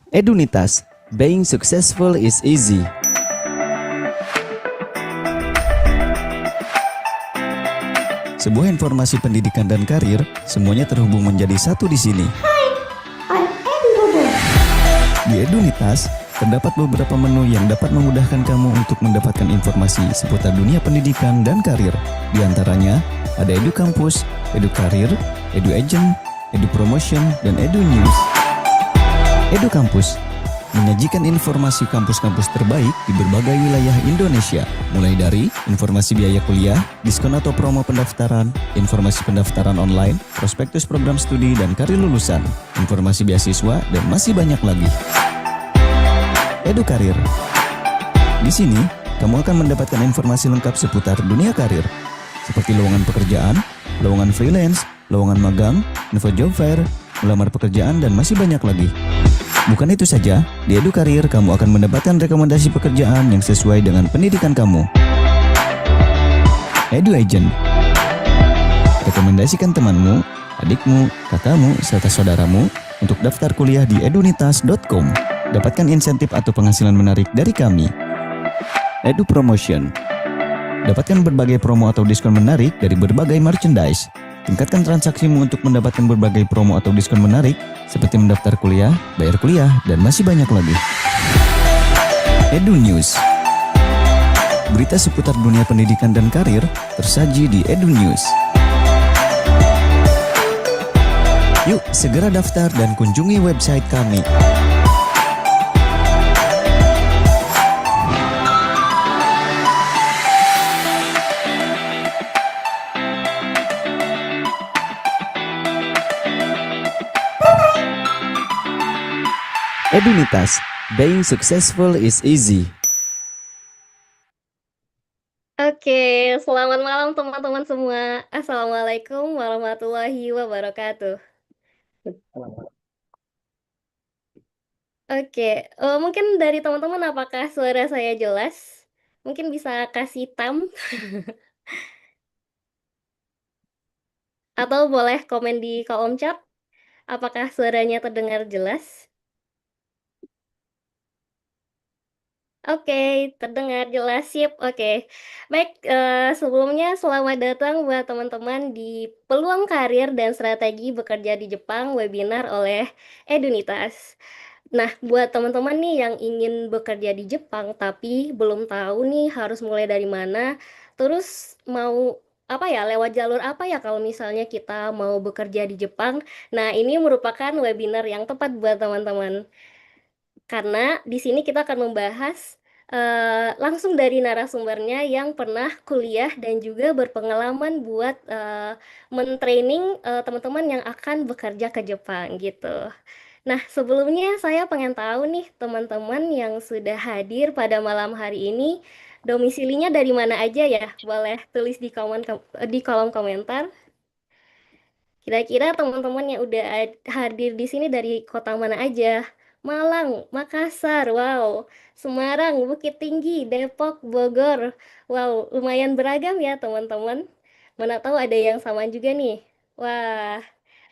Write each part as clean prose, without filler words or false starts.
Edunitas, being successful is easy. Sebuah informasi pendidikan dan karir, semuanya terhubung menjadi satu di sini. I'm Edu. Di Edunitas, terdapat beberapa menu yang dapat memudahkan kamu untuk mendapatkan informasi seputar dunia pendidikan dan karir. Di antaranya, ada Edu Kampus, Edu Karir, Edu Agent, Edu Promotion, dan Edu News. Edu Kampus menyajikan informasi kampus-kampus terbaik di berbagai wilayah Indonesia, mulai dari informasi biaya kuliah, diskon atau promo pendaftaran, informasi pendaftaran online, prospektus program studi dan karir lulusan, informasi beasiswa, dan masih banyak lagi. Edu Karir. Di sini, kamu akan mendapatkan informasi lengkap seputar dunia karir, seperti lowongan pekerjaan, lowongan freelance, lowongan magang, info job fair, melamar pekerjaan, dan masih banyak lagi. Bukan itu saja, di Edu Karir kamu akan mendapatkan rekomendasi pekerjaan yang sesuai dengan pendidikan kamu. Edu Agent. Rekomendasikan temanmu, adikmu, kakakmu, serta saudaramu untuk daftar kuliah di edunitas.com. Dapatkan insentif atau penghasilan menarik dari kami. Edu Promotion. Dapatkan berbagai promo atau diskon menarik dari berbagai merchandise. Tingkatkan transaksimu untuk mendapatkan berbagai promo atau diskon menarik seperti mendaftar kuliah, bayar kuliah, dan masih banyak lagi. Edu News. Berita seputar dunia pendidikan dan karir tersaji di Edu News. Yuk, segera daftar dan kunjungi website kami. Edunitas, being successful is easy. Oke, selamat malam teman-teman semua. Assalamualaikum warahmatullahi wabarakatuh. Oke, mungkin dari teman-teman apakah suara saya jelas? Mungkin bisa kasih thumb atau boleh komen di kolom chat. Apakah suaranya terdengar jelas? Oke, terdengar jelas, sip, oke. Baik, sebelumnya selamat datang buat teman-teman di Peluang Karir dan Strategi Bekerja di Jepang webinar oleh Edunitas. Nah, buat teman-teman nih yang ingin bekerja di Jepang tapi belum tahu nih harus mulai dari mana, terus mau apa ya, lewat jalur apa ya kalau misalnya kita mau bekerja di Jepang. Nah, ini merupakan webinar yang tepat buat teman-teman. Karena di sini kita akan membahas langsung dari narasumbernya yang pernah kuliah dan juga berpengalaman buat men-training teman-teman yang akan bekerja ke Jepang gitu. Nah, sebelumnya saya pengen tahu nih teman-teman yang sudah hadir pada malam hari ini, domisilinya dari mana aja ya? Boleh tulis di kolom komentar. Kira-kira teman-teman yang udah hadir di sini dari kota mana aja? Malang, Makassar, wow. Semarang, Bukit Tinggi, Depok, Bogor. Wow, lumayan beragam ya teman-teman. Mana tahu ada yang sama juga nih. Wah,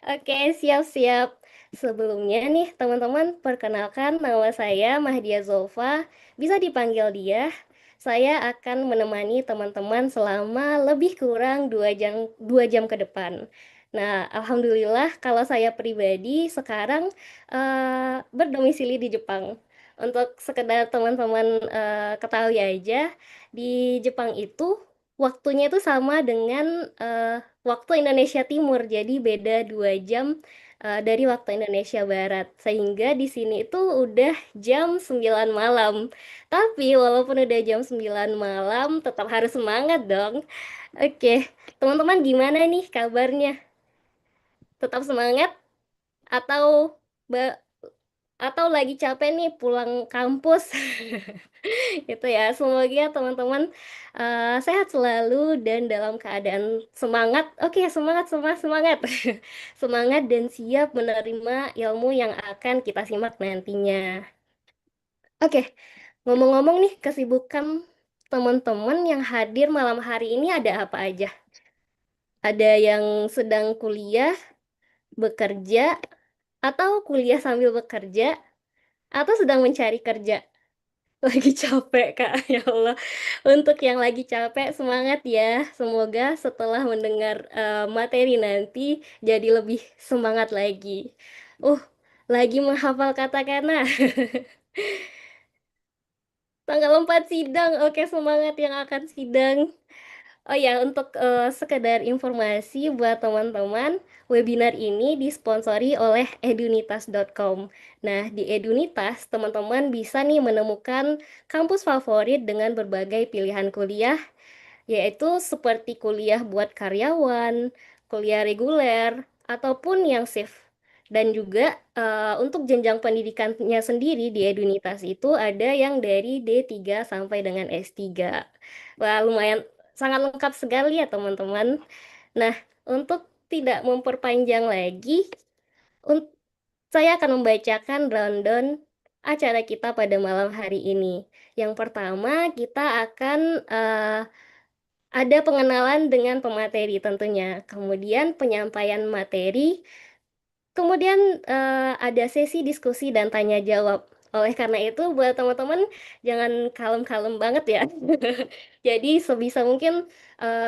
oke, siap-siap. Sebelumnya nih teman-teman, perkenalkan nama saya Mahdia Zulfa. Bisa dipanggil dia. Saya akan menemani teman-teman selama lebih kurang 2 jam ke depan. Nah, alhamdulillah kalau saya pribadi sekarang berdomisili di Jepang. Untuk sekedar teman-teman ketahui aja, di Jepang itu waktunya itu sama dengan waktu Indonesia Timur, jadi beda 2 jam dari waktu Indonesia Barat. Sehingga di sini itu udah jam 9 malam. Tapi walaupun udah jam 9 malam, tetap harus semangat dong. Oke, teman-teman gimana nih kabarnya? Tetap semangat atau ba- atau lagi capek nih pulang kampus? Gitu ya. Semoga teman-teman sehat selalu dan dalam keadaan semangat. Oke, semangat, semangat, semangat. Semangat dan siap menerima ilmu yang akan kita simak nantinya. Oke, ngomong-ngomong nih kesibukan teman-teman yang hadir malam hari ini ada apa aja? Ada yang sedang kuliah, bekerja, atau kuliah sambil bekerja, atau sedang mencari kerja? Lagi capek, Kak. Ya Allah. Untuk yang lagi capek, semangat ya. Semoga setelah mendengar materi nanti jadi lebih semangat lagi. Uh, lagi menghafal katakana. Tanggal 4 sidang. Oke, semangat yang akan sidang. Oh ya, untuk sekedar informasi buat teman-teman, webinar ini disponsori oleh edunitas.com. Nah, di Edunitas, teman-teman bisa nih menemukan kampus favorit dengan berbagai pilihan kuliah, yaitu seperti kuliah buat karyawan, kuliah reguler, ataupun yang shift. Dan juga untuk jenjang pendidikannya sendiri di Edunitas itu ada yang dari D3 sampai dengan S3. Wah, lumayan sangat lengkap sekali ya teman-teman. Nah, untuk tidak memperpanjang lagi, un- saya akan membacakan rundown acara kita pada malam hari ini. Yang pertama, kita akan ada pengenalan dengan pemateri tentunya, kemudian penyampaian materi, kemudian ada sesi diskusi dan tanya jawab. Oleh karena itu, buat teman-teman jangan kalem-kalem banget ya. Jadi sebisa mungkin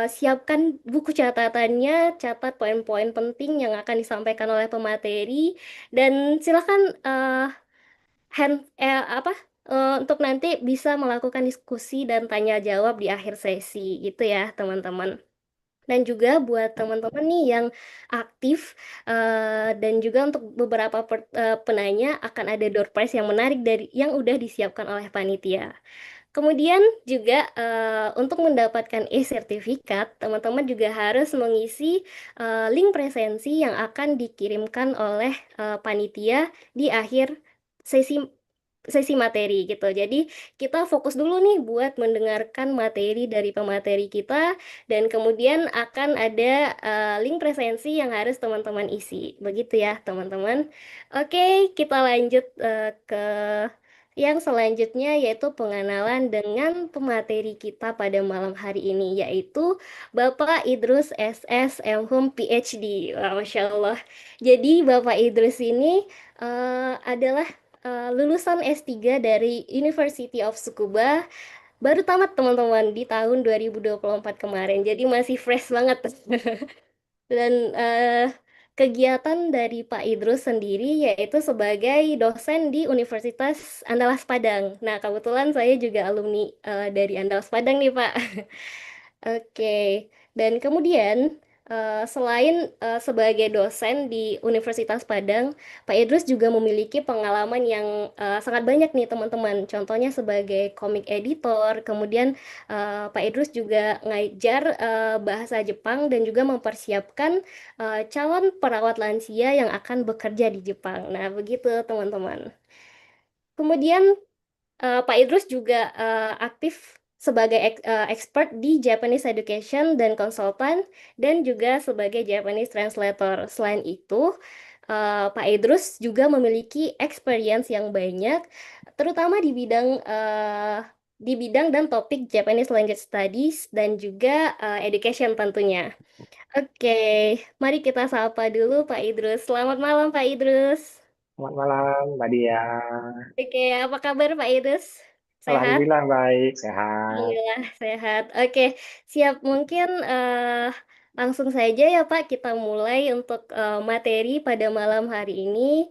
siapkan buku catatannya, catat poin-poin penting yang akan disampaikan oleh pemateri, dan silakan untuk nanti bisa melakukan diskusi dan tanya jawab di akhir sesi gitu ya, teman-teman. Dan juga buat teman-teman nih yang aktif dan juga untuk beberapa penanya akan ada door prize yang menarik dari yang udah disiapkan oleh panitia. Kemudian juga untuk mendapatkan e-sertifikat, teman-teman juga harus mengisi link presensi yang akan dikirimkan oleh panitia di akhir sesi sesi materi gitu. Jadi kita fokus dulu nih buat mendengarkan materi dari pemateri kita dan kemudian akan ada link presensi yang harus teman-teman isi. Begitu ya, teman-teman. Oke, kita lanjut ke yang selanjutnya yaitu pengenalan dengan pemateri kita pada malam hari ini yaitu Bapak Idrus SS M.Hum PhD. Wah, Masya Allah. Jadi Bapak Idrus ini adalah lulusan S3 dari University of Tsukuba, baru tamat teman-teman di tahun 2024 kemarin. Jadi masih fresh banget. Dan kegiatan dari Pak Idrus sendiri yaitu sebagai dosen di Universitas Andalas Padang. Nah, kebetulan saya juga alumni dari Andalas Padang nih, Pak. Oke, dan kemudian selain sebagai dosen di Universitas Padang, Pak Idrus juga memiliki pengalaman yang sangat banyak nih teman-teman. Contohnya sebagai komik editor, kemudian Pak Idrus juga ngajar bahasa Jepang dan juga mempersiapkan calon perawat lansia yang akan bekerja di Jepang. Nah, begitu teman-teman. Kemudian Pak Idrus juga aktif sebagai expert di Japanese Education dan konsultan dan juga sebagai Japanese translator. Selain itu, Pak Idrus juga memiliki experience yang banyak, terutama di bidang dan topik Japanese Language Studies dan juga education tentunya. Oke, mari kita sapa dulu Pak Idrus. Selamat malam Pak Idrus. Selamat malam, Mbak Dia. Oke, apa kabar Pak Idrus? Sehat? Alhamdulillah baik, sehat. Alhamdulillah sehat. Oke, siap. Mungkin langsung saja ya Pak, kita mulai untuk materi pada malam hari ini.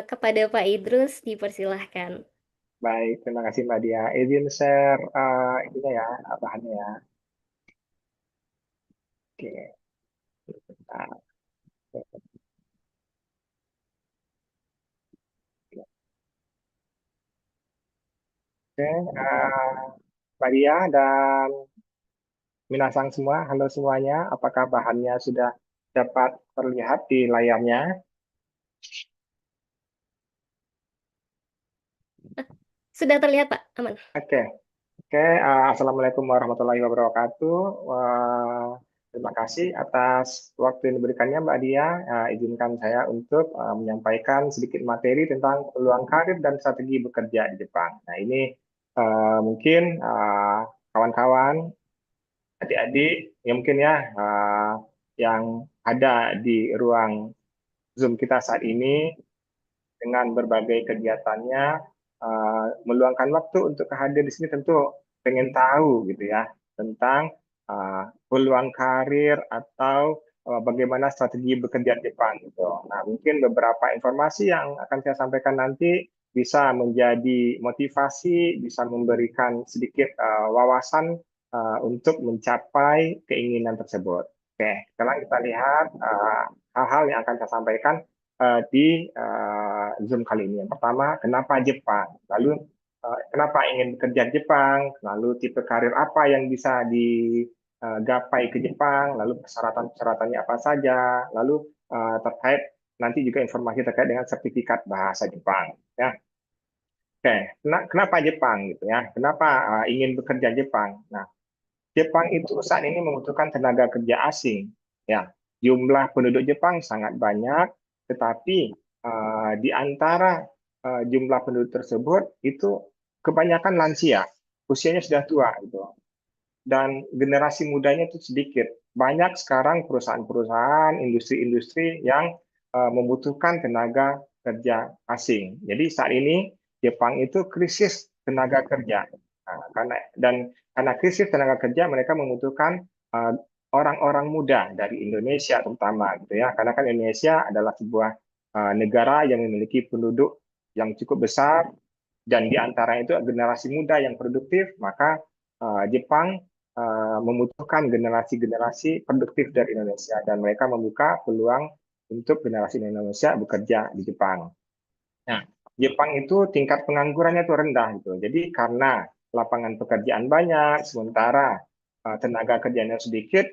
Kepada Pak Idrus, dipersilahkan. Baik, terima kasih Mbak Dia. Izin share ininya ya, bahannya ya. Oke. Nah, oke, Mbak Dia dan Minasang semua, halo semuanya. Apakah bahannya sudah dapat terlihat di layarnya? Sudah terlihat Pak? Aman. Oke, oke. Assalamualaikum warahmatullahi wabarakatuh. Terima kasih atas waktu yang diberikannya Mbak Dia. Izinkan saya untuk menyampaikan sedikit materi tentang peluang karir dan strategi bekerja di Jepang. Nah, ini Mungkin kawan-kawan, adik-adik, ya mungkin ya yang ada di ruang Zoom kita saat ini dengan berbagai kegiatannya, meluangkan waktu untuk hadir di sini tentu pengen tahu gitu ya tentang peluang karir atau bagaimana strategi bekerja di Jepang gitu. Nah, mungkin beberapa informasi yang akan saya sampaikan nanti bisa menjadi motivasi, bisa memberikan sedikit wawasan untuk mencapai keinginan tersebut. Oke, sekarang kita lihat hal-hal yang akan saya sampaikan di Zoom kali ini. Yang pertama, kenapa Jepang? Lalu, kenapa ingin bekerja di Jepang? Lalu, tipe karir apa yang bisa digapai ke Jepang? Lalu, persyaratan-persyaratannya apa saja? Lalu, terkait nanti juga informasi terkait dengan sertifikat bahasa Jepang. Ya, oke. Kenapa Jepang gitu ya? Kenapa ingin bekerja di Jepang? Nah, Jepang itu saat ini membutuhkan tenaga kerja asing. Ya, jumlah penduduk Jepang sangat banyak, tetapi di antara jumlah penduduk tersebut itu kebanyakan lansia, usianya sudah tua gitu. Dan generasi mudanya itu sedikit. Banyak sekarang perusahaan-perusahaan, industri-industri yang membutuhkan tenaga kerja asing. Jadi saat ini Jepang itu krisis tenaga kerja. Nah, karena krisis tenaga kerja, mereka membutuhkan orang-orang muda dari Indonesia terutama gitu ya. Karena kan Indonesia adalah sebuah negara yang memiliki penduduk yang cukup besar dan di antara itu generasi muda yang produktif, maka Jepang membutuhkan generasi-generasi produktif dari Indonesia dan mereka membuka peluang untuk generasi Indonesia bekerja di Jepang. Nah, Jepang itu tingkat penganggurannya itu rendah gitu. Jadi karena lapangan pekerjaan banyak, sementara tenaga kerjanya sedikit,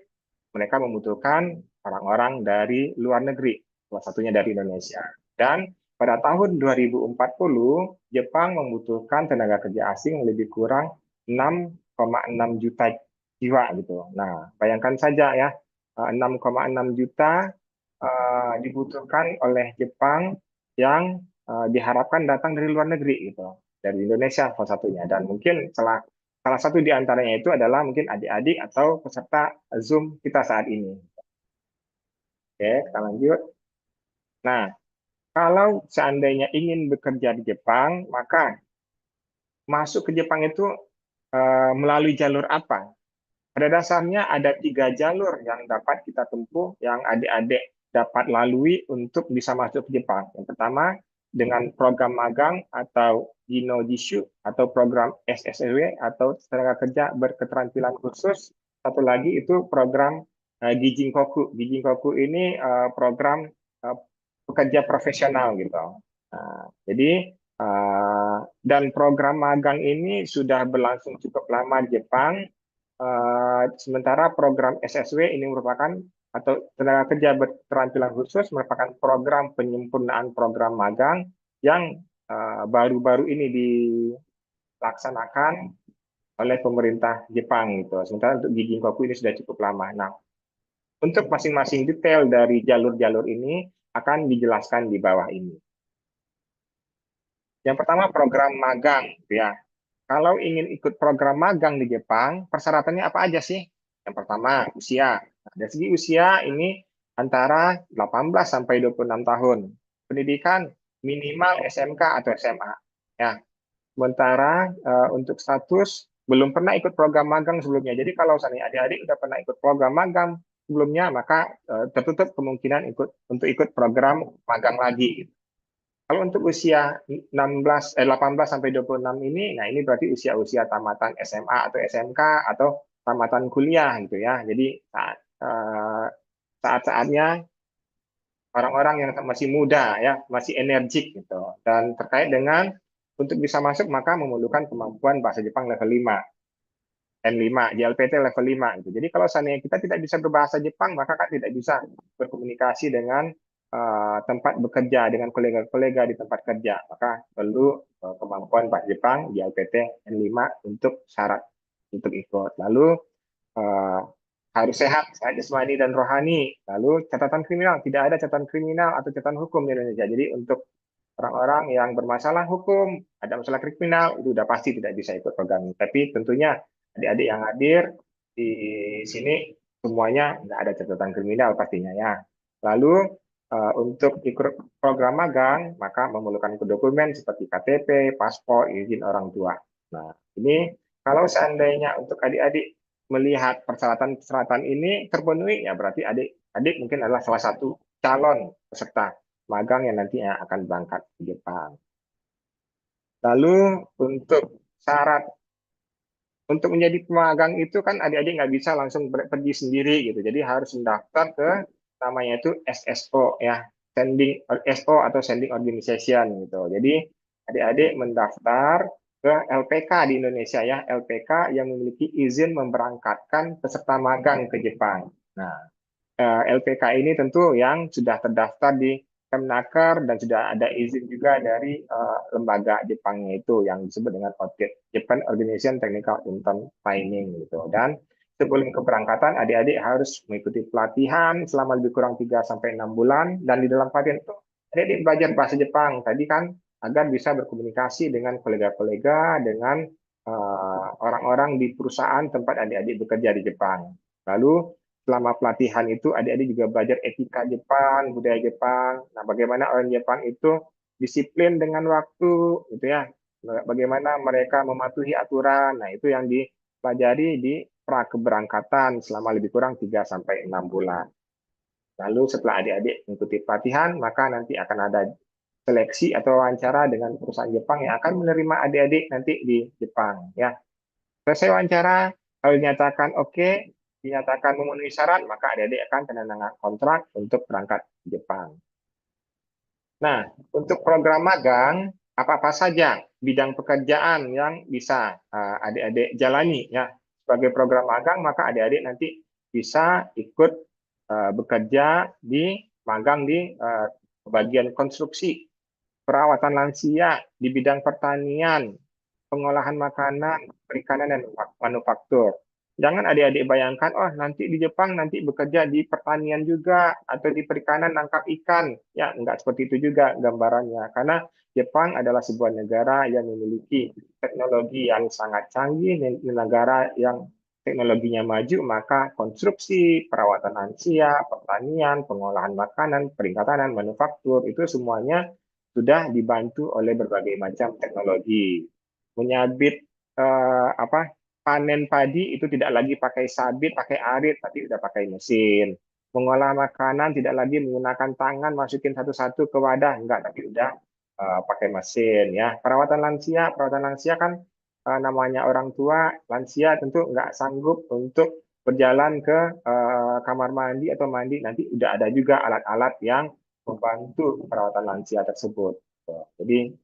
mereka membutuhkan orang-orang dari luar negeri, salah satunya dari Indonesia. Dan pada tahun 2040, Jepang membutuhkan tenaga kerja asing lebih kurang 6,6 juta jiwa gitu. Nah, bayangkan saja ya, 6,6 juta dibutuhkan oleh Jepang yang diharapkan datang dari luar negeri gitu, dari Indonesia salah satunya. Dan mungkin salah satu di antaranya itu adalah mungkin adik-adik atau peserta Zoom kita saat ini. Oke, kita lanjut. Nah, kalau seandainya ingin bekerja di Jepang, maka masuk ke Jepang itu melalui jalur apa? Pada dasarnya ada 3 jalur yang dapat kita tempuh, yang adik-adik dapat lalui untuk bisa masuk ke Jepang. Yang pertama, dengan program magang atau Gino Jishu, atau program SSW, atau tenaga kerja berketerampilan khusus. Satu lagi itu program Gijinkoku. Gijinkoku ini program pekerja profesional gitu. Jadi, dan program magang ini sudah berlangsung cukup lama di Jepang. Sementara program SSW ini merupakan atau tenaga kerja berketerampilan khusus merupakan program penyempurnaan program magang yang baru-baru ini dilaksanakan oleh pemerintah Jepang gitu. Sementara untuk Gijinkoku ini sudah cukup lama. Nah, untuk masing-masing detail dari jalur-jalur ini akan dijelaskan di bawah ini. Yang pertama program magang ya. Kalau ingin ikut program magang di Jepang, persyaratannya apa aja sih? Yang pertama, usia. Nah, dari segi usia ini antara 18 sampai 26 tahun. Pendidikan minimal SMK atau SMA. Ya. Sementara untuk status belum pernah ikut program magang sebelumnya. Jadi kalau misalnya adik-adik sudah pernah ikut program magang sebelumnya, maka tertutup kemungkinan untuk ikut program magang lagi. Kalau untuk usia 18 sampai 26 ini, nah ini berarti usia-usia tamatan SMA atau SMK atau tamatan kuliah gitu ya. Jadi saat-saatnya orang-orang yang masih muda ya, masih energik gitu. Dan terkait dengan untuk bisa masuk maka memerlukan kemampuan bahasa Jepang level 5. N5, JLPT level 5 gitu. Jadi kalau seandainya kita tidak bisa berbahasa Jepang, maka kan tidak bisa berkomunikasi dengan tempat bekerja, dengan kolega-kolega di tempat kerja. Maka perlu kemampuan bahasa Jepang, JLPT N5 untuk syarat untuk ikut. Lalu harus sehat jasmani dan rohani. Lalu catatan kriminal, tidak ada catatan kriminal atau catatan hukum di Indonesia. Jadi untuk orang-orang yang bermasalah hukum, ada masalah kriminal, itu udah pasti tidak bisa ikut program ini. Tapi tentunya adik-adik yang hadir di sini semuanya nggak ada catatan kriminal pastinya ya. Lalu untuk ikut program magang, maka memerlukan dokumen seperti KTP, paspor, izin orang tua. Nah, ini kalau seandainya untuk adik-adik melihat persyaratan-persyaratan ini terpenuhi, ya berarti adik-adik mungkin adalah salah satu calon peserta magang yang nantinya akan berangkat ke Jepang. Lalu untuk syarat untuk menjadi pemagang itu kan adik-adik nggak bisa langsung pergi sendiri gitu. Jadi harus mendaftar ke namanya itu SSO ya, Sending SO atau Sending Organization gitu. Jadi adik-adik mendaftar ke LPK di Indonesia ya, LPK yang memiliki izin memberangkatkan peserta magang ke Jepang. Nah, LPK ini tentu yang sudah terdaftar di Kemnaker dan sudah ada izin juga dari lembaga Jepangnya itu yang disebut dengan OTIT, Japan Organization Technical Intern Training gitu. Dan sebelum keberangkatan adik-adik harus mengikuti pelatihan selama lebih kurang 3 sampai 6 bulan dan di dalam pelatihan itu adik-adik belajar bahasa Jepang tadi kan agar bisa berkomunikasi dengan kolega-kolega dengan orang-orang di perusahaan tempat adik-adik bekerja di Jepang. Lalu selama pelatihan itu adik-adik juga belajar etika Jepang, budaya Jepang. Nah, bagaimana orang Jepang itu disiplin dengan waktu, gitu ya. Bagaimana mereka mematuhi aturan. Nah, itu yang dipelajari di pra keberangkatan selama lebih kurang 3 sampai 6 bulan. Lalu setelah adik-adik mengikuti pelatihan, maka nanti akan ada seleksi atau wawancara dengan perusahaan Jepang yang akan menerima adik-adik nanti di Jepang, ya. Selesai wawancara, kalau dinyatakan oke, dinyatakan memenuhi syarat, maka adik-adik akan tanda tangan kontrak untuk berangkat ke Jepang. Nah, untuk program magang, apa-apa saja bidang pekerjaan yang bisa adik-adik jalani ya. Sebagai program magang, maka adik-adik nanti bisa ikut bekerja di magang di bagian konstruksi, perawatan lansia, di bidang pertanian, pengolahan makanan, perikanan, dan manufaktur. Jangan adik-adik bayangkan, oh nanti di Jepang nanti bekerja di pertanian juga atau di perikanan nangkap ikan. Ya, enggak seperti itu juga gambarannya. Karena Jepang adalah sebuah negara yang memiliki teknologi yang sangat canggih, negara yang teknologinya maju, maka konstruksi, perawatan lansia, pertanian, pengolahan makanan, perikanan, manufaktur, itu semuanya sudah dibantu oleh berbagai macam teknologi. Menyabit panen padi itu tidak lagi pakai sabit, pakai arit, tapi udah pakai mesin. Mengolah makanan tidak lagi menggunakan tangan, masukin satu-satu ke wadah, enggak, tapi udah pakai mesin. Ya, perawatan lansia kan namanya orang tua, lansia tentu enggak sanggup untuk berjalan ke kamar mandi atau mandi, nanti udah ada juga alat-alat yang membantu perawatan lansia tersebut. Jadi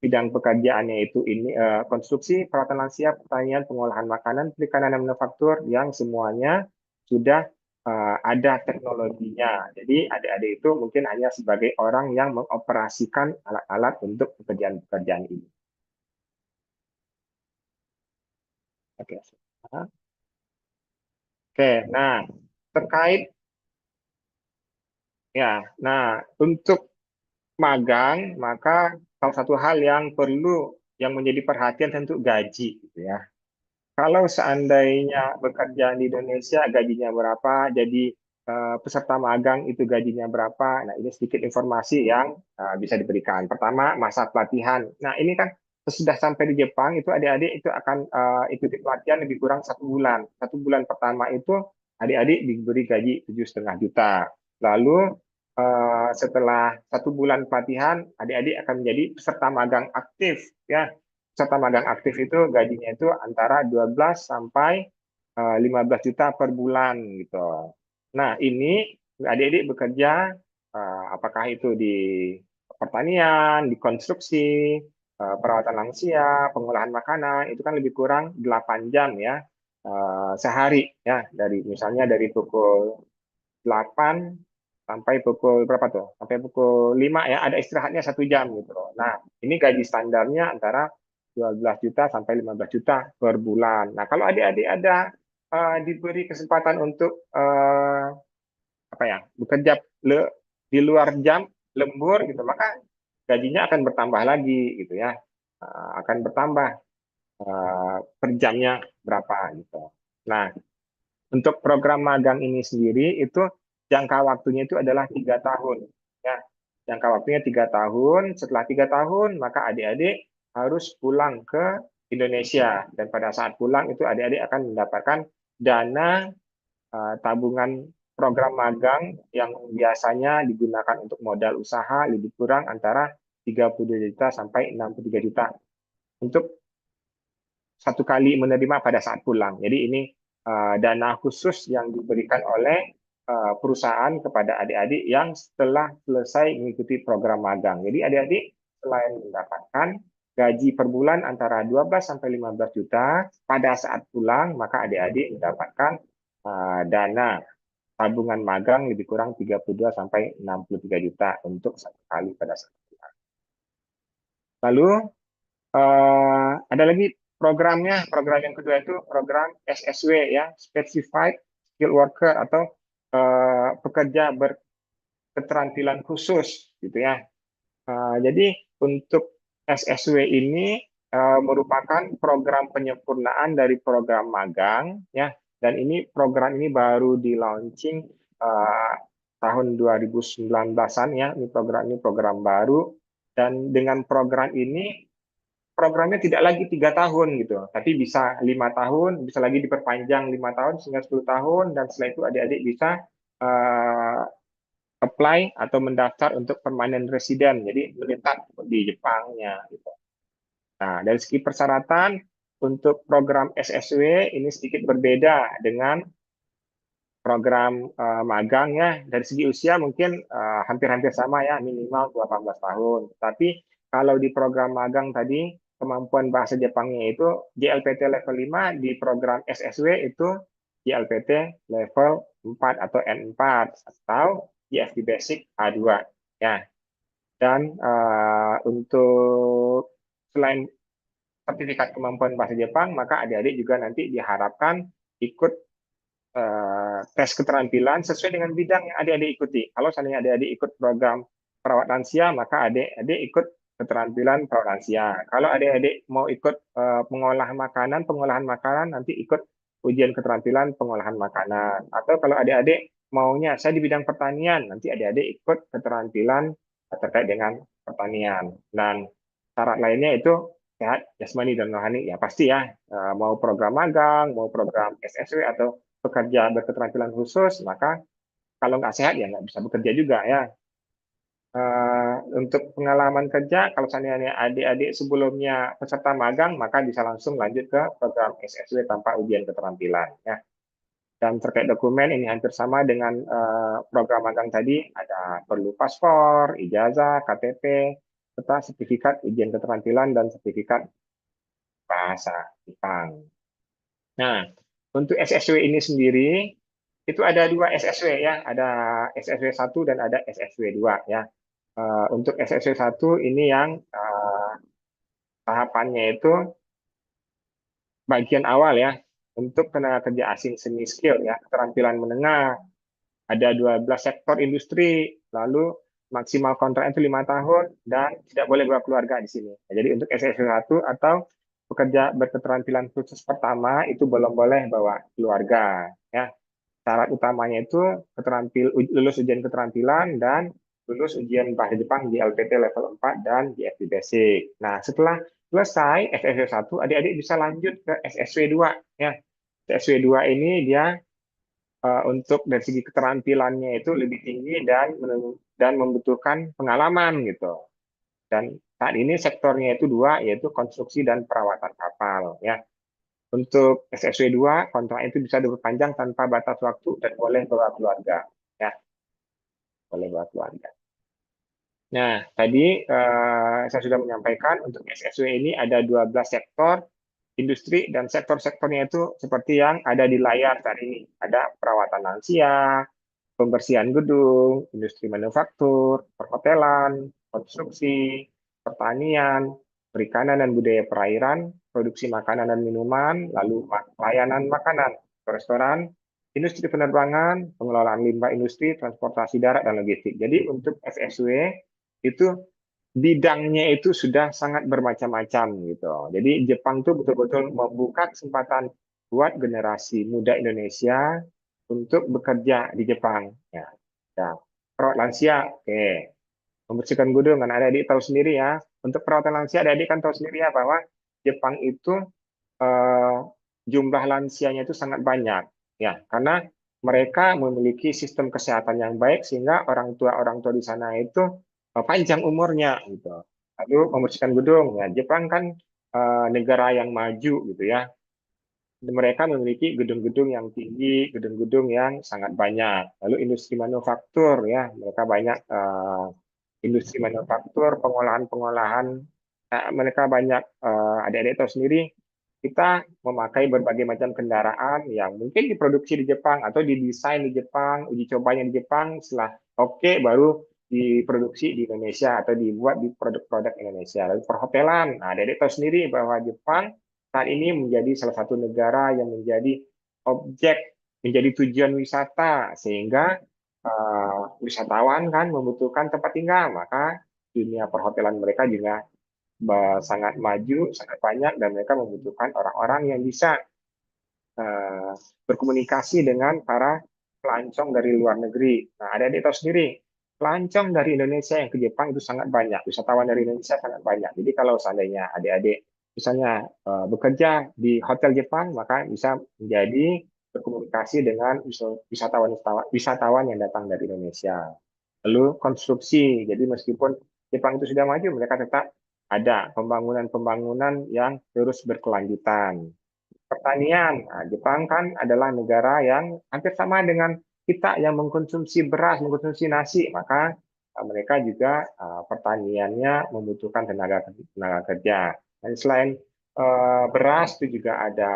bidang pekerjaannya itu ini konstruksi, perawatan lansia, pertanian, pengolahan makanan, perikanan, dan manufaktur yang semuanya sudah ada teknologinya. Jadi adik-adik itu mungkin hanya sebagai orang yang mengoperasikan alat-alat untuk pekerjaan-pekerjaan ini. Oke. Oke, nah terkait ya, nah untuk magang maka salah satu hal yang perlu yang menjadi perhatian tentu gaji, gitu ya. Kalau seandainya bekerja di Indonesia gajinya berapa, jadi peserta magang itu gajinya berapa. Nah, ini sedikit informasi yang bisa diberikan. Pertama, masa pelatihan. Nah, ini kan sesudah sampai di Jepang itu adik-adik itu akan ikuti pelatihan lebih kurang 1 bulan. 1 bulan pertama itu adik-adik diberi gaji 7,5 juta. Lalu setelah 1 bulan pelatihan, adik-adik akan menjadi peserta magang aktif, ya. Peserta magang aktif itu gajinya itu antara 12 sampai 15 juta per bulan gitu. Nah, ini adik-adik bekerja apakah itu di pertanian, di konstruksi, perawatan lansia, pengolahan makanan, itu kan lebih kurang 8 jam ya sehari ya, dari misalnya dari pukul 8 sampai pukul berapa tuh? Sampai pukul 5 ya, ada istirahatnya 1 jam gitu loh. Nah, ini gaji standarnya antara 12 juta sampai 15 juta per bulan. Nah, kalau adik-adik ada diberi kesempatan untuk apa ya, bekerja di luar jam lembur gitu, maka gajinya akan bertambah lagi gitu ya. Akan bertambah per jamnya berapa gitu. Nah, untuk program magang ini sendiri itu jangka waktunya itu adalah 3 tahun. Ya, jangka waktunya 3 tahun. Setelah 3 tahun, maka adik-adik harus pulang ke Indonesia. Dan pada saat pulang itu adik-adik akan mendapatkan dana tabungan program magang yang biasanya digunakan untuk modal usaha lebih kurang antara 32 juta sampai 63 juta untuk satu kali menerima pada saat pulang. Jadi ini dana khusus yang diberikan oleh perusahaan kepada adik-adik yang setelah selesai mengikuti program magang. Jadi adik-adik selain mendapatkan gaji per bulan antara 12 sampai 15 juta pada saat pulang, maka adik-adik mendapatkan dana tabungan magang lebih kurang 32 sampai 63 juta untuk satu kali pada saat pulang. Lalu ada lagi programnya, program yang kedua itu program SSW ya, Specified Skill Worker atau pekerja berketerampilan khusus gitu ya. Jadi untuk SSW ini merupakan program penyempurnaan dari program magang ya, dan ini program ini baru di launching tahun 2019-an ya. Ini program baru, dan dengan program ini programnya tidak lagi 3 tahun gitu, tapi bisa 5 tahun, bisa lagi diperpanjang 5 tahun sehingga 10 tahun, dan setelah itu adik-adik bisa apply atau mendaftar untuk permanent resident, jadi menetap di Jepangnya gitu. Nah, dari segi persyaratan untuk program SSW ini sedikit berbeda dengan program magang ya. Dari segi usia mungkin hampir-hampir sama ya, minimal 18 tahun. Tapi kalau di program magang tadi kemampuan bahasa Jepangnya itu JLPT level 5, di program SSW itu JLPT level 4 atau N4 atau JFD Basic A2 ya. Dan untuk selain sertifikat kemampuan bahasa Jepang, maka adik-adik juga nanti diharapkan ikut tes keterampilan sesuai dengan bidang yang adik-adik ikuti. Kalau seandainya adik-adik ikut program perawat lansia, maka adik-adik ikut keterampilan perawat lansia. Kalau adik-adik mau ikut pengolahan makanan nanti ikut ujian keterampilan pengolahan makanan. Atau kalau adik-adik maunya saya di bidang pertanian, nanti adik-adik ikut keterampilan terkait dengan pertanian. Dan syarat lainnya itu sehat jasmani dan rohani ya pasti ya, mau program magang, mau program SSW atau pekerja berketerampilan khusus, maka kalau nggak sehat ya nggak bisa bekerja juga ya. Untuk pengalaman kerja, kalau seandainya adik-adik sebelumnya peserta magang, maka bisa langsung lanjut ke program SSW tanpa ujian keterampilan ya. Dan terkait dokumen ini hampir sama dengan program magang tadi, ada perlu paspor, ijazah, KTP, serta sertifikat ujian keterampilan dan sertifikat bahasa Jepang. Nah, untuk SSW ini sendiri, itu ada 2 SSW ya, ada SSW 1 dan ada SSW 2 ya. Untuk SSW 1 ini yang tahapannya itu bagian awal ya, untuk tenaga kerja asing semi skill ya, keterampilan menengah, ada 12 sektor industri, lalu maksimal kontrak itu 5 tahun, dan tidak boleh bawa keluarga di sini. Jadi untuk SSW 1 atau pekerja berketerampilan khusus pertama itu belum boleh bawa keluarga ya. Syarat utamanya itu lulus ujian keterampilan dan lulus ujian bahasa Jepang di LPT level 4 dan di FD Basic. Nah, setelah selesai SSW 1, adik-adik bisa lanjut ke SSW 2 ya. SSW 2 ini dia untuk dari segi keterampilannya itu lebih tinggi dan membutuhkan pengalaman gitu. Dan saat ini sektornya itu 2, yaitu konstruksi dan perawatan kapal ya. Untuk SSW 2 kontrak itu bisa diperpanjang tanpa batas waktu dan boleh bawa keluarga ya. Boleh bawa keluarga. Nah, tadi saya sudah menyampaikan untuk SSW ini ada 12 sektor industri, dan sektor-sektornya itu seperti yang ada di layar saat ini. Ada perawatan lansia, pembersihan gedung, industri manufaktur, perhotelan, konstruksi, pertanian, perikanan dan budaya perairan, produksi makanan dan minuman, lalu layanan makanan, restoran, industri penerbangan, pengelolaan limbah industri, transportasi darat, dan logistik. Jadi untuk SSW itu bidangnya itu sudah sangat bermacam-macam gitu. Jadi Jepang tuh betul-betul membuka kesempatan buat generasi muda Indonesia untuk bekerja di Jepang. Ya, ya. Perawat lansia, oke. Membersihkan gedung, kan adik-adik tahu sendiri ya. Untuk perawatan lansia, adik-adik kan tahu sendiri ya bahwa Jepang itu eh, jumlah lansianya itu sangat banyak. Ya, karena mereka memiliki sistem kesehatan yang baik sehingga orang tua di sana itu panjang umurnya gitu. Lalu membersihkan gedung, ya Jepang kan negara yang maju gitu ya. Mereka memiliki gedung-gedung yang tinggi, gedung-gedung yang sangat banyak. Lalu industri manufaktur ya, mereka banyak industri manufaktur, pengolahan-pengolahan. Mereka banyak adik-adik tahu sendiri, kita memakai berbagai macam kendaraan yang mungkin diproduksi di Jepang atau didesain di Jepang, uji cobanya di Jepang, setelah oke baru diproduksi di Indonesia atau dibuat di produk-produk Indonesia. Lalu perhotelan, nah adik-adik tahu sendiri bahwa Jepang saat ini menjadi salah satu negara yang menjadi objek, menjadi tujuan wisata, sehingga wisatawan kan membutuhkan tempat tinggal, maka dunia perhotelan mereka juga sangat maju, sangat banyak, dan mereka membutuhkan orang-orang yang bisa uh, berkomunikasi dengan para pelancong dari luar negeri. Nah, adik-adik tahu sendiri, pelancong dari Indonesia yang ke Jepang itu sangat banyak, wisatawan dari Indonesia sangat banyak. Jadi kalau seandainya adik-adik misalnya bekerja di hotel Jepang, maka bisa menjadi berkomunikasi dengan wisatawan yang datang dari Indonesia. Lalu konstruksi, jadi meskipun Jepang itu sudah maju, mereka tetap ada pembangunan-pembangunan yang terus berkelanjutan. Pertanian, nah, Jepang kan adalah negara yang hampir sama dengan kita yang mengkonsumsi beras, mengkonsumsi nasi, maka mereka juga pertaniannya membutuhkan tenaga kerja. Dan selain beras itu juga ada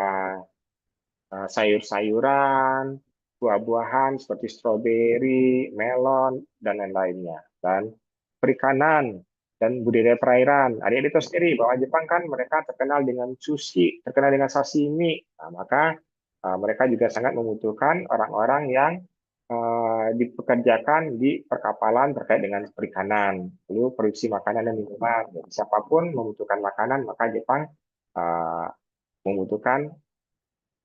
sayur-sayuran, buah-buahan seperti stroberi, melon, dan lain-lainnya. Dan perikanan dan budidaya perairan. Adik-adik tahu sendiri bahwa Jepang kan mereka terkenal dengan sushi, terkenal dengan sashimi. Nah, maka mereka juga sangat membutuhkan orang-orang yang dipekerjakan di perkapalan terkait dengan perikanan, lalu produksi makanan dan minuman. Jadi, siapapun membutuhkan makanan, maka Jepang membutuhkan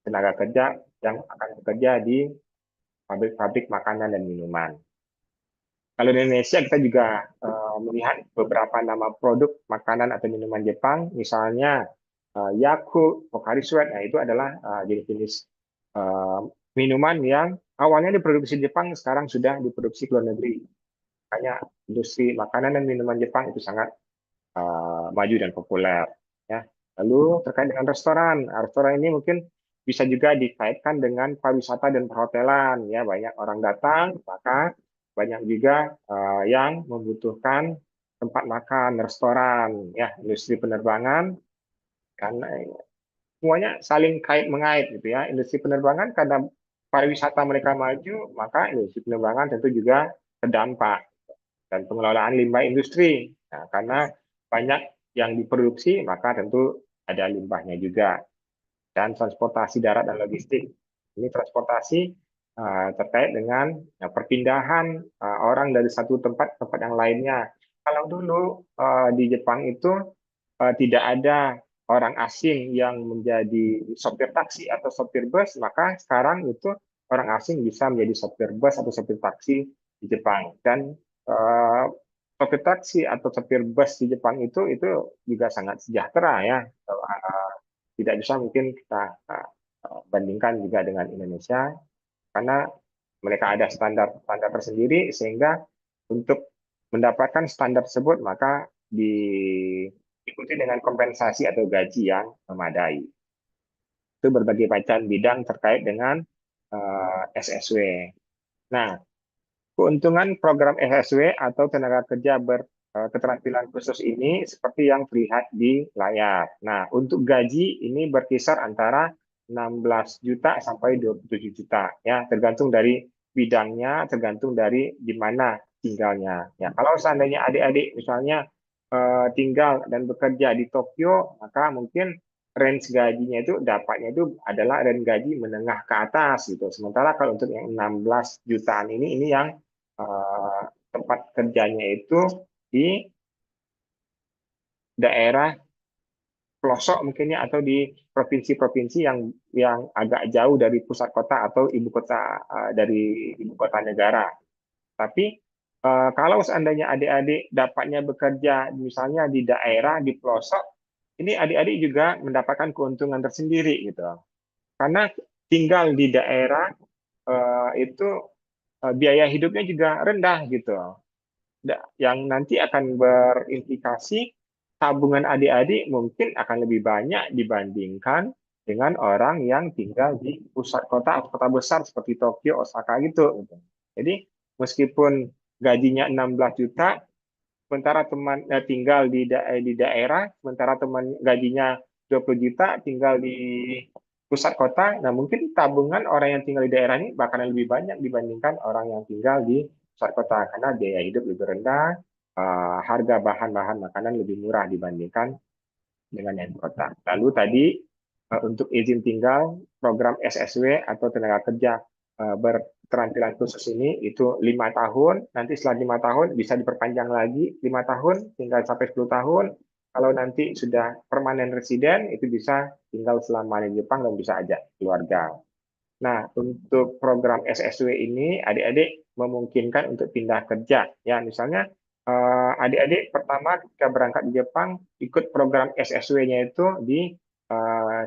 tenaga kerja yang akan bekerja di pabrik-pabrik makanan dan minuman. Kalau di Indonesia kita juga melihat beberapa nama produk makanan atau minuman Jepang, misalnya Yakult, Pocari Sweat, nah itu adalah jenis-jenis minuman yang awalnya diproduksi di Jepang, sekarang sudah diproduksi ke luar negeri. Makanya industri makanan dan minuman Jepang itu sangat maju dan populer. Ya. Lalu terkait dengan restoran, restoran ini mungkin bisa juga dikaitkan dengan pariwisata dan perhotelan. Ya, banyak orang datang, maka banyak juga yang membutuhkan tempat makan, restoran, ya, industri penerbangan, karena semuanya saling kait mengait gitu ya. Industri penerbangan karena pariwisata mereka maju, maka industri penerbangan tentu juga terdampak, dan pengelolaan limbah industri. Nah, karena banyak yang diproduksi, maka tentu ada limbahnya juga. Dan transportasi darat dan logistik. Ini transportasi terkait dengan perpindahan orang dari satu tempat ke tempat yang lainnya. Kalau dulu di Jepang itu tidak ada orang asing yang menjadi sopir taksi atau sopir bus, maka sekarang itu orang asing bisa menjadi sopir bus atau sopir taksi di Jepang. Dan uh, sopir taksi atau sopir bus di Jepang itu juga sangat sejahtera ya. Tidak bisa mungkin kita bandingkan juga dengan Indonesia, karena mereka ada standar-standar tersendiri, sehingga untuk mendapatkan standar tersebut maka diikuti dengan kompensasi atau gaji yang memadai. Itu berbagai macam bidang terkait dengan SSW. Nah, keuntungan program SSW atau tenaga kerja berketerampilan khusus ini seperti yang terlihat di layar. Nah, untuk gaji ini berkisar antara 16 juta sampai 27 juta, ya, tergantung dari bidangnya, tergantung dari di mana tinggalnya. Ya, kalau seandainya adik-adik misalnya tinggal dan bekerja di Tokyo, maka mungkin range gajinya itu dapatnya itu adalah range gaji menengah ke atas gitu. Sementara kalau untuk yang 16 jutaan ini yang tempat kerjanya itu di daerah pelosok mungkin ya, atau di provinsi-provinsi yang agak jauh dari pusat kota atau ibu kota, dari ibu kota negara. Tapi kalau seandainya adik-adik dapatnya bekerja misalnya di daerah di pelosok, ini adik-adik juga mendapatkan keuntungan tersendiri gitu. Karena tinggal di daerah itu biaya hidupnya juga rendah gitu. Yang nanti akan berimplikasi tabungan adik-adik mungkin akan lebih banyak dibandingkan dengan orang yang tinggal di pusat kota atau kota besar seperti Tokyo, Osaka gitu. Jadi meskipun gajinya 16 juta, sementara teman tinggal di daerah, sementara teman gajinya 20 juta tinggal di pusat kota, nah mungkin tabungan orang yang tinggal di daerah ini bakalan lebih banyak dibandingkan orang yang tinggal di pusat kota karena biaya hidup lebih rendah, harga bahan-bahan makanan lebih murah dibandingkan dengan yang di kota. Lalu tadi untuk izin tinggal program SSW atau tenaga kerja berketerampilan khusus ini itu 5 tahun. Nanti setelah 5 tahun bisa diperpanjang lagi 5 tahun tinggal sampai 10 tahun. Kalau nanti sudah permanen residen itu bisa tinggal selama di Jepang dan bisa ajak keluarga. Nah, untuk program SSW ini adik-adik memungkinkan untuk pindah kerja. Ya, misalnya adik-adik pertama ketika berangkat di Jepang ikut program SSW-nya itu di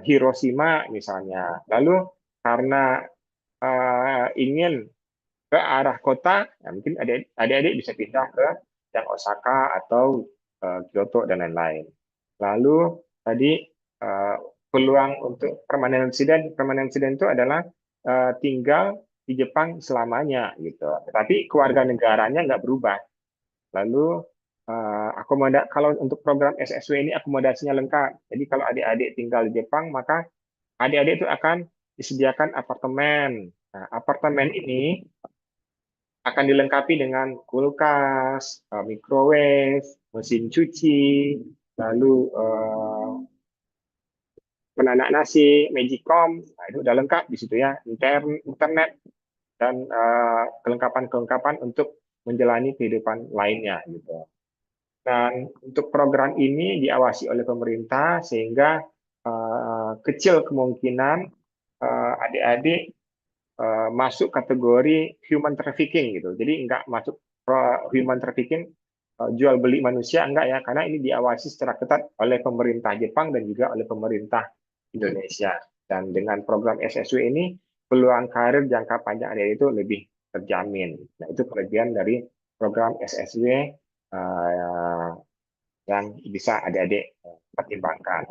Hiroshima misalnya. Lalu karena ingin ke arah kota, ya mungkin adik-adik bisa pindah ke yang Osaka atau Kyoto dan lain-lain. Lalu tadi peluang untuk permanent resident itu adalah tinggal di Jepang selamanya gitu. Tetapi keluarga negaranya nggak berubah. Lalu kalau untuk program SSW ini akomodasinya lengkap. Jadi kalau adik-adik tinggal di Jepang, maka adik-adik itu akan disediakan apartemen. Nah, apartemen ini akan dilengkapi dengan kulkas, microwave, mesin cuci, lalu penanak nasi, magicom, nah, itu udah lengkap di situ ya, internet dan kelengkapan-kelengkapan untuk menjalani kehidupan lainnya gitu. Dan untuk program ini diawasi oleh pemerintah sehingga kecil kemungkinan adik-adik masuk kategori human trafficking gitu. Jadi nggak masuk human trafficking jual beli manusia enggak ya, karena ini diawasi secara ketat oleh pemerintah Jepang dan juga oleh pemerintah Indonesia. Dan dengan program SSW ini peluang karir jangka panjang adik itu lebih terjamin. Nah, itu kelebihan dari program SSW yang bisa adik-adik pertimbangkan.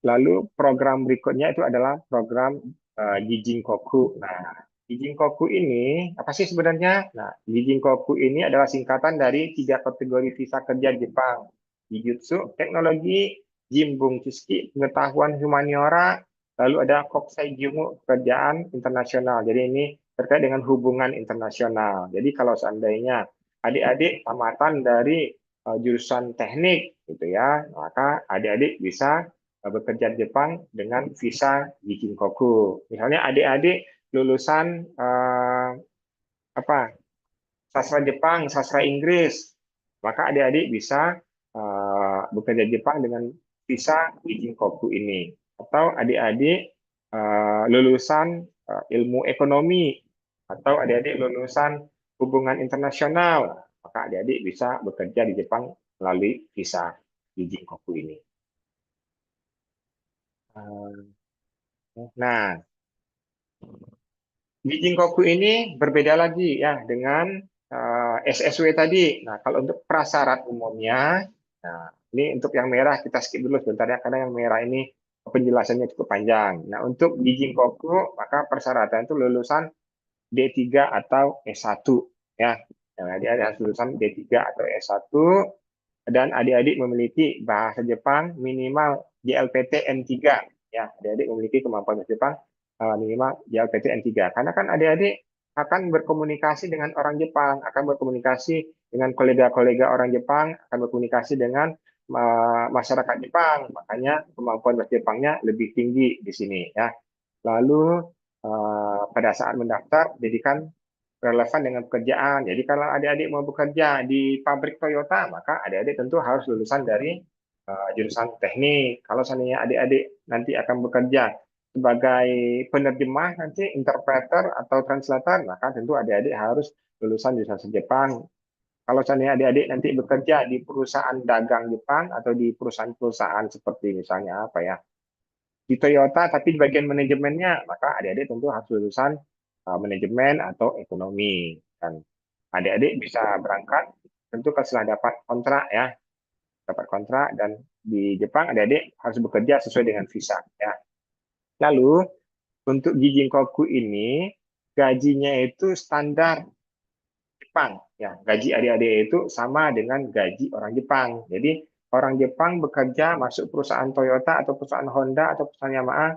Lalu program berikutnya itu adalah program Jijinkoku. Nah, Jijinkoku ini apa sih sebenarnya? Nah, Jijinkoku ini adalah singkatan dari 3 kategori visa kerja Jepang. Jijutsu, teknologi, Jimbung Chiski, pengetahuan humaniora, lalu ada Kokusai Jumu, pekerjaan internasional. Jadi ini terkait dengan hubungan internasional. Jadi kalau seandainya adik-adik tamatan dari jurusan teknik gitu ya, maka adik-adik bisa bekerja di Jepang dengan visa Jijinkoku. Misalnya adik-adik lulusan sastra Jepang, sastra Inggris, maka adik-adik bisa bekerja di Jepang dengan visa Jijinkoku ini. Atau adik-adik lulusan ilmu ekonomi, atau adik-adik lulusan hubungan internasional, maka adik-adik bisa bekerja di Jepang melalui visa Jijinkoku ini. Nah, Jijinkoku ini berbeda lagi ya dengan SSW tadi. Nah, kalau untuk prasyarat umumnya, nah ini untuk yang merah kita skip dulu sebentar ya, karena yang merah ini penjelasannya cukup panjang. Nah, untuk Jijinkoku maka persyaratan itu lulusan D3 atau S1 ya. Nah, adik-adik harus lulusan D3 atau S1 dan adik-adik memiliki bahasa Jepang minimal JLPT N3 ya. Adik-adik memiliki kemampuan bahasa Jepang minimal JLPT N3. Karena kan adik-adik akan berkomunikasi dengan orang Jepang, akan berkomunikasi dengan kolega-kolega orang Jepang, akan berkomunikasi dengan masyarakat Jepang. Makanya kemampuan bahasa Jepangnya lebih tinggi di sini ya. Lalu pada saat mendaftar, jadikan relevan dengan pekerjaan. Jadi kalau adik-adik mau bekerja di pabrik Toyota, maka adik-adik tentu harus lulusan dari jurusan teknik. Kalau seandainya adik-adik nanti akan bekerja sebagai penerjemah, nanti interpreter atau translator, maka tentu adik-adik harus lulusan jurusan Jepang. Kalau seandainya adik-adik nanti bekerja di perusahaan dagang Jepang atau di perusahaan-perusahaan seperti misalnya apa ya, di Toyota, tapi di bagian manajemennya, maka adik-adik tentu harus lulusan manajemen atau ekonomi. Dan adik-adik bisa berangkat tentu setelah dapat kontrak ya, dapat kontrak, dan di Jepang adik-adik harus bekerja sesuai dengan visa ya. Lalu untuk Gijinkoku ini gajinya itu standar Jepang ya, gaji adik-adik itu sama dengan gaji orang Jepang. Jadi orang Jepang bekerja masuk perusahaan Toyota atau perusahaan Honda atau perusahaan Yamaha,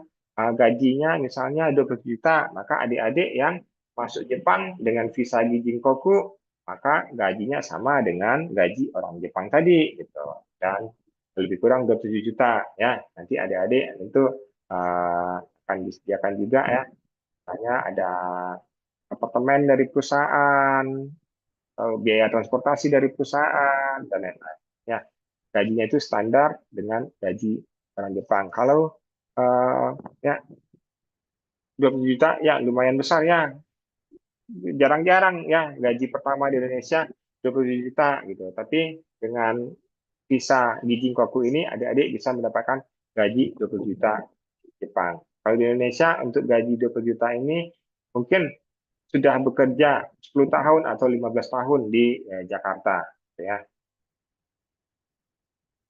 gajinya misalnya 20 juta, maka adik-adik yang masuk Jepang dengan visa Gijinkoku, maka gajinya sama dengan gaji orang Jepang tadi gitu. Dan lebih kurang 27 juta ya. Nanti adik-adik tentu akan disediakan juga ya. Misalnya ada apartemen dari perusahaan, biaya transportasi dari perusahaan, dan lain-lain. Ya, gajinya itu standar dengan gaji orang Jepang. Kalau ya 20 juta ya lumayan besar ya. Jarang-jarang ya gaji pertama di Indonesia 20 juta gitu. Tapi dengan visa di Jinkoku ini adik-adik bisa mendapatkan gaji 20 juta Jepang. Kalau di Indonesia untuk gaji 20 juta ini mungkin sudah bekerja 10 tahun atau 15 tahun di Jakarta ya.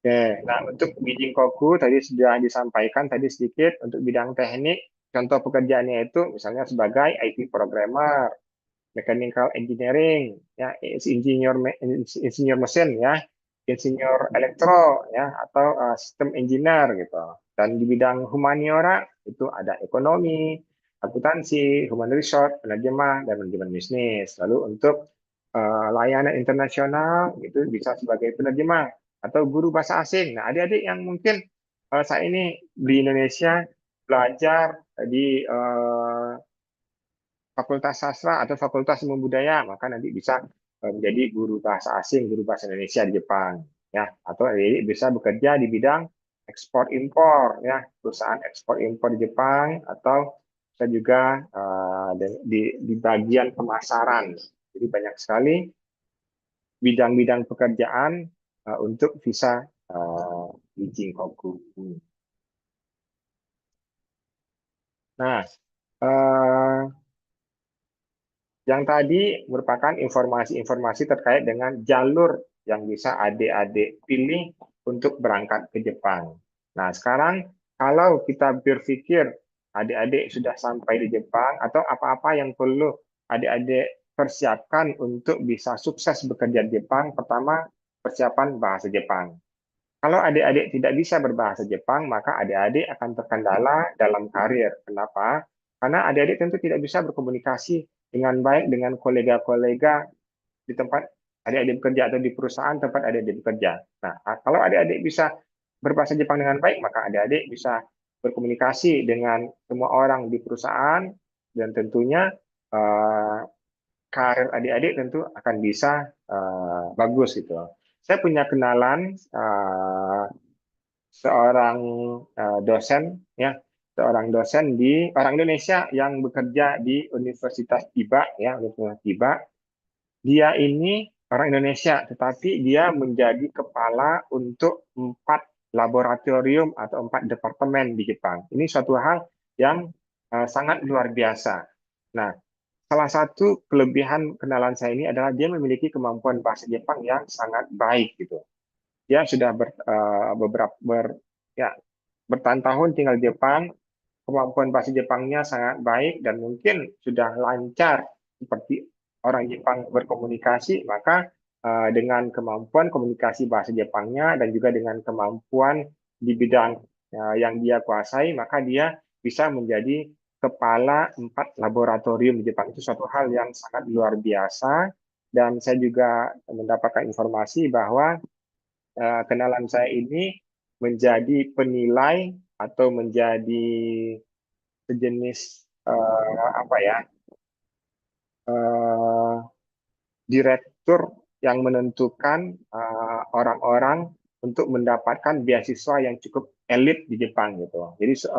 Oke, nah untuk Gijinkoku tadi sudah disampaikan tadi sedikit untuk bidang teknik, contoh pekerjaannya itu misalnya sebagai IT programmer, mechanical engineering, ya, insinyur mesin ya, insinyur elektro ya, atau sistem engineer gitu. Dan di bidang humaniora itu ada ekonomi, akuntansi, human resource, penerjemah, dan manajemen bisnis. Lalu untuk layanan internasional itu bisa sebagai penerjemah atau guru bahasa asing. Nah, adik-adik yang mungkin saat ini di Indonesia belajar di Fakultas Sastra atau Fakultas Ilmu Budaya, maka nanti bisa menjadi guru bahasa asing, guru bahasa Indonesia di Jepang, ya. Atau adik-adik bisa bekerja di bidang ekspor impor, ya, perusahaan ekspor impor di Jepang, atau bisa juga di bagian pemasaran. Jadi banyak sekali bidang-bidang pekerjaan untuk visa di Jinkoku. Nah, yang tadi merupakan informasi-informasi terkait dengan jalur yang bisa adik-adik pilih untuk berangkat ke Jepang. Nah, sekarang kalau kita berpikir adik-adik sudah sampai di Jepang atau apa-apa yang perlu adik-adik persiapkan untuk bisa sukses bekerja di Jepang, pertama persiapan bahasa Jepang. Kalau adik-adik tidak bisa berbahasa Jepang, maka adik-adik akan terkendala dalam karir. Kenapa? Karena adik-adik tentu tidak bisa berkomunikasi dengan baik dengan kolega-kolega di tempat adik-adik bekerja atau di perusahaan tempat adik-adik bekerja. Nah, kalau adik-adik bisa berbahasa Jepang dengan baik, maka adik-adik bisa berkomunikasi dengan semua orang di perusahaan, dan tentunya karir adik-adik tentu akan bisa bagus gitu. Saya punya kenalan seorang dosen ya, seorang dosen di orang Indonesia yang bekerja di Universitas Chiba ya, Universitas Chiba. Dia ini orang Indonesia, tetapi dia menjadi kepala untuk 4 laboratorium atau 4 departemen di Jepang. Ini suatu hal yang sangat luar biasa. Nah, salah satu kelebihan kenalan saya ini adalah dia memiliki kemampuan bahasa Jepang yang sangat baik gitu. Dia sudah bertahun-tahun tinggal di Jepang, kemampuan bahasa Jepangnya sangat baik dan mungkin sudah lancar seperti orang Jepang berkomunikasi, maka dengan kemampuan komunikasi bahasa Jepangnya dan juga dengan kemampuan di bidang yang dia kuasai, maka dia bisa menjadi kepala 4 laboratorium di Jepang. Itu suatu hal yang sangat luar biasa, dan saya juga mendapatkan informasi bahwa kenalan saya ini menjadi penilai atau menjadi sejenis apa ya, eh, direktur yang menentukan orang-orang untuk mendapatkan beasiswa yang cukup elit di Jepang gitu. Jadi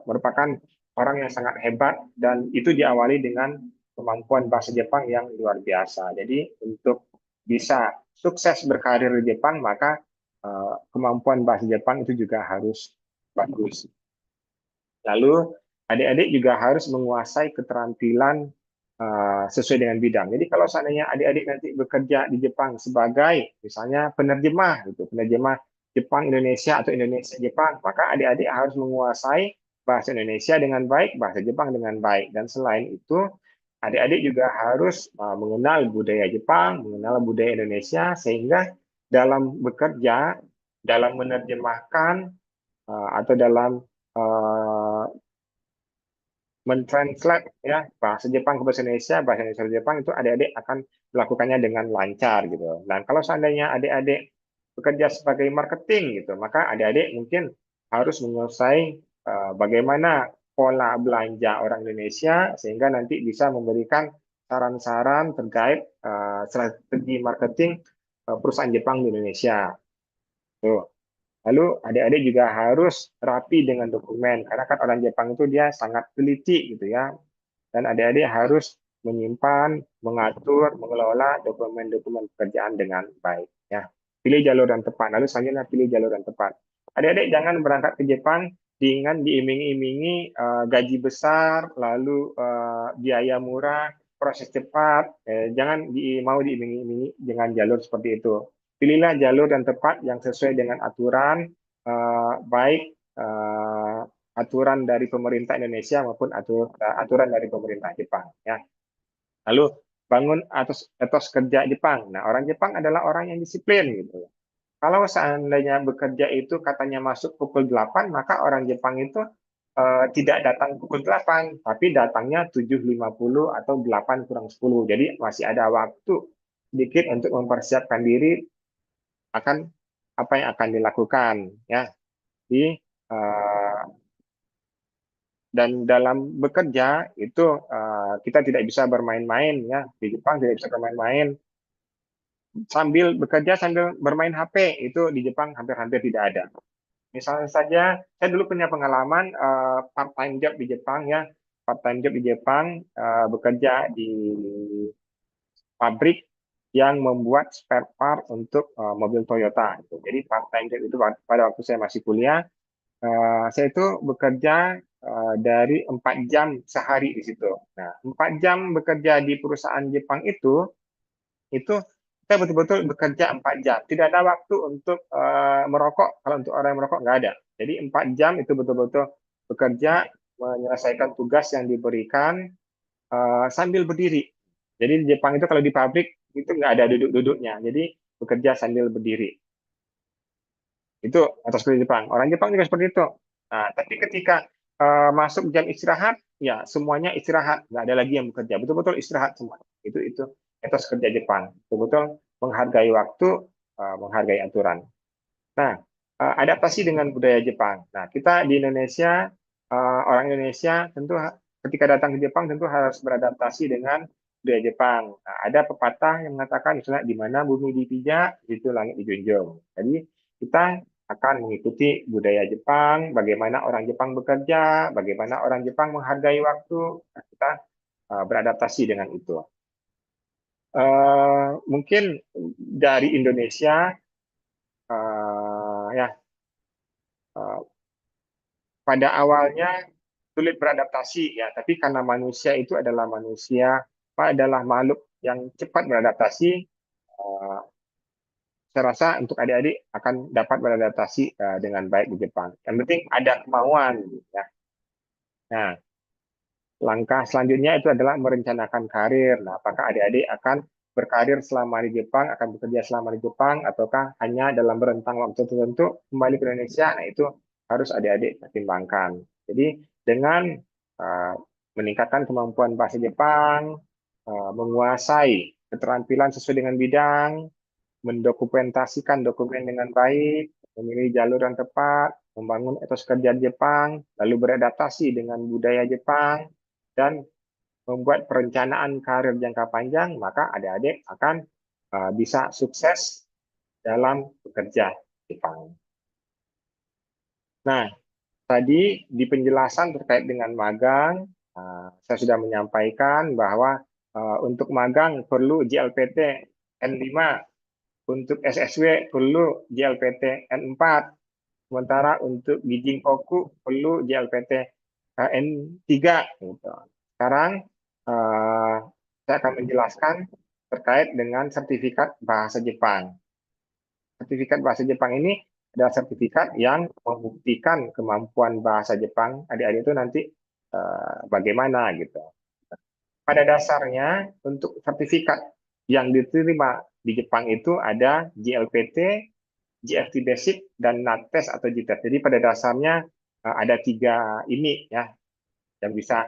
merupakan orang yang sangat hebat dan itu diawali dengan kemampuan bahasa Jepang yang luar biasa. Jadi untuk bisa sukses berkarir di Jepang maka kemampuan bahasa Jepang itu juga harus bagus. Lalu adik-adik juga harus menguasai keterampilan sesuai dengan bidang. Jadi kalau seandainya adik-adik nanti bekerja di Jepang sebagai misalnya penerjemah gitu, penerjemah Jepang Indonesia atau Indonesia Jepang, maka adik-adik harus menguasai bahasa Indonesia dengan baik, bahasa Jepang dengan baik. Dan selain itu, adik-adik juga harus mengenal budaya Jepang, mengenal budaya Indonesia sehingga dalam bekerja, dalam menerjemahkan atau dalam uh, mentranslate ya bahasa Jepang ke bahasa Indonesia ke Jepang itu adik-adik akan melakukannya dengan lancar gitu. Dan kalau seandainya adik-adik bekerja sebagai marketing gitu, maka adik-adik mungkin harus menguasai bagaimana pola belanja orang Indonesia sehingga nanti bisa memberikan saran-saran terkait strategi marketing perusahaan Jepang di Indonesia. Tuh. Lalu adik-adik juga harus rapi dengan dokumen karena kan orang Jepang itu dia sangat teliti gitu ya. Dan adik-adik harus menyimpan, mengatur, mengelola dokumen-dokumen pekerjaan dengan baik ya. Pilih jalur yang tepat. Lalu selanjutnya pilih jalur yang tepat. Adik-adik jangan berangkat ke Jepang dengan diiming-imingi gaji besar, lalu biaya murah, proses cepat. Jangan mau diiming-imingi dengan jalur seperti itu. Pilihlah jalur yang tepat yang sesuai dengan aturan baik aturan dari pemerintah Indonesia maupun aturan dari pemerintah Jepang ya. Lalu bangun etos kerja Jepang. Nah, orang Jepang adalah orang yang disiplin gitu. Kalau seandainya bekerja itu katanya masuk pukul 8, maka orang Jepang itu tidak datang pukul 8, tapi datangnya 7.50 atau 8 kurang 10. Jadi masih ada waktu sedikit untuk mempersiapkan diri akan apa yang akan dilakukan ya di dan dalam bekerja itu kita tidak bisa bermain-main ya di Jepang tidak bisa bermain-main sambil bekerja sambil bermain HP itu di Jepang hampir-hampir tidak ada. Misalnya saja saya dulu punya pengalaman part time job di Jepang ya part time job di Jepang bekerja di pabrik yang membuat spare part untuk mobil Toyota. Jadi part time job itu pada waktu saya masih kuliah, saya itu bekerja dari 4 jam sehari di situ. Nah, 4 jam bekerja di perusahaan Jepang itu kita betul-betul bekerja 4 jam. Tidak ada waktu untuk merokok. Kalau untuk orang yang merokok nggak ada. Jadi 4 jam itu betul-betul bekerja menyelesaikan tugas yang diberikan sambil berdiri. Jadi di Jepang itu kalau di pabrik itu nggak ada duduk-duduknya. Jadi bekerja sambil berdiri. Itu atas kerja Jepang. Orang Jepang juga seperti itu. Nah, tapi ketika masuk jam istirahat, ya semuanya istirahat, nggak ada lagi yang bekerja. Betul-betul istirahat semua. Itu etos kerja Jepang. Betul-betul menghargai waktu, menghargai aturan. Nah, adaptasi dengan budaya Jepang. Nah, kita di Indonesia, orang Indonesia tentu ketika datang ke Jepang tentu harus beradaptasi dengan budaya Jepang. Nah, ada pepatah yang mengatakan misalnya di mana bumi dipijak, itu langit dijunjung. Jadi kita akan mengikuti budaya Jepang, bagaimana orang Jepang bekerja, bagaimana orang Jepang menghargai waktu. Nah, kita beradaptasi dengan itu. Mungkin dari Indonesia ya pada awalnya sulit beradaptasi ya, tapi karena manusia itu adalah makhluk yang cepat beradaptasi, saya rasa untuk adik-adik akan dapat beradaptasi dengan baik di Jepang. Yang penting ada kemauan ya. Nah, langkah selanjutnya itu adalah merencanakan karir. Nah, apakah adik-adik akan berkarir selama di Jepang, akan bekerja selama di Jepang, ataukah hanya dalam rentang waktu tertentu kembali ke Indonesia? Nah, itu harus adik-adik pertimbangkan. Jadi, dengan meningkatkan kemampuan bahasa Jepang, menguasai keterampilan sesuai dengan bidang, mendokumentasikan dokumen dengan baik, memilih jalur yang tepat, membangun etos kerja Jepang, lalu beradaptasi dengan budaya Jepang, dan membuat perencanaan karir jangka panjang, maka adik-adik akan bisa sukses dalam bekerja di Jepang. Nah, tadi di penjelasan terkait dengan magang, saya sudah menyampaikan bahwa untuk magang perlu JLPT N5, untuk SSW perlu JLPT N4, sementara untuk Gijin Koku perlu JLPT N3. Gitu. Sekarang saya akan menjelaskan terkait dengan sertifikat bahasa Jepang. Sertifikat bahasa Jepang ini adalah sertifikat yang membuktikan kemampuan bahasa Jepang adik-adik itu nanti bagaimana gitu. Pada dasarnya untuk sertifikat yang diterima di Jepang itu ada JLPT, JFT Basic, dan NATES atau JTET. Jadi pada dasarnya ada 3 ini ya yang bisa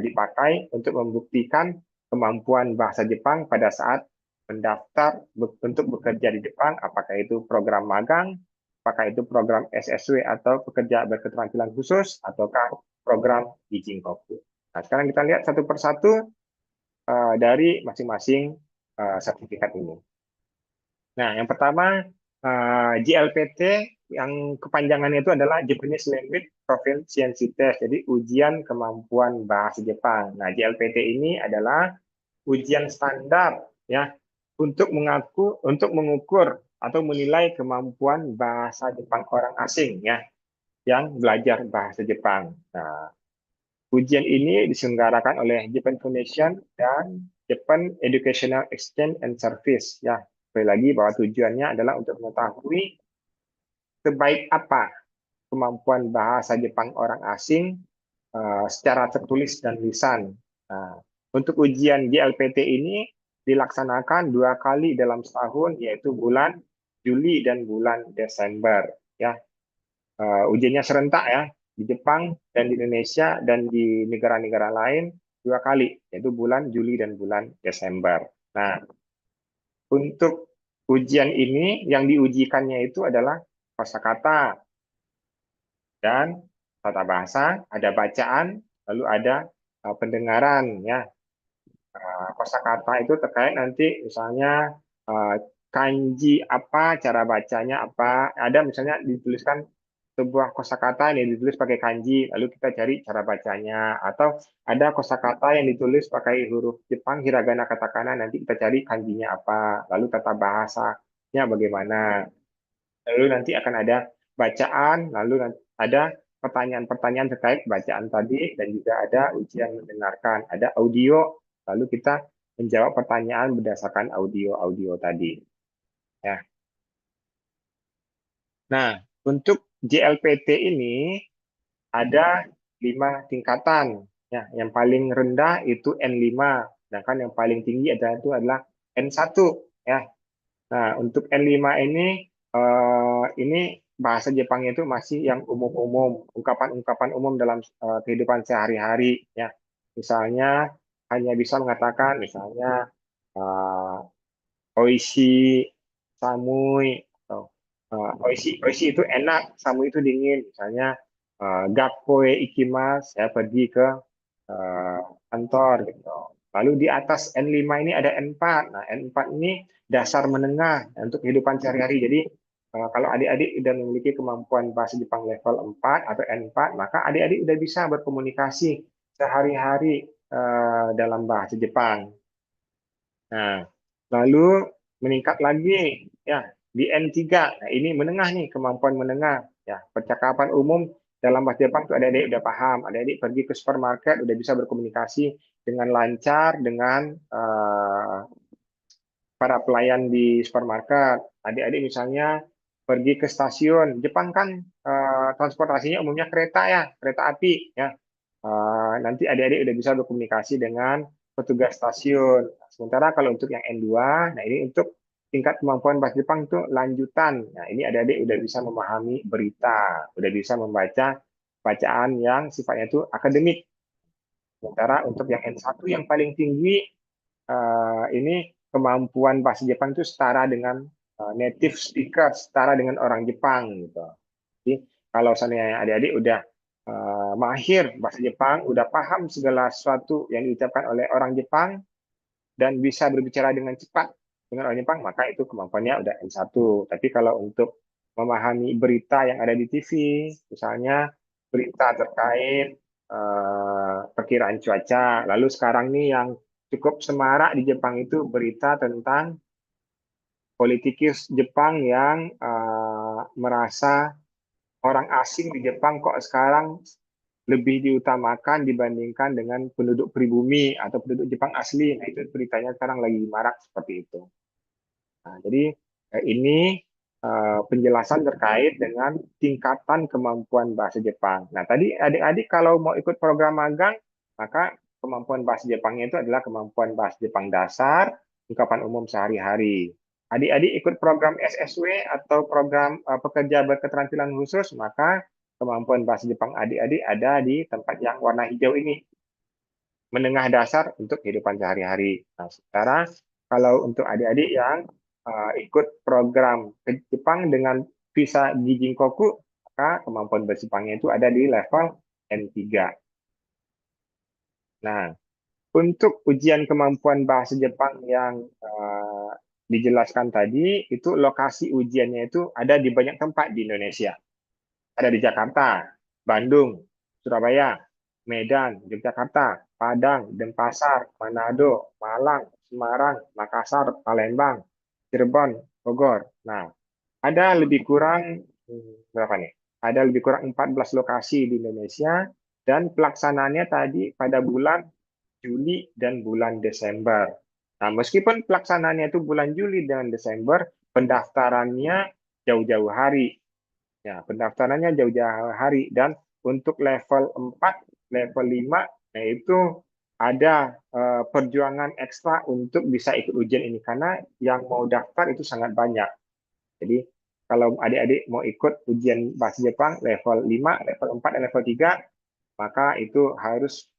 dipakai untuk membuktikan kemampuan bahasa Jepang pada saat mendaftar untuk bekerja di Jepang, apakah itu program magang, apakah itu program SSW atau pekerja berketerampilan khusus, ataukah program Gijin Koku. Nah, sekarang kita lihat satu persatu dari masing-masing sertifikat ini. Nah, yang pertama JLPT yang kepanjangannya itu adalah Japanese Language Proficiency Test, jadi ujian kemampuan bahasa Jepang. Nah, JLPT ini adalah ujian standar ya untuk mengukur atau menilai kemampuan bahasa Jepang orang asing ya yang belajar bahasa Jepang. Nah, ujian ini diselenggarakan oleh Japan Foundation dan Japan Educational Exchange and Service ya. Sekali lagi bahwa tujuannya adalah untuk mengetahui sebaik apa kemampuan bahasa Jepang orang asing secara tertulis dan lisan. Nah, untuk ujian JLPT ini dilaksanakan 2 kali dalam setahun, yaitu bulan Juli dan bulan Desember. Ya, ujiannya serentak ya di Jepang dan di Indonesia dan di negara-negara lain 2 kali, yaitu bulan Juli dan bulan Desember. Nah, untuk ujian ini yang diujikannya itu adalah kosakata dan tata bahasa, ada bacaan, lalu ada pendengaran ya. Kosakata itu terkait nanti misalnya kanji apa, cara bacanya apa, ada misalnya dituliskan sebuah kosakata yang ditulis pakai kanji, lalu kita cari cara bacanya, atau ada kosakata yang ditulis pakai huruf Jepang, hiragana, katakana, nanti kita cari kanjinya apa, lalu tata bahasanya bagaimana, lalu nanti akan ada bacaan, lalu ada pertanyaan-pertanyaan terkait bacaan tadi, dan juga ada ujian mendengarkan, ada audio, lalu kita menjawab pertanyaan berdasarkan audio-audio tadi. Ya. Nah, untuk JLPT ini ada 5 tingkatan. Ya, yang paling rendah itu N5, sedangkan yang paling tinggi adalah N1. Ya. Nah, untuk N5 ini bahasa Jepangnya itu masih yang umum-umum, ungkapan-ungkapan umum dalam kehidupan sehari-hari. Ya, misalnya hanya bisa mengatakan, misalnya oishi, samui, atau oishi itu enak, samui itu dingin. Misalnya gakkoe ikimasu, saya pergi ke kantor gitu. Lalu di atas N5 ini ada N4. Nah, N4 ini dasar menengah untuk kehidupan sehari-hari. Jadi kalau adik-adik sudah memiliki kemampuan bahasa Jepang level 4 atau N4, maka adik-adik sudah bisa berkomunikasi sehari-hari dalam bahasa Jepang. Nah, lalu meningkat lagi ya di N3. Nah, ini menengah nih, kemampuan menengah ya. Percakapan umum dalam bahasa Jepang itu adik-adik udah paham, adik-adik pergi ke supermarket udah bisa berkomunikasi dengan lancar dengan para pelayan di supermarket. Adik-adik misalnya pergi ke stasiun, Jepang kan transportasinya umumnya kereta ya, kereta api ya. Nanti adik-adik udah bisa berkomunikasi dengan petugas stasiun. Sementara kalau untuk yang N2, nah ini untuk tingkat kemampuan bahasa Jepang itu lanjutan. Nah, ini adik-adik udah bisa memahami berita, udah bisa membaca bacaan yang sifatnya itu akademik. Sementara untuk yang N1 yang paling tinggi, ini kemampuan bahasa Jepang itu setara dengan native speaker, setara dengan orang Jepang gitu. Jadi kalau seandainya adik-adik udah mahir bahasa Jepang, udah paham segala sesuatu yang diucapkan oleh orang Jepang dan bisa berbicara dengan cepat dengan orang Jepang, maka itu kemampuannya udah N1. Tapi kalau untuk memahami berita yang ada di TV, misalnya berita terkait perkiraan cuaca, lalu sekarang nih yang cukup semarak di Jepang itu berita tentang politikus Jepang yang merasa orang asing di Jepang kok sekarang lebih diutamakan dibandingkan dengan penduduk pribumi atau penduduk Jepang asli. Nah, itu beritanya sekarang lagi marak seperti itu. Nah, jadi ini penjelasan terkait dengan tingkatan kemampuan bahasa Jepang. Nah, tadi adik-adik kalau mau ikut program magang, maka kemampuan bahasa Jepangnya itu adalah kemampuan bahasa Jepang dasar, ungkapan umum sehari-hari. Adik-adik ikut program SSW atau program pekerja berketerampilan khusus, maka kemampuan bahasa Jepang adik-adik ada di tempat yang warna hijau ini, menengah dasar untuk kehidupan sehari-hari. Nah, sekarang kalau untuk adik-adik yang ikut program ke Jepang dengan visa di Jinkoku, maka kemampuan bahasa Jepangnya itu ada di level N3. Nah, untuk ujian kemampuan bahasa Jepang yang dijelaskan tadi, itu lokasi ujiannya itu ada di banyak tempat di Indonesia. Ada di Jakarta, Bandung, Surabaya, Medan, Yogyakarta, Padang, Denpasar, Manado, Malang, Semarang, Makassar, Palembang, Cirebon, Bogor. Nah, ada lebih kurang berapa nih? Ada lebih kurang 14 lokasi di Indonesia dan pelaksanaannya tadi pada bulan Juli dan bulan Desember. Nah, meskipun pelaksanaannya itu bulan Juli dan Desember, pendaftarannya jauh-jauh hari. Ya, pendaftarannya jauh-jauh hari dan untuk level 4, level 5, nah itu ada perjuangan ekstra untuk bisa ikut ujian ini karena yang mau daftar itu sangat banyak. Jadi kalau adik-adik mau ikut ujian bahasa Jepang level 5, level 4, dan level 3, maka itu harus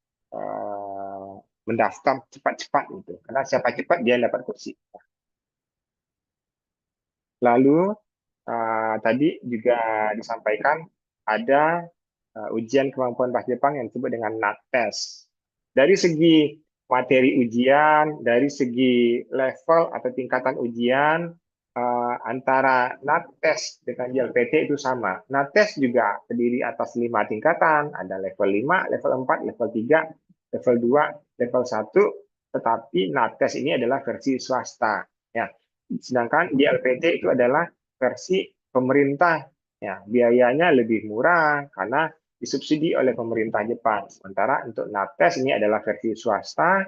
mendaftar cepat-cepat gitu. Karena siapa cepat dia dapat kursi. Lalu tadi juga disampaikan ada ujian kemampuan bahasa Jepang yang disebut dengan NATES. Dari segi materi ujian, dari segi level atau tingkatan ujian, antara NATES dengan JLPT itu sama. NATES juga terdiri atas 5 tingkatan, ada level 5, level 4, level 3, level 2, level 1, tetapi NATES ini adalah versi swasta. Ya. Sedangkan JLPT itu adalah versi pemerintah. Ya, biayanya lebih murah karena disubsidi oleh pemerintah Jepang. Sementara untuk NATES ini adalah versi swasta,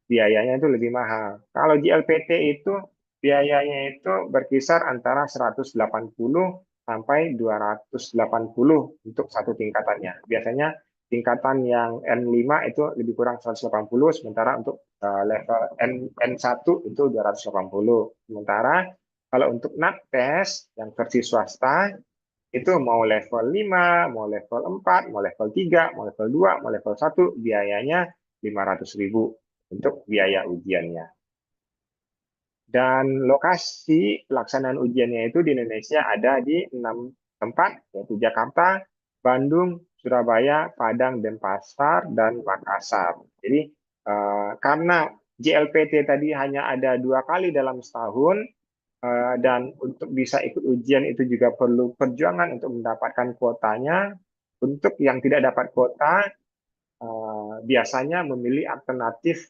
biayanya itu lebih mahal. Kalau JLPT itu biayanya itu berkisar antara 180 sampai 280 untuk satu tingkatannya. Biasanya tingkatan yang N5 itu lebih kurang 180, sementara untuk level N1 itu 280. Sementara kalau untuk NATES yang versi swasta itu mau level 5, mau level 4, mau level 3, mau level 2, mau level 1, biayanya 500.000 untuk biaya ujiannya. Dan lokasi pelaksanaan ujiannya itu di Indonesia ada di 6 tempat, yaitu Jakarta, Bandung, Surabaya, Padang, Denpasar, dan Makassar. Jadi karena JLPT tadi hanya ada 2 kali dalam setahun, dan untuk bisa ikut ujian itu juga perlu perjuangan untuk mendapatkan kuotanya. Untuk yang tidak dapat kuota, biasanya memilih alternatif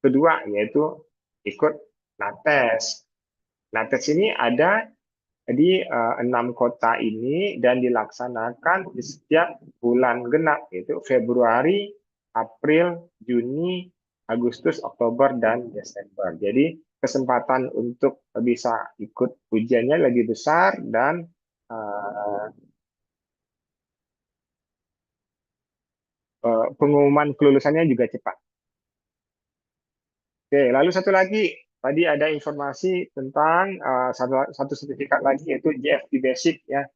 kedua, yaitu ikut NATES. NATES ini ada di 6 kota ini dan dilaksanakan di setiap bulan genap, yaitu Februari, April, Juni, Agustus, Oktober, dan Desember. Jadi kesempatan untuk bisa ikut ujiannya lebih besar dan pengumuman kelulusannya juga cepat. Oke, lalu satu lagi, tadi ada informasi tentang satu sertifikat lagi yaitu JFT Basic ya.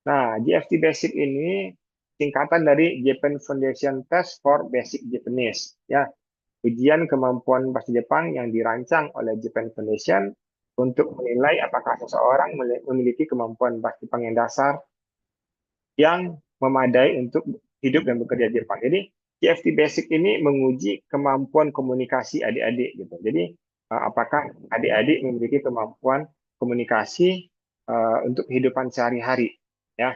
Nah, JFT Basic ini singkatan dari Japan Foundation Test for Basic Japanese ya. Ujian kemampuan bahasa Jepang yang dirancang oleh Japan Foundation untuk menilai apakah seseorang memiliki kemampuan bahasa Jepang yang dasar yang memadai untuk hidup dan bekerja di Jepang. Jadi GFT Basic ini menguji kemampuan komunikasi adik-adik gitu. Jadi apakah adik-adik memiliki kemampuan komunikasi untuk kehidupan sehari-hari, ya.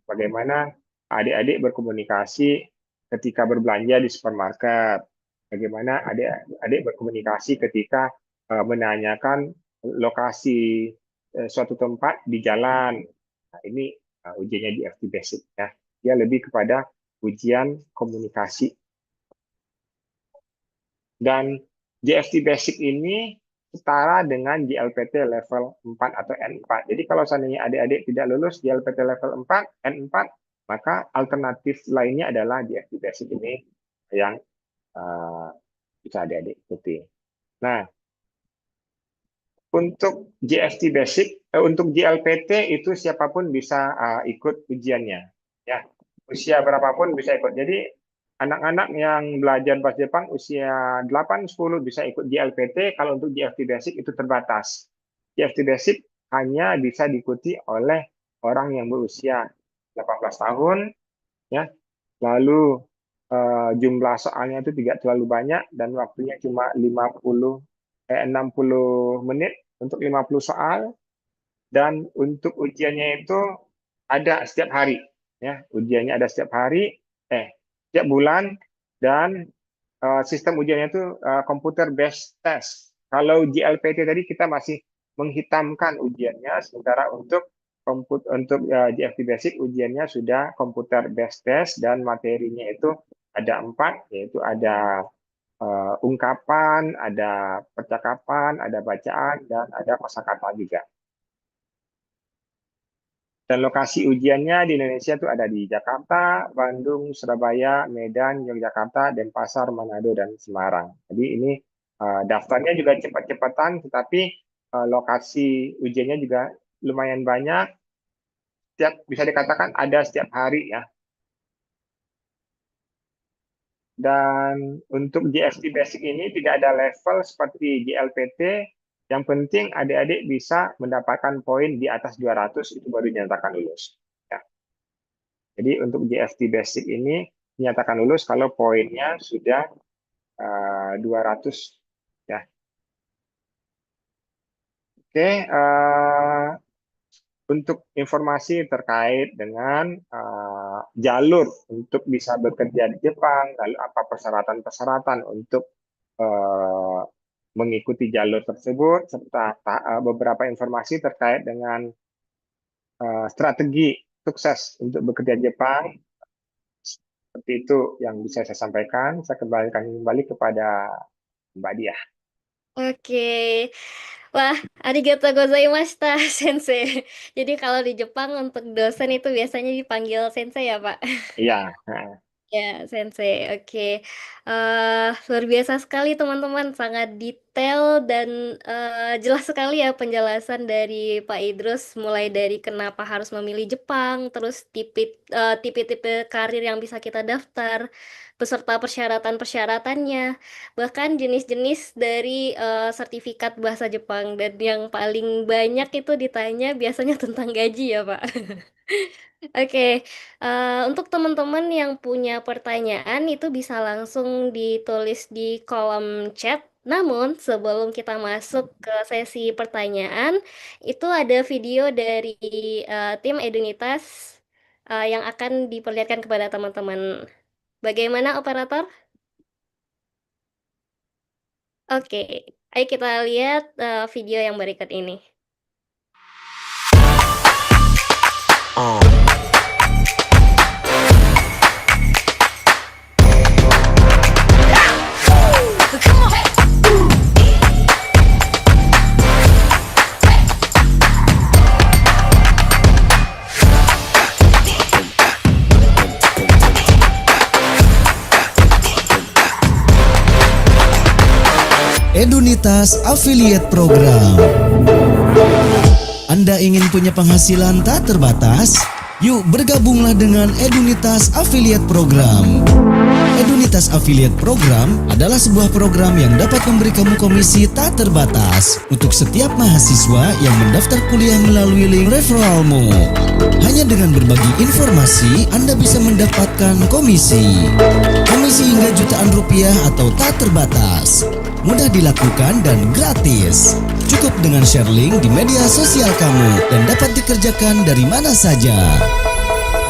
Bagaimana adik-adik berkomunikasi ketika berbelanja di supermarket, bagaimana adik-adik berkomunikasi ketika menanyakan lokasi suatu tempat di jalan. Nah, ini ujiannya di GFT Basic, ya. Dia lebih kepada ujian komunikasi. Dan GFT Basic ini setara dengan JLPT level 4 atau N4. Jadi kalau seandainya adik-adik tidak lulus JLPT level 4, N4, maka alternatif lainnya adalah GFT Basic ini yang bisa adik-adik ikuti. Nah, untuk GFT Basic, untuk JLPT itu siapapun bisa ikut ujiannya, ya. Usia berapapun bisa ikut. Jadi anak-anak yang belajar bahasa Jepang usia 8-10 bisa ikut JLPT, kalau untuk GFT Basic itu terbatas. GFT Basic hanya bisa diikuti oleh orang yang berusia 18 tahun, ya. Lalu jumlah soalnya itu tidak terlalu banyak dan waktunya cuma 60 menit untuk 50 soal, dan untuk ujiannya itu ada setiap hari, ya. Ujiannya ada setiap hari, setiap bulan, dan sistem ujiannya itu computer based test. Kalau JLPT tadi kita masih menghitamkan ujiannya, sementara untuk GFT Basic ujiannya sudah computer based test dan materinya itu ada 4, yaitu ada ungkapan, ada percakapan, ada bacaan, dan ada kosakata juga. Dan lokasi ujiannya di Indonesia itu ada di Jakarta, Bandung, Surabaya, Medan, Yogyakarta, Denpasar, Manado, dan Semarang. Jadi ini daftarnya juga cepat-cepatan, tetapi lokasi ujiannya juga lumayan banyak. Bisa dikatakan ada setiap hari, ya. Dan untuk GFT Basic ini tidak ada level seperti JLPT. Yang penting adik-adik bisa mendapatkan poin di atas 200, itu baru dinyatakan lulus, ya. Jadi untuk GFT Basic ini dinyatakan lulus kalau poinnya sudah 200, ya. Oke, untuk informasi terkait dengan jalur untuk bisa bekerja di Jepang, lalu apa persyaratan-persyaratan untuk mengikuti jalur tersebut, serta beberapa informasi terkait dengan strategi sukses untuk bekerja di Jepang. Seperti itu yang bisa saya sampaikan. Saya kembalikan kembali kepada Mbak Diah. Oke. Wah, arigatou gozaimashita, Sensei. Jadi kalau di Jepang untuk dosen itu biasanya dipanggil Sensei ya, Pak? Iya. Ya, Sensei. Oke. Luar biasa sekali teman-teman, sangat detail dan jelas sekali ya penjelasan dari Pak Idrus, mulai dari kenapa harus memilih Jepang, terus tipe-tipe karir yang bisa kita daftar, beserta persyaratan-persyaratannya, bahkan jenis-jenis dari sertifikat bahasa Jepang, dan yang paling banyak itu ditanya biasanya tentang gaji ya, Pak. Oke, untuk teman-teman yang punya pertanyaan itu bisa langsung ditulis di kolom chat. Namun sebelum kita masuk ke sesi pertanyaan, itu ada video dari tim Edunitas yang akan diperlihatkan kepada teman-teman. Bagaimana operator? Oke, ayo kita lihat video yang berikut ini. Edunitas Affiliate Program. Anda ingin punya penghasilan tak terbatas? Yuk bergabunglah dengan Edunitas Affiliate Program. Edunitas Affiliate Program adalah sebuah program yang dapat memberi kamu komisi tak terbatas untuk setiap mahasiswa yang mendaftar kuliah melalui link referralmu. Hanya dengan berbagi informasi, Anda bisa mendapatkan komisi. Komisi hingga jutaan rupiah atau tak terbatas. Mudah dilakukan dan gratis. Cukup dengan share link di media sosial kamu dan dapat dikerjakan dari mana saja.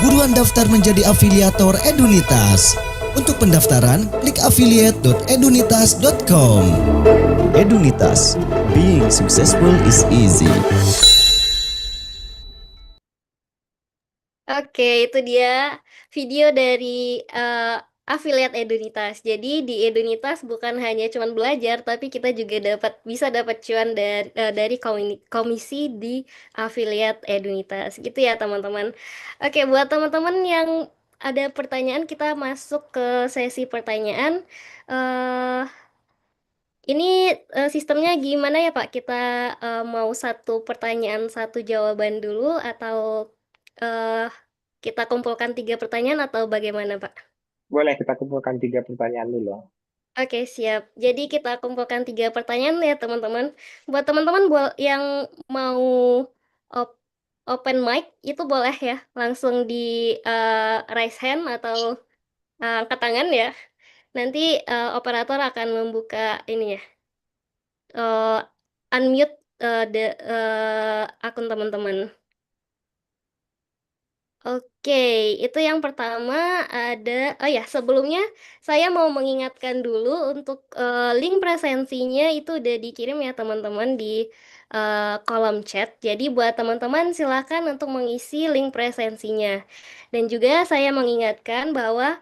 Buruan daftar menjadi afiliator Edunitas. Untuk pendaftaran, klik affiliate.edunitas.com. Edunitas, being successful is easy. Oke, itu dia video dari affiliate Edunitas. Jadi di Edunitas bukan hanya cuman belajar, tapi kita juga bisa dapat cuan dari komisi di affiliate Edunitas. Gitu ya, teman-teman. Oke, buat teman-teman yang ada pertanyaan, kita masuk ke sesi pertanyaan. eh ini sistemnya gimana ya, Pak? Kita mau satu pertanyaan, satu jawaban dulu, atau eh kita kumpulkan 3 pertanyaan, atau bagaimana, Pak? Boleh kita kumpulkan 3 pertanyaan dulu. Oke, siap. Jadi kita kumpulkan 3 pertanyaan ya, teman-teman. Buat teman-teman yang mau op- open mic, itu boleh ya, langsung di raise hand atau angkat tangan ya. Nanti operator akan membuka ini ya, eh, unmute akun teman-teman. Oke, itu yang pertama ada. Oh ya, sebelumnya saya mau mengingatkan dulu untuk link presensinya itu udah dikirim ya, teman-teman, di kolom chat. Jadi buat teman-teman silakan untuk mengisi link presensinya. Dan juga saya mengingatkan bahwa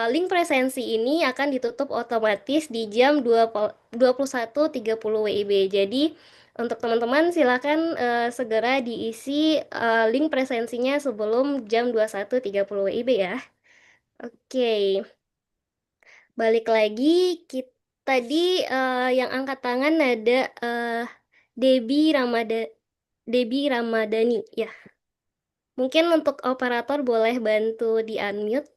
link presensi ini akan ditutup otomatis di jam 21.30 WIB. Jadi untuk teman-teman silakan segera diisi link presensinya sebelum jam 21.30 WIB ya. Oke, balik lagi. Tadi yang angkat tangan ada Debbie Ramadhani ya. Mungkin untuk operator boleh bantu di unmute.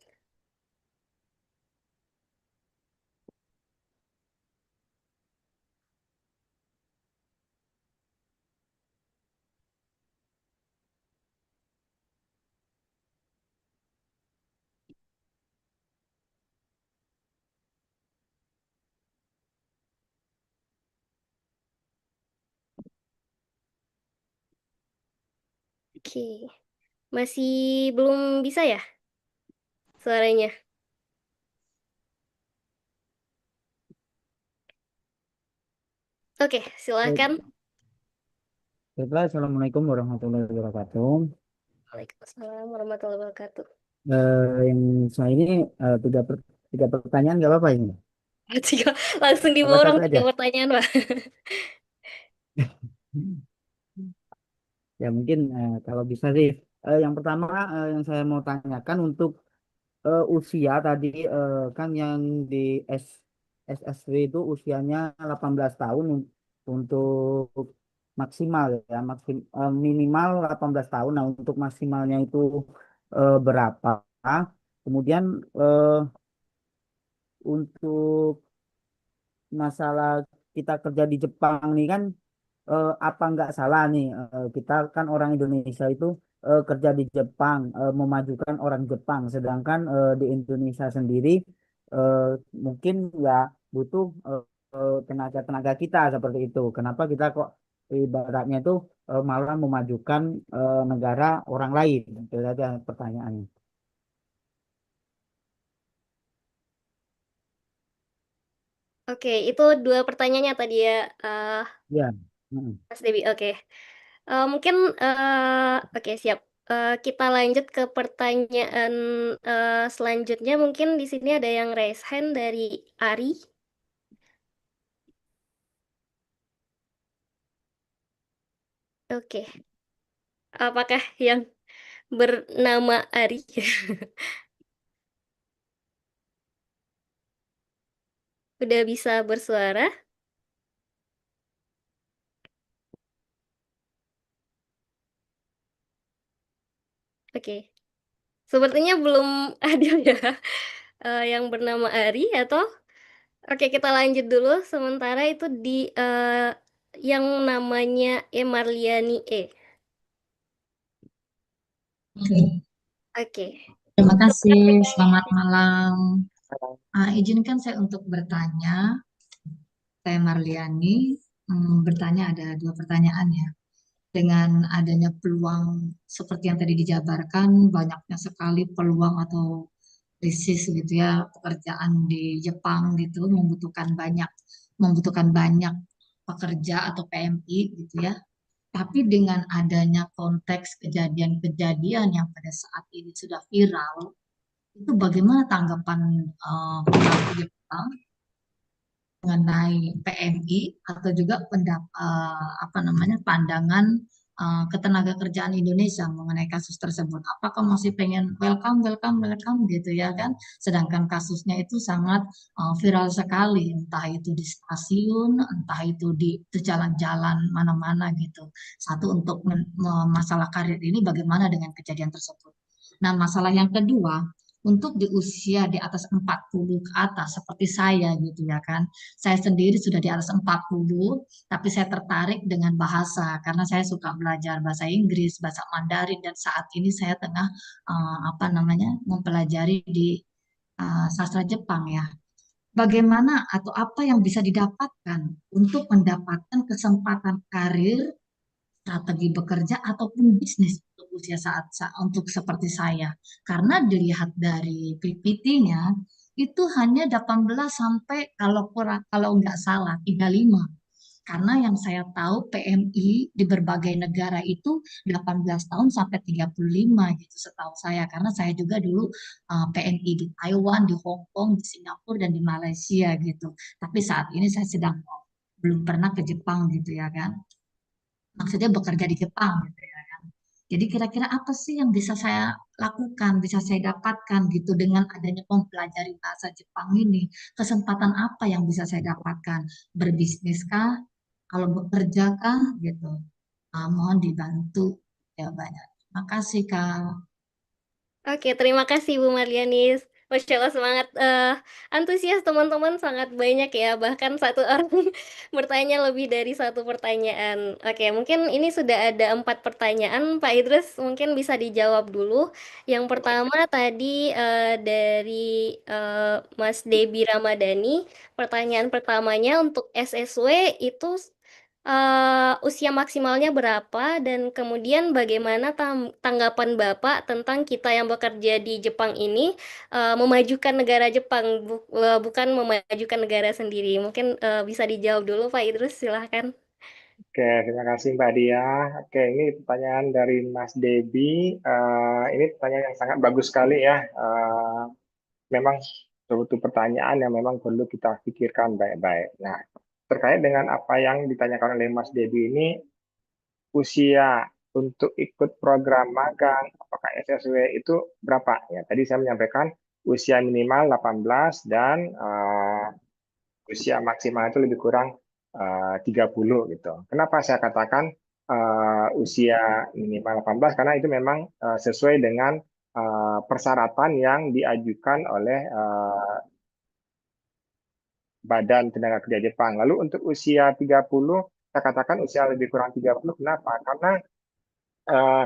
Oke, masih belum bisa ya suaranya? Oke, silakan. Baiklah, Assalamualaikum warahmatullahi wabarakatuh. Waalaikumsalam warahmatullahi wabarakatuh. Yang saya ini tiga pertanyaan nggak apa-apa ini? Langsung Apa diborong satu aja? 3 pertanyaan, Pak. Ya mungkin kalau bisa sih. Yang pertama yang saya mau tanyakan untuk usia tadi kan yang di SSW itu usianya 18 tahun untuk maksimal ya minimal 18 tahun. Nah untuk maksimalnya itu berapa? Kemudian untuk masalah kita kerja di Jepang nih kan apa nggak salah nih kita kan orang Indonesia itu kerja di Jepang memajukan orang Jepang sedangkan di Indonesia sendiri eh, mungkin nggak butuh tenaga-tenaga kita seperti itu. Kenapa kita kok ibaratnya itu malah memajukan negara orang lain? Itu saja pertanyaannya. Oke, itu 2 pertanyaannya tadi ya, Ya. Mm. Mas Dewi. Oke. Mungkin oke, siap. Kita lanjut ke pertanyaan selanjutnya. Mungkin di sini ada yang raise hand dari Ari. Oke. Apakah yang bernama Ari udah bisa bersuara? Oke. Sepertinya belum adil ya. yang bernama Ari atau oke kita lanjut dulu sementara itu di yang namanya Marliani E. Oke, Oke. terima Untuk kasih. Selamat pertanyaannya. malam. Izinkan saya untuk bertanya. Saya Marliani, bertanya ada dua pertanyaan ya. Dengan adanya peluang seperti yang tadi dijabarkan, banyaknya sekali peluang atau krisis gitu ya, pekerjaan di Jepang gitu membutuhkan banyak pekerja atau PMI gitu ya. Tapi dengan adanya konteks kejadian-kejadian yang pada saat ini sudah viral, itu bagaimana tanggapan pelaku Jepang mengenai PMI atau juga apa namanya pandangan ketenaga kerjaan Indonesia mengenai kasus tersebut. Apakah masih pengen welcome, welcome, welcome gitu ya kan? Sedangkan kasusnya itu sangat viral sekali, entah itu di stasiun, entah itu di jalan-jalan mana-mana gitu. Satu untuk masalah karir ini bagaimana dengan kejadian tersebut. Nah, masalah yang kedua, untuk di usia di atas 40 ke atas seperti saya gitu ya kan. Saya sendiri sudah di atas 40, tapi saya tertarik dengan bahasa karena saya suka belajar bahasa Inggris, bahasa Mandarin dan saat ini saya tengah apa namanya mempelajari di sastra Jepang ya. Bagaimana atau apa yang bisa didapatkan untuk mendapatkan kesempatan karir, strategi bekerja ataupun bisnis untuk usia untuk seperti saya. Karena dilihat dari PPT-nya itu hanya 18 sampai kalau nggak salah 35. Karena yang saya tahu PMI di berbagai negara itu 18 tahun sampai 35 gitu setahu saya. Karena saya juga dulu PMI di Taiwan, di Hong Kong, di Singapura dan di Malaysia gitu. Tapi saat ini saya sedang belum pernah ke Jepang gitu ya kan. Maksudnya bekerja di Jepang gitu ya kan. Jadi kira-kira apa sih yang bisa saya lakukan, bisa saya dapatkan gitu dengan adanya mempelajari bahasa Jepang ini? Kesempatan apa yang bisa saya dapatkan? Berbisnis kah? Kalau bekerja kah? Gitu. Mohon dibantu jawabannya. Terima kasih Kak. Oke, terima kasih Bu Marlianis. Masya Allah semangat antusias teman-teman sangat banyak ya. Bahkan satu orang bertanya lebih dari satu pertanyaan. Oke, mungkin ini sudah ada 4 pertanyaan. Pak Idrus mungkin bisa dijawab dulu. Yang pertama tadi dari Mas Debi Ramadhani. Pertanyaan pertamanya untuk SSW itu usia maksimalnya berapa dan kemudian bagaimana tanggapan Bapak tentang kita yang bekerja di Jepang ini memajukan negara Jepang bukan memajukan negara sendiri. Mungkin bisa dijawab dulu Pak Idrus, silahkan. Oke, terima kasih Mbak Dia. Oke, ini pertanyaan dari Mas Debi. Ini pertanyaan yang sangat bagus sekali ya. Memang suatu pertanyaan yang memang perlu kita pikirkan baik-baik. Nah, terkait dengan apa yang ditanyakan oleh Mas Debi ini, usia untuk ikut program magang, apakah SSW itu berapa? Ya, tadi saya menyampaikan usia minimal 18 dan usia maksimal itu lebih kurang 30 gitu. Kenapa saya katakan usia minimal 18? Karena itu memang sesuai dengan persyaratan yang diajukan oleh Badan Tenaga Kerja Jepang. Lalu untuk usia 30, saya katakan usia lebih kurang 30, kenapa? Karena uh,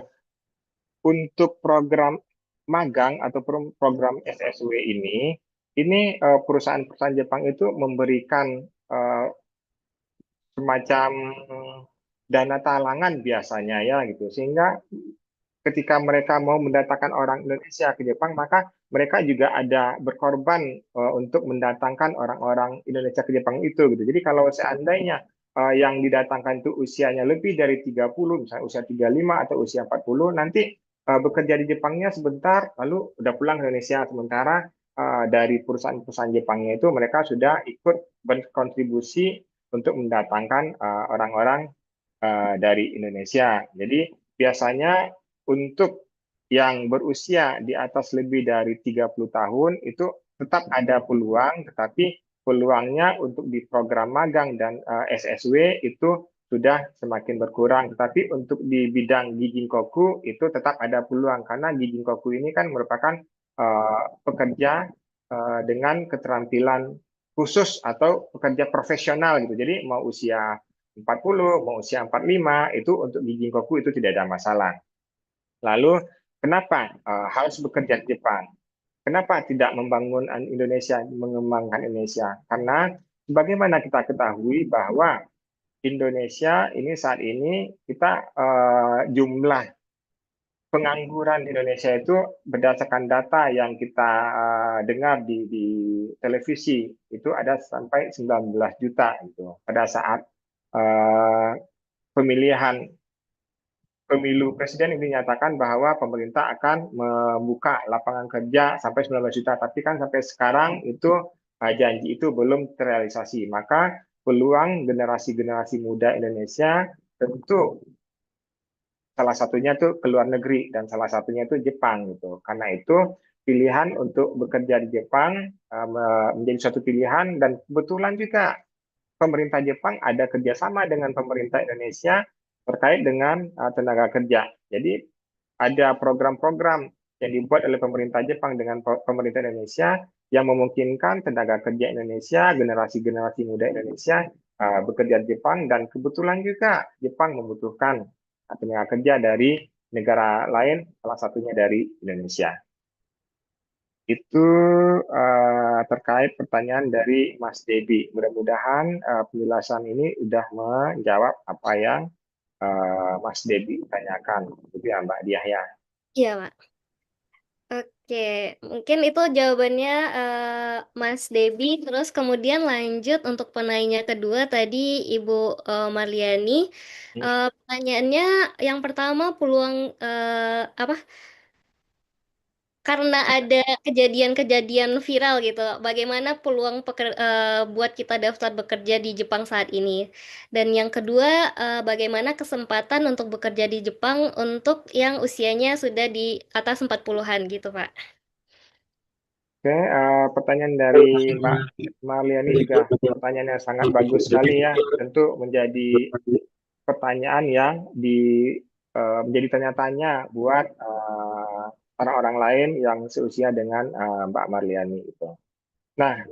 untuk program magang atau program SSW ini perusahaan-perusahaan Jepang itu memberikan semacam dana talangan biasanya ya gitu. Sehingga ketika mereka mau mendatangkan orang Indonesia ke Jepang, maka mereka juga ada berkorban untuk mendatangkan orang-orang Indonesia ke Jepang itu gitu. Jadi kalau seandainya yang didatangkan itu usianya lebih dari 30, misalnya usia 35 atau usia 40, nanti bekerja di Jepangnya sebentar, lalu udah pulang ke Indonesia. Sementara dari perusahaan-perusahaan Jepangnya itu mereka sudah ikut berkontribusi untuk mendatangkan orang-orang dari Indonesia. Jadi biasanya untuk yang berusia di atas lebih dari 30 tahun itu tetap ada peluang, tetapi peluangnya untuk di program magang dan SSW itu sudah semakin berkurang. Tetapi untuk di bidang Gijinkoku itu tetap ada peluang, karena Gijinkoku ini kan merupakan pekerja dengan keterampilan khusus atau pekerja profesional gitu. Jadi mau usia 40, mau usia 45, itu untuk di Ginkoku itu tidak ada masalah. Lalu kenapa harus bekerja di Jepang? Kenapa tidak membangun Indonesia, mengembangkan Indonesia? Karena sebagaimana kita ketahui bahwa Indonesia ini saat ini kita jumlah pengangguran di Indonesia itu berdasarkan data yang kita dengar di televisi itu ada sampai 19 juta itu pada saat pemilihan pemilu presiden ini dinyatakan bahwa pemerintah akan membuka lapangan kerja sampai 19 juta, tapi kan sampai sekarang itu janji itu belum terrealisasi. Maka peluang generasi-generasi muda Indonesia tentu salah satunya itu ke luar negeri dan salah satunya itu Jepang gitu. Karena itu pilihan untuk bekerja di Jepang menjadi suatu pilihan dan kebetulan juga pemerintah Jepang ada kerjasama dengan pemerintah Indonesia terkait dengan tenaga kerja. Jadi ada program-program yang dibuat oleh pemerintah Jepang dengan pemerintah Indonesia yang memungkinkan tenaga kerja Indonesia, generasi-generasi muda Indonesia bekerja di Jepang dan kebetulan juga Jepang membutuhkan tenaga kerja dari negara lain, salah satunya dari Indonesia. Itu terkait pertanyaan dari Mas Debi. Mudah-mudahan penjelasan ini sudah menjawab apa yang Mas Debi tanyakan. Itu ya Mbak Diah ya. Iya, Pak. Oke, mungkin itu jawabannya Mas Debi. Terus kemudian lanjut untuk penanya kedua tadi Ibu Marliani. Pertanyaannya yang pertama peluang apa? Karena ada kejadian-kejadian viral gitu, bagaimana peluang buat kita daftar bekerja di Jepang saat ini? Dan yang kedua, bagaimana kesempatan untuk bekerja di Jepang untuk yang usianya sudah di atas 40-an gitu, Pak? Oke, pertanyaan dari Mbak Marliani juga pertanyaan yang sangat bagus sekali ya. Tentu menjadi pertanyaan yang menjadi tanya-tanya buat orang-orang lain yang seusia dengan Mbak Marliani itu. Nah,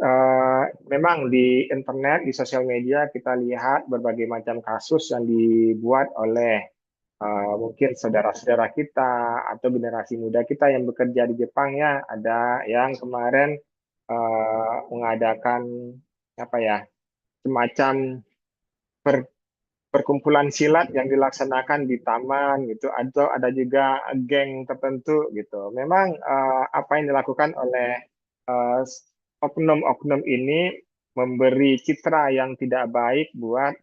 memang di internet, di sosial media kita lihat berbagai macam kasus yang dibuat oleh mungkin saudara-saudara kita atau generasi muda kita yang bekerja di Jepang ya. Ada yang kemarin mengadakan apa ya, semacam perkumpulan silat yang dilaksanakan di taman gitu, atau ada juga geng tertentu gitu. Memang apa yang dilakukan oleh oknum-oknum ini memberi citra yang tidak baik buat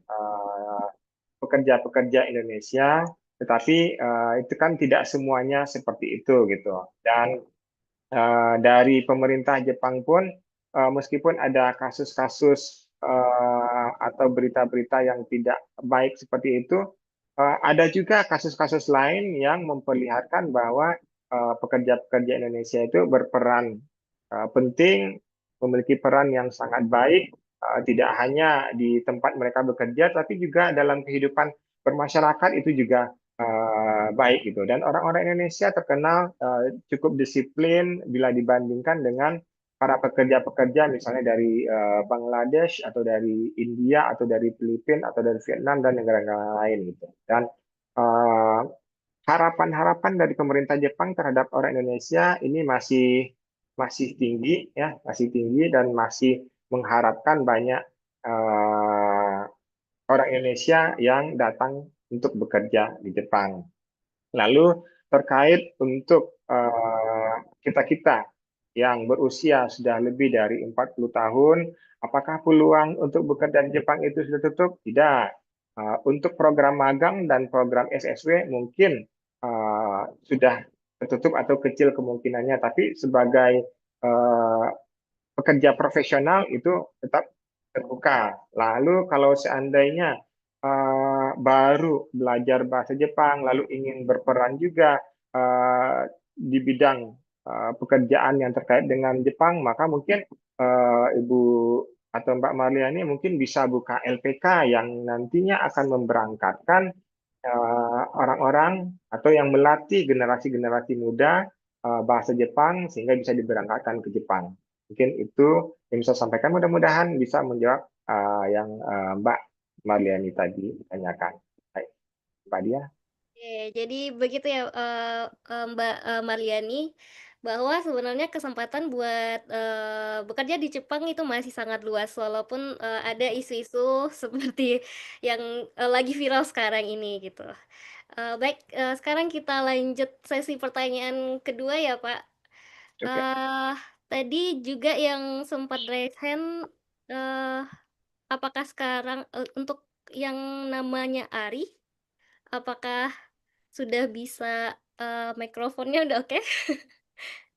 pekerja-pekerja Indonesia, tetapi itu kan tidak semuanya seperti itu gitu. Dan dari pemerintah Jepang pun meskipun ada kasus-kasus atau berita-berita yang tidak baik seperti itu, ada juga kasus-kasus lain yang memperlihatkan bahwa pekerja-pekerja Indonesia itu berperan penting, memiliki peran yang sangat baik, tidak hanya di tempat mereka bekerja, tapi juga dalam kehidupan bermasyarakat itu juga baik gitu. Dan orang-orang Indonesia terkenal cukup disiplin bila dibandingkan dengan para pekerja-pekerja misalnya dari Bangladesh atau dari India atau dari Filipina atau dari Vietnam dan negara-negara lain gitu. Dan harapan-harapan dari pemerintah Jepang terhadap orang Indonesia ini masih tinggi ya, masih tinggi dan masih mengharapkan banyak orang Indonesia yang datang untuk bekerja di Jepang. Lalu terkait untuk kita-kita yang berusia sudah lebih dari 40 tahun, apakah peluang untuk bekerja di Jepang itu sudah tutup? Tidak. Untuk program magang dan program SSW mungkin sudah tertutup atau kecil kemungkinannya, tapi sebagai pekerja profesional itu tetap terbuka. Lalu kalau seandainya baru belajar bahasa Jepang, lalu ingin berperan juga di bidang pekerjaan yang terkait dengan Jepang, maka mungkin Ibu atau Mbak Marliani mungkin bisa buka LPK yang nantinya akan memberangkatkan orang-orang atau yang melatih generasi-generasi muda bahasa Jepang sehingga bisa diberangkatkan ke Jepang. Mungkin itu yang bisa saya sampaikan, mudah-mudahan bisa menjawab yang Mbak Marliani tadi tanyakan. Baik, Mbak Dia. Oke, jadi begitu ya Mbak Marliani, bahwa sebenarnya kesempatan buat bekerja di Jepang itu masih sangat luas, walaupun ada isu-isu seperti yang lagi viral sekarang ini gitu. Baik, sekarang kita lanjut sesi pertanyaan kedua ya Pak. Oke. Eh Tadi juga yang sempat raise hand, eh, apakah sekarang untuk yang namanya Ari, apakah sudah bisa mikrofonnya udah oke?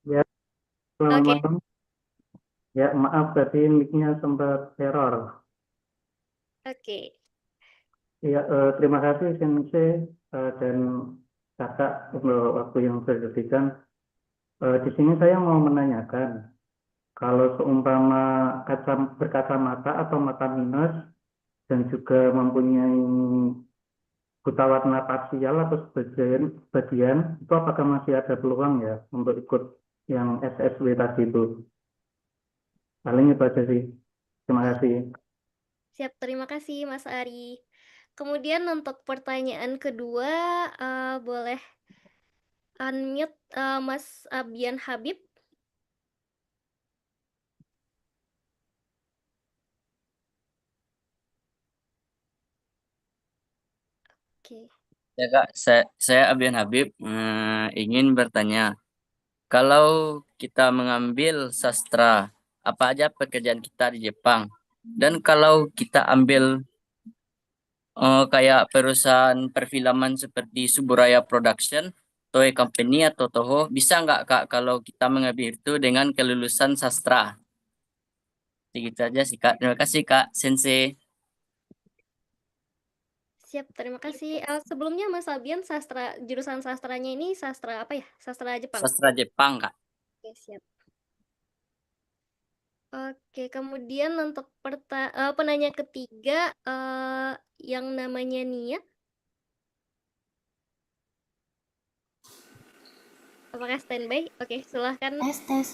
Ya, selamat Oke, malam. Ya, maaf tadi mic-nya sempat error. oke. Ya, terima kasih Sensei dan Kakak untuk waktu yang sudah diberikan. Di sini saya mau menanyakan, kalau seumpama berkacamata atau mata minus dan juga mempunyai buta warna parsial atau sebagian, itu apakah masih ada peluang ya untuk ikut yang SSW tadi itu? Paling itu aja sih. Terima Oh, kasih. siap, terima kasih Mas Ari. Kemudian untuk pertanyaan kedua, boleh unmute Mas Abian Habib. Oke. Ya Kak, saya Abian Habib ingin bertanya, kalau kita mengambil sastra, apa aja pekerjaan kita di Jepang? Dan kalau kita ambil kayak perusahaan perfilman seperti Suburaya Production, Toei Company atau Toho, bisa nggak Kak kalau kita mengambil itu dengan kelulusan sastra? Begitu aja sih Kak. Terima kasih Kak Sensei. Siap, terima kasih. Sebelumnya Mas Abian jurusan sastranya ini sastra apa ya? Sastra Jepang. Sastra Jepang Kak. Oke, siap. Oke, kemudian untuk penanya ketiga yang namanya Nia, apakah standby? Oke, silahkan. Tes, tes.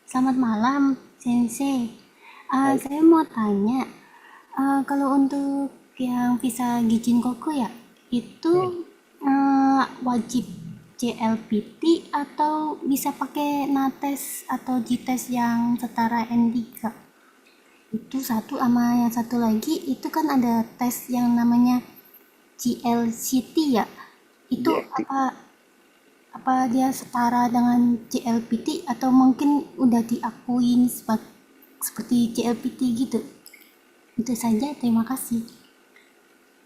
Selamat malam, Sensei. Baik. Saya mau tanya, kalau untuk yang visa Gijinkoku ya, itu wajib JLPT atau bisa pakai NATES atau JITES yang setara N3? Itu satu, sama yang satu lagi, itu kan ada tes yang namanya GLCT ya. Itu GFT. apa dia setara dengan JLPT atau mungkin udah diakuin seperti JLPT gitu. Itu saja, terima kasih.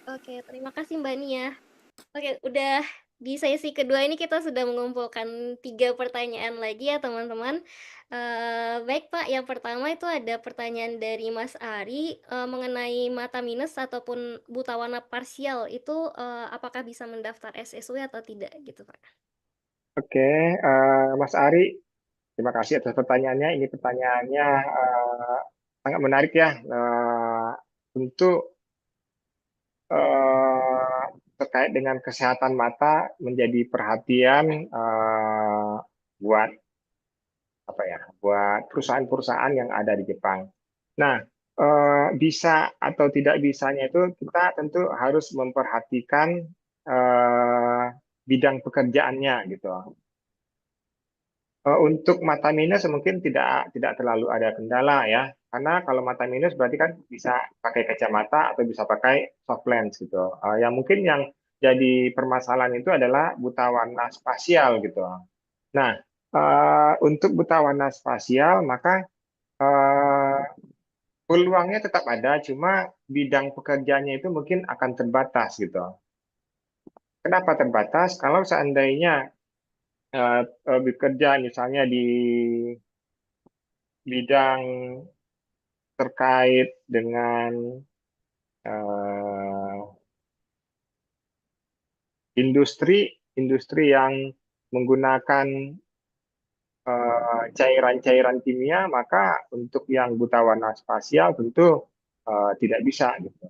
Oke, terima kasih Mbak Nia. Oke, udah di sesi kedua ini kita sudah mengumpulkan 3 pertanyaan lagi ya teman-teman. Baik Pak, yang pertama itu ada pertanyaan dari Mas Ari mengenai mata minus ataupun buta warna parsial itu apakah bisa mendaftar SSW atau tidak gitu Pak? Oke, Mas Ari, terima kasih atas pertanyaannya. Ini pertanyaannya sangat menarik ya. Untuk terkait dengan kesehatan mata menjadi perhatian buat apa ya, buat perusahaan-perusahaan yang ada di Jepang. Nah, bisa atau tidak bisanya itu kita tentu harus memperhatikan bidang pekerjaannya gitu. Untuk mata minus mungkin tidak terlalu ada kendala ya, karena kalau mata minus berarti kan bisa pakai kacamata atau bisa pakai soft lens gitu. Yang mungkin yang jadi permasalahan itu adalah buta warna spasial gitu. Nah, untuk buta warna spasial maka eh, peluangnya tetap ada, cuma bidang pekerjaannya itu mungkin akan terbatas gitu. Kenapa terbatas? Kalau seandainya bekerja misalnya di bidang terkait dengan eh, industri yang menggunakan cairan-cairan kimia, maka untuk yang buta warna spasial tentu tidak bisa gitu.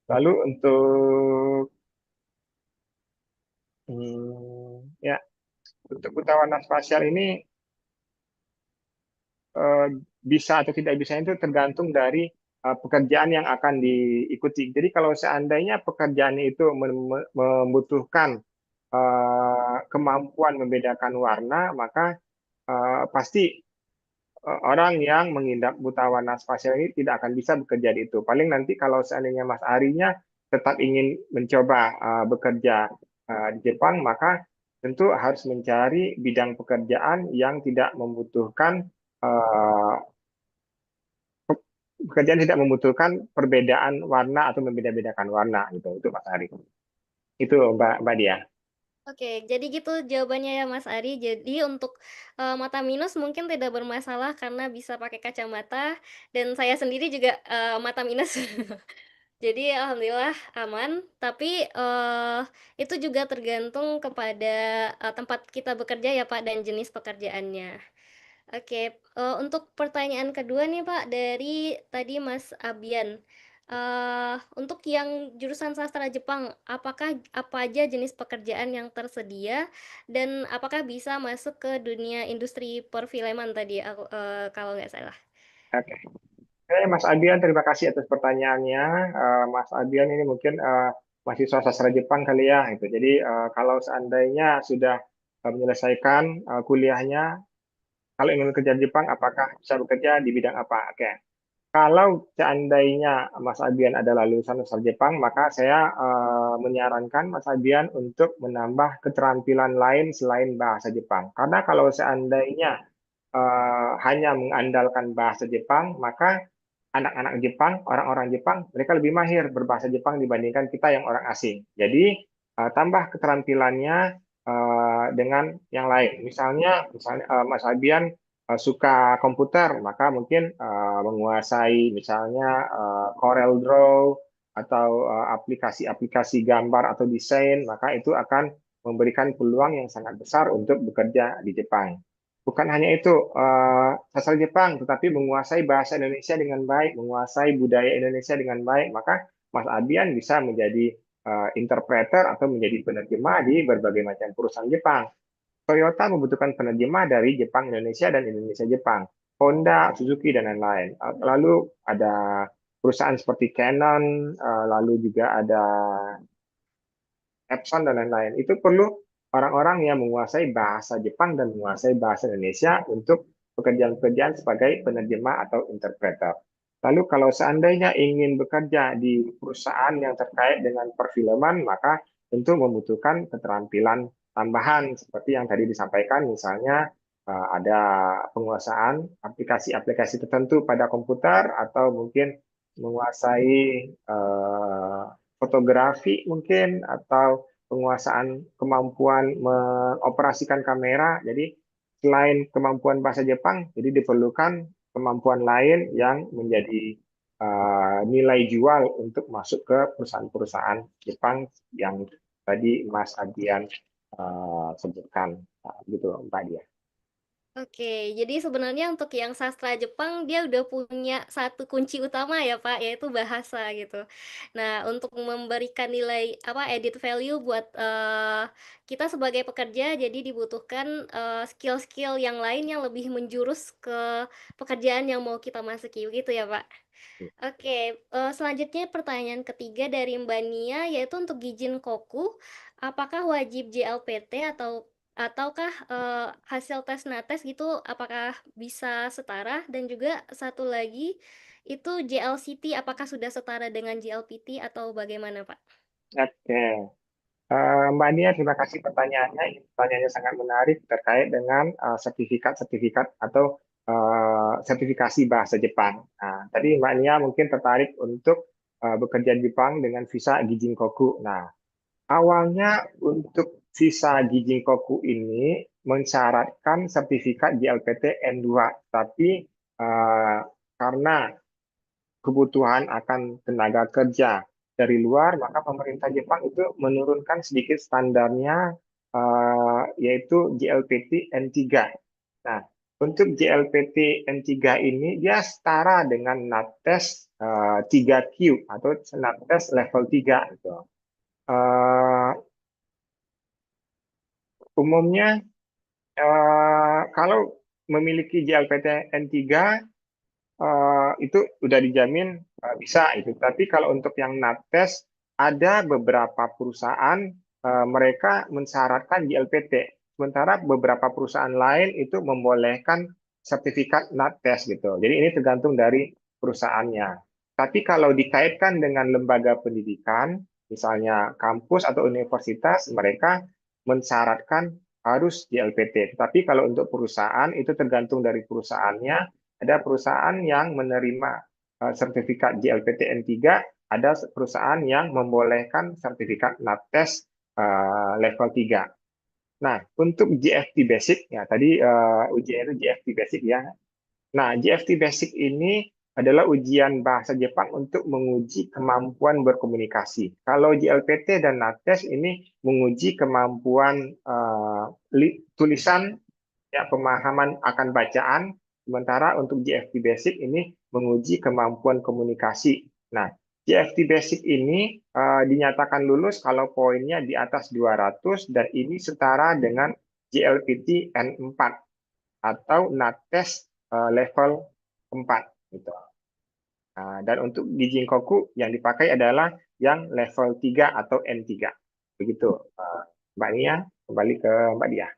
Lalu untuk ya untuk buta warna spasial ini bisa atau tidak bisa itu tergantung dari pekerjaan yang akan diikuti. Jadi kalau seandainya pekerjaan itu membutuhkan kemampuan membedakan warna, maka pasti orang yang mengidap buta warna spasial ini tidak akan bisa bekerja di itu. Paling nanti kalau seandainya Mas Arinya tetap ingin mencoba bekerja di Jepang, maka tentu harus mencari bidang pekerjaan yang tidak membutuhkan perbedaan warna atau membeda-bedakan warna gitu. Itu Mas Ari. Itu Mbak Dia. Oke, jadi gitu jawabannya ya Mas Ari. Jadi untuk mata minus mungkin tidak bermasalah karena bisa pakai kacamata dan saya sendiri juga mata minus. Jadi alhamdulillah aman, tapi itu juga tergantung kepada tempat kita bekerja ya Pak dan jenis pekerjaannya. Oke, untuk pertanyaan kedua nih Pak dari tadi Mas Abian. Untuk yang jurusan sastra Jepang, apa aja jenis pekerjaan yang tersedia dan apakah bisa masuk ke dunia industri perfilman tadi kalau nggak salah? Oke. Mas Abian, terima kasih atas pertanyaannya. Mas Abian ini mungkin mahasiswa sastra Jepang kali ya. Gitu. Jadi kalau seandainya sudah menyelesaikan kuliahnya, kalau ingin bekerja di Jepang, apakah bisa bekerja di bidang apa? Oke. Kalau seandainya Mas Abian adalah lulusan sastra Jepang, maka saya menyarankan Mas Abian untuk menambah keterampilan lain selain bahasa Jepang. Karena kalau seandainya hanya mengandalkan bahasa Jepang, maka anak-anak Jepang, orang-orang Jepang, mereka lebih mahir berbahasa Jepang dibandingkan kita yang orang asing. Jadi tambah keterampilannya dengan yang lain. Misalnya Mas Abian suka komputer, maka mungkin menguasai misalnya Corel Draw atau aplikasi-aplikasi gambar atau desain, maka itu akan memberikan peluang yang sangat besar untuk bekerja di Jepang. Bukan hanya itu, sastra Jepang, tetapi menguasai bahasa Indonesia dengan baik, menguasai budaya Indonesia dengan baik, maka Mas Abian bisa menjadi interpreter atau menjadi penerjemah di berbagai macam perusahaan Jepang. Toyota membutuhkan penerjemah dari Jepang Indonesia dan Indonesia Jepang. Honda, Suzuki, dan lain-lain. Lalu ada perusahaan seperti Canon, lalu juga ada Epson, dan lain-lain. Itu perlu orang-orang yang menguasai bahasa Jepang dan menguasai bahasa Indonesia untuk pekerjaan-pekerjaan sebagai penerjemah atau interpreter. Lalu kalau seandainya ingin bekerja di perusahaan yang terkait dengan perfilman, maka tentu membutuhkan keterampilan tambahan seperti yang tadi disampaikan, misalnya ada penguasaan aplikasi-aplikasi tertentu pada komputer atau mungkin menguasai fotografi mungkin atau penguasaan kemampuan mengoperasikan kamera. Jadi selain kemampuan bahasa Jepang, jadi diperlukan kemampuan lain yang menjadi nilai jual untuk masuk ke perusahaan-perusahaan Jepang yang tadi Mas Abian sebutkan, gitu Mbak Dia. Oke, jadi sebenarnya untuk yang sastra Jepang dia udah punya satu kunci utama ya Pak, yaitu bahasa gitu. Nah, untuk memberikan nilai added value buat kita sebagai pekerja, jadi dibutuhkan skill-skill yang lain yang lebih menjurus ke pekerjaan yang mau kita masuki, gitu ya Pak. Oke, selanjutnya pertanyaan ketiga dari Mbak Nia, yaitu untuk Gijin Koku, apakah wajib JLPT ataukah hasil tes nates gitu, apakah bisa setara? Dan juga satu lagi, itu JLCT, apakah sudah setara dengan JLPT atau bagaimana, Pak? Oke. Mbak Nia, terima kasih pertanyaannya. Ini pertanyaannya sangat menarik terkait dengan sertifikat-sertifikat atau sertifikasi bahasa Jepang. Nah, tadi Mbak Nia mungkin tertarik untuk bekerja di Jepang dengan visa Gijin Koku. Nah, awalnya untuk visa Gijin Koku ini mensyaratkan sertifikat JLPT N2, tapi karena kebutuhan akan tenaga kerja dari luar, maka pemerintah Jepang itu menurunkan sedikit standarnya, yaitu JLPT N3. Nah, untuk JLPT N3 ini dia setara dengan NATES 3Q atau NATES level 3. Gitu. Umumnya kalau memiliki JLPT N3 itu udah dijamin bisa itu. Tapi kalau untuk yang NATES ada beberapa perusahaan mereka mensyaratkan JLPT, sementara beberapa perusahaan lain itu membolehkan sertifikat NATES gitu. Jadi ini tergantung dari perusahaannya. Tapi kalau dikaitkan dengan lembaga pendidikan, misalnya kampus atau universitas, mereka mensyaratkan harus JLPT. Tapi kalau untuk perusahaan itu tergantung dari perusahaannya. Ada perusahaan yang menerima sertifikat JLPT N3, ada perusahaan yang membolehkan sertifikat NATES level 3. Nah, untuk GFT Basic, ya tadi ujian itu GFT Basic ya. Nah, GFT Basic ini adalah ujian bahasa Jepang untuk menguji kemampuan berkomunikasi. Kalau JLPT dan NATES ini menguji kemampuan tulisan, ya, pemahaman akan bacaan, sementara untuk GFT Basic ini menguji kemampuan komunikasi. Nah, GFT Basic ini dinyatakan lulus kalau poinnya di atas 200 dan ini setara dengan JLPT N4 atau NATES level 4 gitu. Nah, dan untuk di Jinkoku yang dipakai adalah yang level 3 atau N3. Begitu. Mbak Nia, kembali ke Mbak Dia.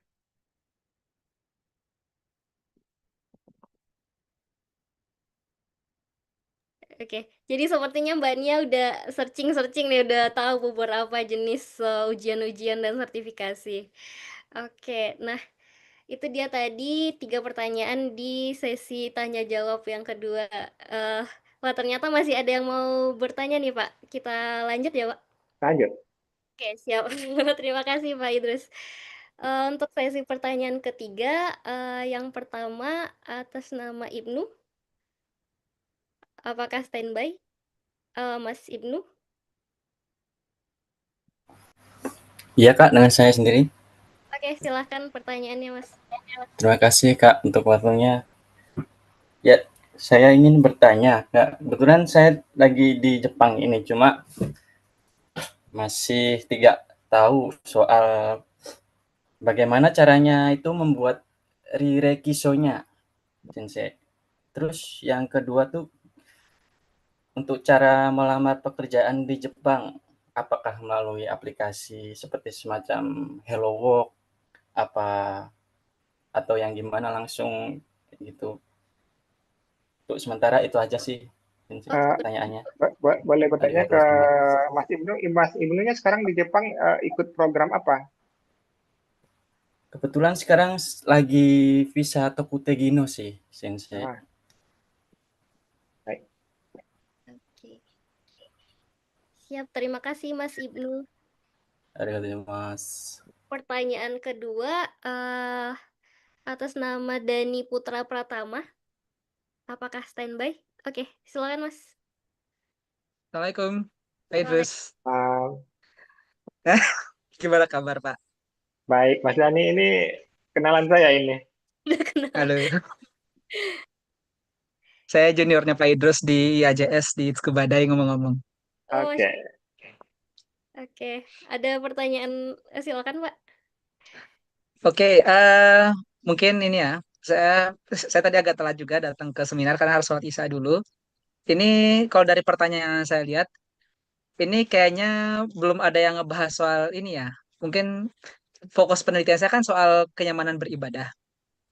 Oke, jadi sepertinya Mbak Nia udah searching-searching nih, udah tahu beberapa jenis ujian-ujian dan sertifikasi. Oke, nah itu dia tadi 3 pertanyaan di sesi tanya jawab yang kedua. Wah ternyata masih ada yang mau bertanya nih Pak. Kita lanjut ya Pak? Lanjut. Oke siap. Terima kasih Pak Idrus. Untuk sesi pertanyaan ketiga, yang pertama atas nama Ibnu. Apakah standby, Mas Ibnu? Iya Kak, dengan saya sendiri. Oke, silahkan pertanyaannya Mas. Terima kasih Kak untuk waktunya. Ya, saya ingin bertanya, Kak. Kebetulan saya lagi di Jepang ini, cuma masih tidak tahu soal bagaimana caranya itu membuat rirekisonya, Sensei. Terus yang kedua tuh untuk cara melamar pekerjaan di Jepang, apakah melalui aplikasi seperti semacam Hello Work apa atau yang gimana langsung gitu. Untuk sementara itu aja sih Sensei, pertanyaannya. Boleh bertanya ke Arigatou. Mas Ibnu. Mas Ibnunya sekarang di Jepang ikut program apa? Kebetulan sekarang lagi visa Tokutegi no sih, Sensei. Baik. Oke. Siap, terima kasih Mas Ibnu. Arigatou gozaimasu. Pertanyaan kedua, atas nama Dani Putra Pratama. Apakah standby? Oke, silakan Mas. Assalamualaikum, Pak Idrus. Uh, Gimana kabar, Pak? Baik, Mas Dani ini kenalan saya ini. Udah kenal. Halo. Saya juniornya Pak Idrus di IAJS di Tsukubadai ngomong-ngomong. Oke. Oke, ada pertanyaan, silakan Pak. Oke, mungkin ini ya. Saya tadi agak telat juga datang ke seminar karena harus sholat Isya dulu. Ini kalau dari pertanyaan yang saya lihat, ini kayaknya belum ada yang ngebahas soal ini ya. Mungkin fokus penelitian saya kan soal kenyamanan beribadah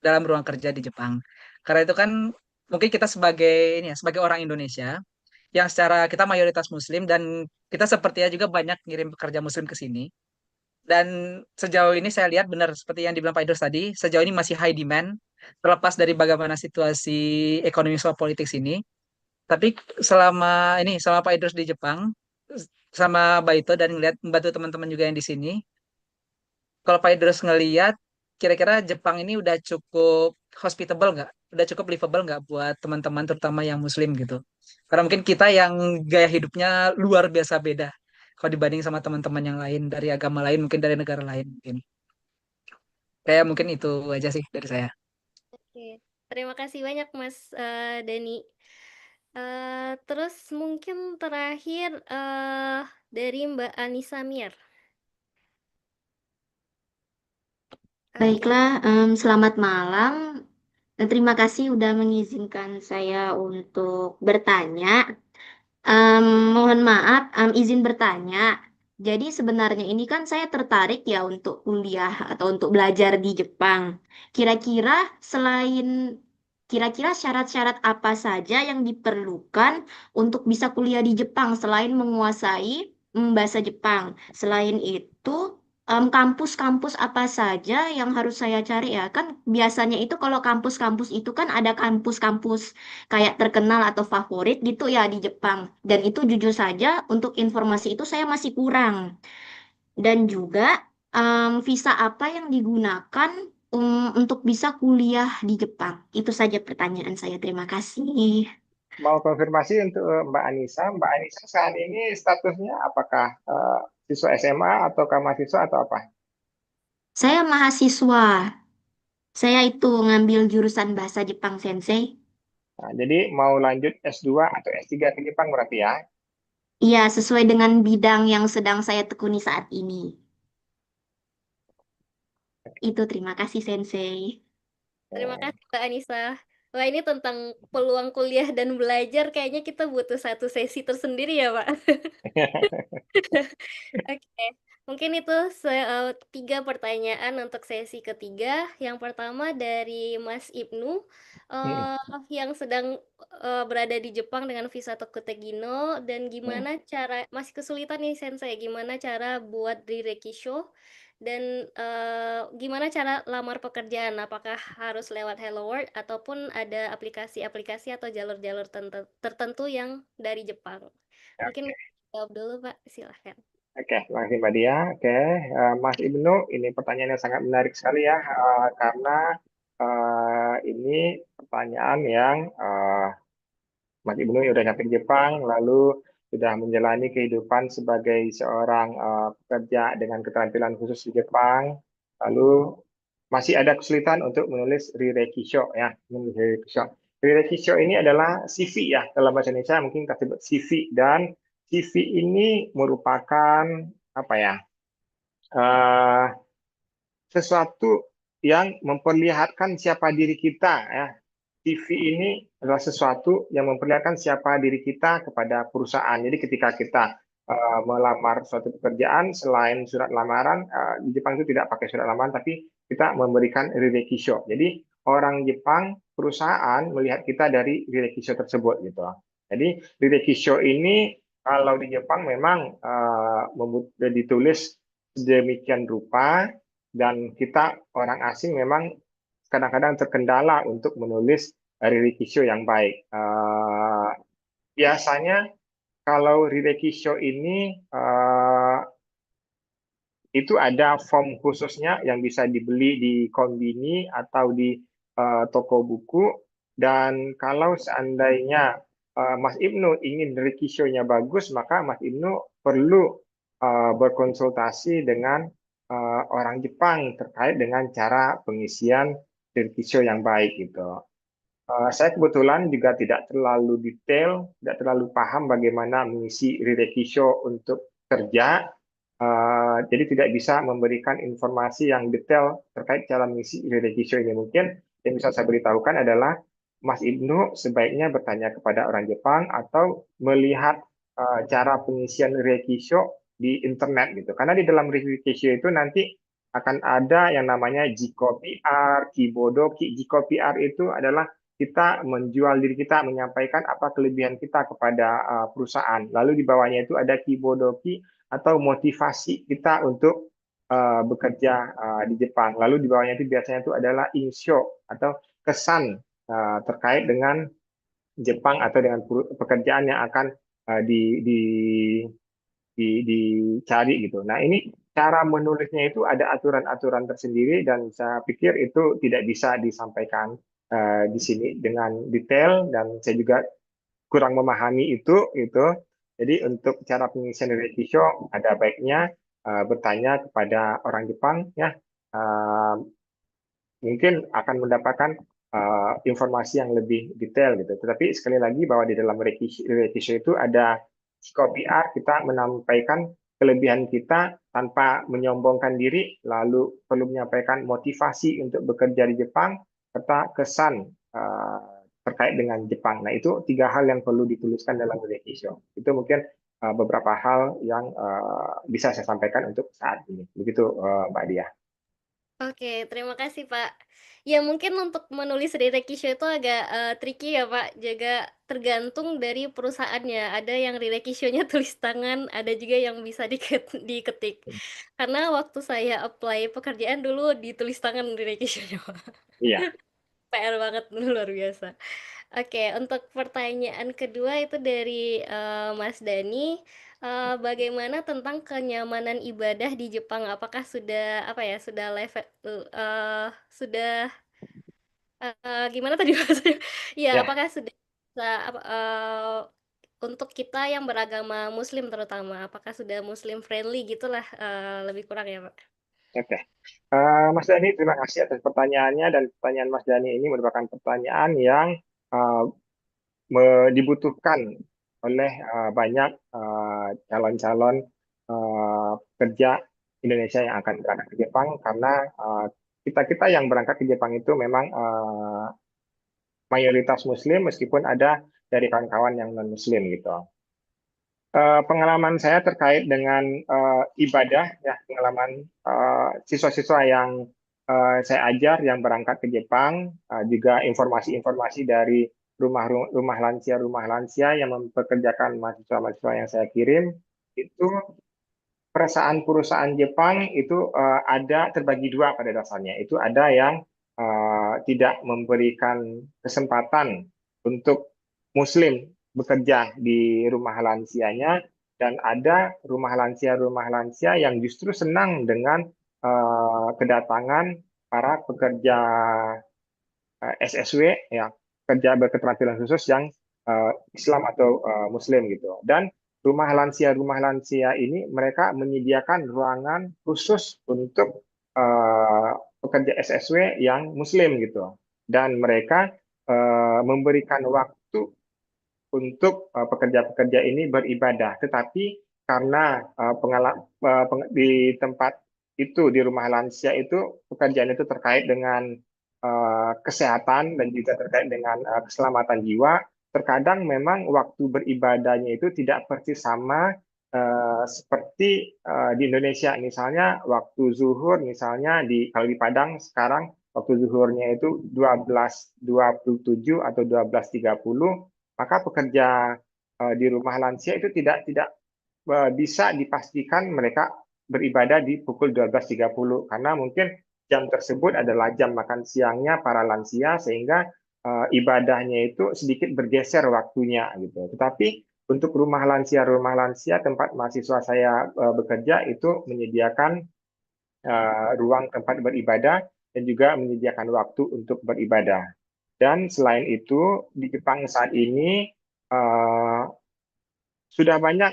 dalam ruang kerja di Jepang. Karena itu kan mungkin kita sebagai ini ya, sebagai orang Indonesia yang secara kita mayoritas Muslim dan kita sepertinya juga banyak ngirim pekerja Muslim ke sini. Dan sejauh ini saya lihat benar seperti yang dibilang Pak Idrus tadi, sejauh ini masih high demand terlepas dari bagaimana situasi ekonomi soal politik sini. Tapi selama Pak Idrus di Jepang sama Baito dan ngeliat membantu teman-teman juga yang di sini, kalau Pak Idrus ngeliat kira-kira Jepang ini udah cukup hospitable nggak? Udah cukup livable nggak buat teman-teman terutama yang Muslim gitu? Karena mungkin kita yang gaya hidupnya luar biasa beda kalau dibanding sama teman-teman yang lain dari agama lain, mungkin dari negara lain mungkin. Kayak mungkin itu aja sih dari saya. Oke, terima kasih banyak Mas Dani. Terus mungkin terakhir dari Mbak Anissa Mir. Baiklah, selamat malam. Dan terima kasih udah mengizinkan saya untuk bertanya. Mohon maaf, izin bertanya. Jadi sebenarnya ini kan saya tertarik ya untuk kuliah atau untuk belajar di Jepang. Kira-kira kira-kira syarat-syarat apa saja yang diperlukan untuk bisa kuliah di Jepang selain menguasai bahasa Jepang. Selain itu, kampus-kampus apa saja yang harus saya cari ya? Kan biasanya itu kalau kampus-kampus itu kan ada kampus-kampus kayak terkenal atau favorit gitu ya di Jepang. Dan itu jujur saja untuk informasi itu saya masih kurang. Dan juga visa apa yang digunakan untuk bisa kuliah di Jepang. Itu saja pertanyaan saya. Terima kasih. Mau konfirmasi untuk Mbak Anissa. Mbak Anissa saat ini statusnya apakah siswa SMA ataukah mahasiswa atau apa? Saya mahasiswa. Saya itu ngambil jurusan bahasa Jepang, Sensei. Nah, jadi mau lanjut S2 atau S3 ke Jepang berarti ya? Iya, sesuai dengan bidang yang sedang saya tekuni saat ini. Itu terima kasih, Sensei. Terima kasih Mbak Anissa. Wah, ini tentang peluang kuliah dan belajar kayaknya kita butuh satu sesi tersendiri ya, Pak. Oke, mungkin itu 3 pertanyaan untuk sesi ketiga. Yang pertama dari Mas Ibnu, yang sedang berada di Jepang dengan visa Tokutegino, dan gimana cara, masih kesulitan nih Sensei, gimana cara buat Rirekisho, dan gimana cara lamar pekerjaan, apakah harus lewat Hello World ataupun ada aplikasi-aplikasi atau jalur-jalur tertentu yang dari Jepang. Mungkin jawab dulu Pak, silahkan. Oke, terima kasih Mbak Dia. Oke, Mas Ibnu, ini pertanyaan yang sangat menarik sekali ya, karena ini pertanyaan yang Mas Ibnu udah nyampe di Jepang, lalu sudah menjalani kehidupan sebagai seorang pekerja dengan keterampilan khusus di Jepang, lalu masih ada kesulitan untuk menulis Rirekisho ya, menulis Rirekisho. Rirekisho ini adalah CV ya, dalam bahasa Indonesia mungkin kita sebut CV, dan CV ini merupakan apa ya, sesuatu yang memperlihatkan siapa diri kita ya. CV ini adalah sesuatu yang memperlihatkan siapa diri kita kepada perusahaan. Jadi ketika kita melamar suatu pekerjaan, selain surat lamaran, di Jepang itu tidak pakai surat lamaran, tapi kita memberikan rirekisho. Jadi orang Jepang, perusahaan melihat kita dari rirekisho tersebut gitu. Jadi rirekisho ini kalau di Jepang memang ditulis sedemikian rupa, dan kita orang asing memang kadang-kadang terkendala untuk menulis rirekisho yang baik. Biasanya kalau rirekisho ini itu ada form khususnya yang bisa dibeli di konbini atau di toko buku, dan kalau seandainya Mas Ibnu ingin rirekishonya bagus, maka Mas Ibnu perlu berkonsultasi dengan orang Jepang terkait dengan cara pengisian rirekisho yang baik gitu. Saya kebetulan juga tidak terlalu detail, tidak terlalu paham bagaimana mengisi rirekisho untuk kerja, jadi tidak bisa memberikan informasi yang detail terkait cara mengisi rirekisho ini. Mungkin yang bisa saya beritahukan adalah Mas Ibnu sebaiknya bertanya kepada orang Jepang atau melihat cara pengisian rirekisho di internet gitu. Karena di dalam rirekisho itu nanti akan ada yang namanya Jiko PR, Kibodoki. Jiko PR itu adalah kita menjual diri kita, menyampaikan apa kelebihan kita kepada perusahaan. Lalu di bawahnya itu ada Kibodoki atau motivasi kita untuk bekerja di Jepang. Lalu di bawahnya itu biasanya itu adalah insho atau kesan terkait dengan Jepang atau dengan pekerjaan yang akan dicari gitu. Nah, ini cara menulisnya itu ada aturan-aturan tersendiri, dan saya pikir itu tidak bisa disampaikan di sini dengan detail, dan saya juga kurang memahami itu gitu. Jadi untuk cara pengisian rirekisho ada baiknya bertanya kepada orang Jepang ya. Mungkin akan mendapatkan informasi yang lebih detail gitu. Tetapi sekali lagi bahwa di dalam rirekisho itu ada PR, kita menyampaikan kelebihan kita tanpa menyombongkan diri, lalu perlu menyampaikan motivasi untuk bekerja di Jepang, serta kesan terkait dengan Jepang. Nah, itu 3 hal yang perlu dituliskan dalam Rerekisho. Itu mungkin beberapa hal yang bisa saya sampaikan untuk saat ini. Begitu, Mbak Dia. Oke, terima kasih Pak. Ya mungkin untuk menulis Rirekisho itu agak tricky ya Pak, juga tergantung dari perusahaannya. Ada yang Rirekishonya tulis tangan, ada juga yang bisa diketik. Karena waktu saya apply pekerjaan dulu ditulis tangan Rirekishonya Pak. Iya. PR banget luar biasa. Oke, untuk pertanyaan kedua itu dari Mas Dani. Bagaimana tentang kenyamanan ibadah di Jepang? Apakah sudah apa ya? Sudah level sudah gimana tadi bahasanya? Ya, Ya. apakah sudah bisa untuk kita yang beragama Muslim terutama, apakah sudah Muslim friendly gitulah lebih kurang ya, Pak? Oke. Mas Dani, terima kasih atas pertanyaannya, dan pertanyaan Mas Dani ini merupakan pertanyaan yang dibutuhkan oleh banyak calon-calon pekerja Indonesia yang akan berangkat ke Jepang, karena kita-kita yang berangkat ke Jepang itu memang mayoritas Muslim, meskipun ada dari kawan-kawan yang non-Muslim gitu. Pengalaman saya terkait dengan ibadah, ya, pengalaman siswa-siswa yang saya ajar yang berangkat ke Jepang, juga informasi-informasi dari rumah lansia yang mempekerjakan mahasiswa-mahasiswa yang saya kirim, itu perusahaan Jepang itu ada terbagi dua pada dasarnya. Itu ada yang tidak memberikan kesempatan untuk Muslim bekerja di rumah lansianya, dan ada rumah lansia yang justru senang dengan kedatangan para pekerja SSW, ya, kerja berketerampilan khusus yang Islam atau Muslim gitu. Dan rumah lansia ini mereka menyediakan ruangan khusus untuk pekerja SSW yang Muslim gitu. Dan mereka memberikan waktu untuk pekerja-pekerja ini beribadah. Tetapi karena di tempat itu, di rumah lansia itu, pekerjaan itu terkait dengan kesehatan dan juga terkait dengan keselamatan jiwa, terkadang memang waktu beribadahnya itu tidak persis sama seperti di Indonesia. Misalnya waktu zuhur, misalnya kalau di Padang sekarang waktu zuhurnya itu 12.27 atau 12.30, maka pekerja di rumah lansia itu tidak bisa dipastikan mereka beribadah di pukul 12.30, karena mungkin jam tersebut adalah jam makan siangnya para lansia, sehingga ibadahnya itu sedikit bergeser waktunya gitu. Tetapi untuk rumah lansia tempat mahasiswa saya bekerja itu menyediakan ruang tempat beribadah dan juga menyediakan waktu untuk beribadah. Dan selain itu, di Jepang saat ini sudah banyak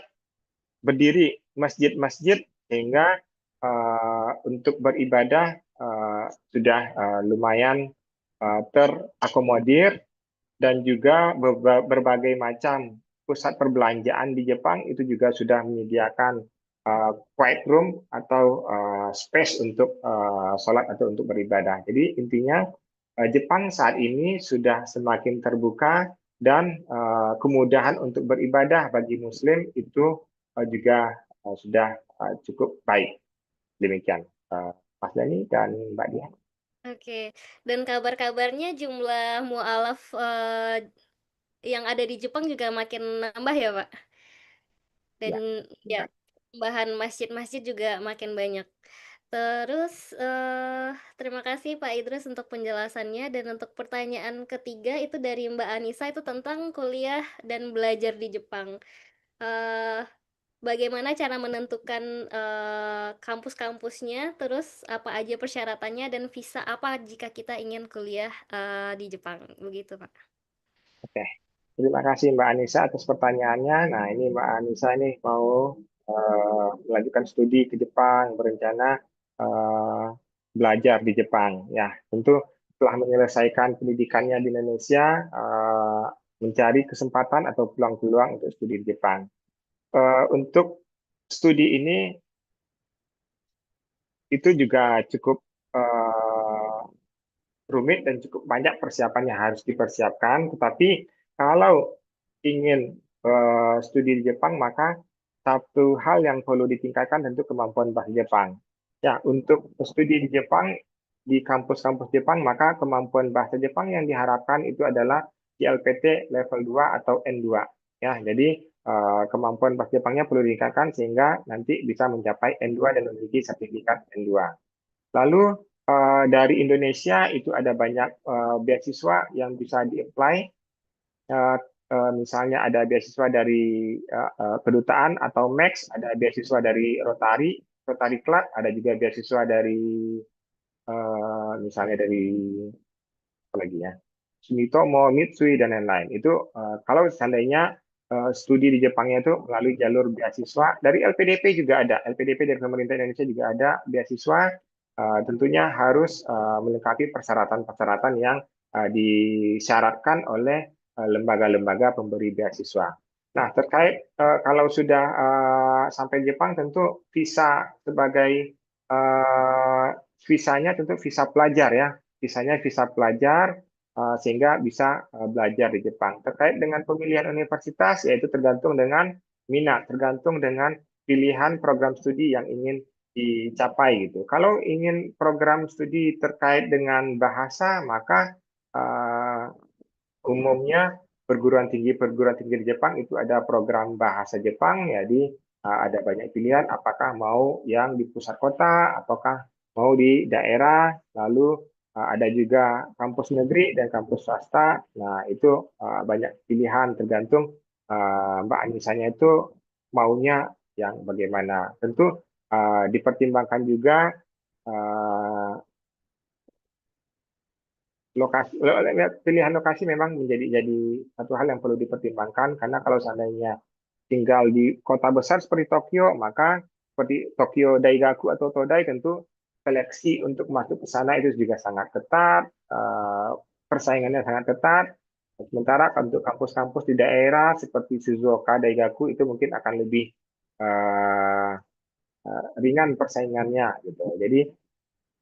berdiri masjid-masjid, sehingga untuk beribadah sudah lumayan terakomodir, dan juga berbagai macam pusat perbelanjaan di Jepang itu juga sudah menyediakan quiet room atau space untuk sholat atau untuk beribadah. Jadi intinya Jepang saat ini sudah semakin terbuka, dan kemudahan untuk beribadah bagi Muslim itu juga sudah cukup baik. Demikian, Mas Dani dan Mbak Dia. Oke, dan kabar-kabarnya jumlah mualaf yang ada di Jepang juga makin nambah ya, Pak? Dan ya, tambahan masjid-masjid juga makin banyak. Terus terima kasih Pak Idrus untuk penjelasannya, dan untuk pertanyaan ketiga itu dari Mbak Anissa, itu tentang kuliah dan belajar di Jepang. Bagaimana cara menentukan kampus-kampusnya, terus apa aja persyaratannya, dan visa apa jika kita ingin kuliah di Jepang, begitu Pak. Oke, terima kasih Mbak Anissa atas pertanyaannya. Nah, ini Mbak Anissa ini mau melanjutkan studi ke Jepang, berencana belajar di Jepang. Ya, tentu setelah menyelesaikan pendidikannya di Indonesia, mencari kesempatan atau peluang-peluang untuk studi di Jepang. Untuk studi ini itu juga cukup rumit dan cukup banyak persiapan yang harus dipersiapkan. Tetapi kalau ingin studi di Jepang, maka satu hal yang perlu ditingkatkan tentu kemampuan bahasa Jepang. Ya, untuk studi di Jepang, di kampus-kampus Jepang, maka kemampuan bahasa Jepang yang diharapkan itu adalah JLPT level 2 atau N2. Ya, jadi kemampuan bahasa Jepangnya perlu ditingkatkan sehingga nanti bisa mencapai N2 dan memiliki sertifikat N2. Lalu dari Indonesia itu ada banyak beasiswa yang bisa di-apply. Misalnya ada beasiswa dari kedutaan atau Max, ada beasiswa dari Rotary Club, ada juga beasiswa dari misalnya dari apa lagi ya, Sumitomo, Mitsui dan lain-lain. Itu kalau seandainya studi di Jepangnya itu melalui jalur beasiswa dari LPDP juga ada, LPDP dari pemerintah Indonesia juga ada beasiswa. Tentunya harus melengkapi persyaratan-persyaratan yang disyaratkan oleh lembaga-lembaga pemberi beasiswa. Nah, terkait kalau sudah sampai Jepang, tentu visa sebagai visanya tentu visa pelajar ya, visanya visa pelajar sehingga bisa belajar di Jepang. Terkait dengan pemilihan universitas, yaitu tergantung dengan minat, tergantung dengan pilihan program studi yang ingin dicapai gitu. Kalau ingin program studi terkait dengan bahasa, maka umumnya perguruan tinggi di Jepang itu ada program bahasa Jepang, jadi ada banyak pilihan apakah mau yang di pusat kota ataukah mau di daerah, lalu ada juga kampus negeri dan kampus swasta. Nah, itu banyak pilihan tergantung Mbak Anisanya itu maunya yang bagaimana. Tentu dipertimbangkan juga pilihan lokasi memang menjadi satu hal yang perlu dipertimbangkan, karena kalau seandainya tinggal di kota besar seperti Tokyo, maka seperti Tokyo Daigaku atau Todai, tentu seleksi untuk masuk ke sana itu juga sangat ketat, persaingannya sangat ketat. Sementara untuk kampus-kampus di daerah seperti Shizuoka Daigaku itu mungkin akan lebih ringan persaingannya gitu. Jadi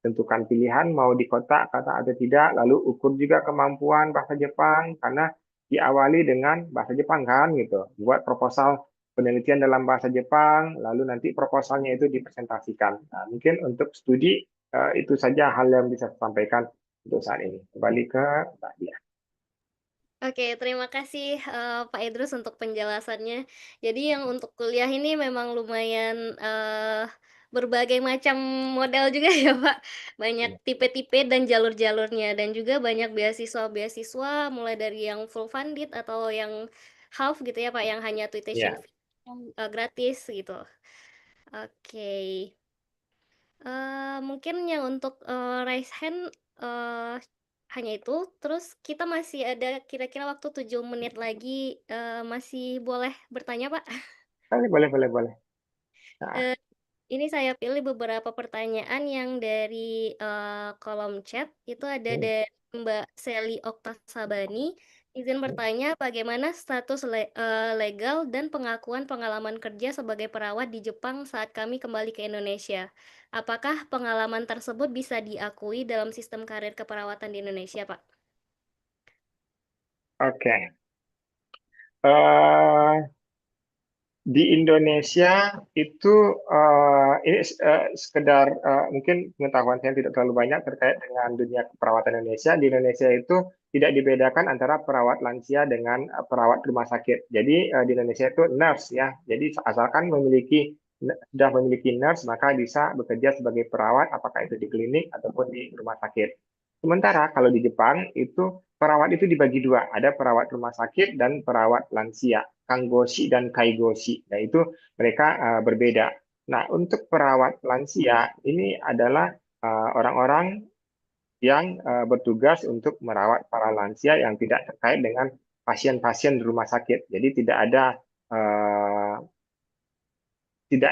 tentukan pilihan mau di kota kata atau tidak, lalu ukur juga kemampuan bahasa Jepang, karena diawali dengan bahasa Jepang kan gitu. Buat proposal penelitian dalam bahasa Jepang, lalu nanti proposalnya itu dipresentasikan. Nah, mungkin untuk studi itu saja hal yang bisa saya sampaikan untuk saat ini. Kembali ke Mbak Dia. Oke, terima kasih Pak Idrus untuk penjelasannya. Jadi yang untuk kuliah ini memang lumayan berbagai macam model juga ya Pak. Banyak tipe-tipe dan jalur-jalurnya, dan juga banyak beasiswa-beasiswa mulai dari yang full funded atau yang half gitu ya Pak, yang hanya tuition fee gratis gitu. Oke. Mungkin yang untuk raise hand hanya itu. Terus kita masih ada kira-kira waktu 7 menit lagi, masih boleh bertanya Pak? Boleh. Nah, Ini saya pilih beberapa pertanyaan yang dari kolom chat. Itu ada dari Mbak Seli Oktasabani. Izin bertanya, bagaimana status legal dan pengakuan pengalaman kerja sebagai perawat di Jepang saat kami kembali ke Indonesia? Apakah pengalaman tersebut bisa diakui dalam sistem karir keperawatan di Indonesia, Pak? Oke. Di Indonesia itu ini sekedar mungkin pengetahuan saya tidak terlalu banyak terkait dengan dunia keperawatan Indonesia. Di Indonesia itu tidak dibedakan antara perawat lansia dengan perawat rumah sakit. Jadi di Indonesia itu nurse ya. Jadi asalkan sudah memiliki nurse, maka bisa bekerja sebagai perawat, apakah itu di klinik ataupun di rumah sakit. Sementara kalau di Jepang itu perawat itu dibagi dua, ada perawat rumah sakit dan perawat lansia, Kanggoshi dan Kaigoshi. Nah, itu mereka berbeda. Nah, untuk perawat lansia ini adalah orang-orang yang bertugas untuk merawat para lansia yang tidak terkait dengan pasien-pasien di rumah sakit. Jadi tidak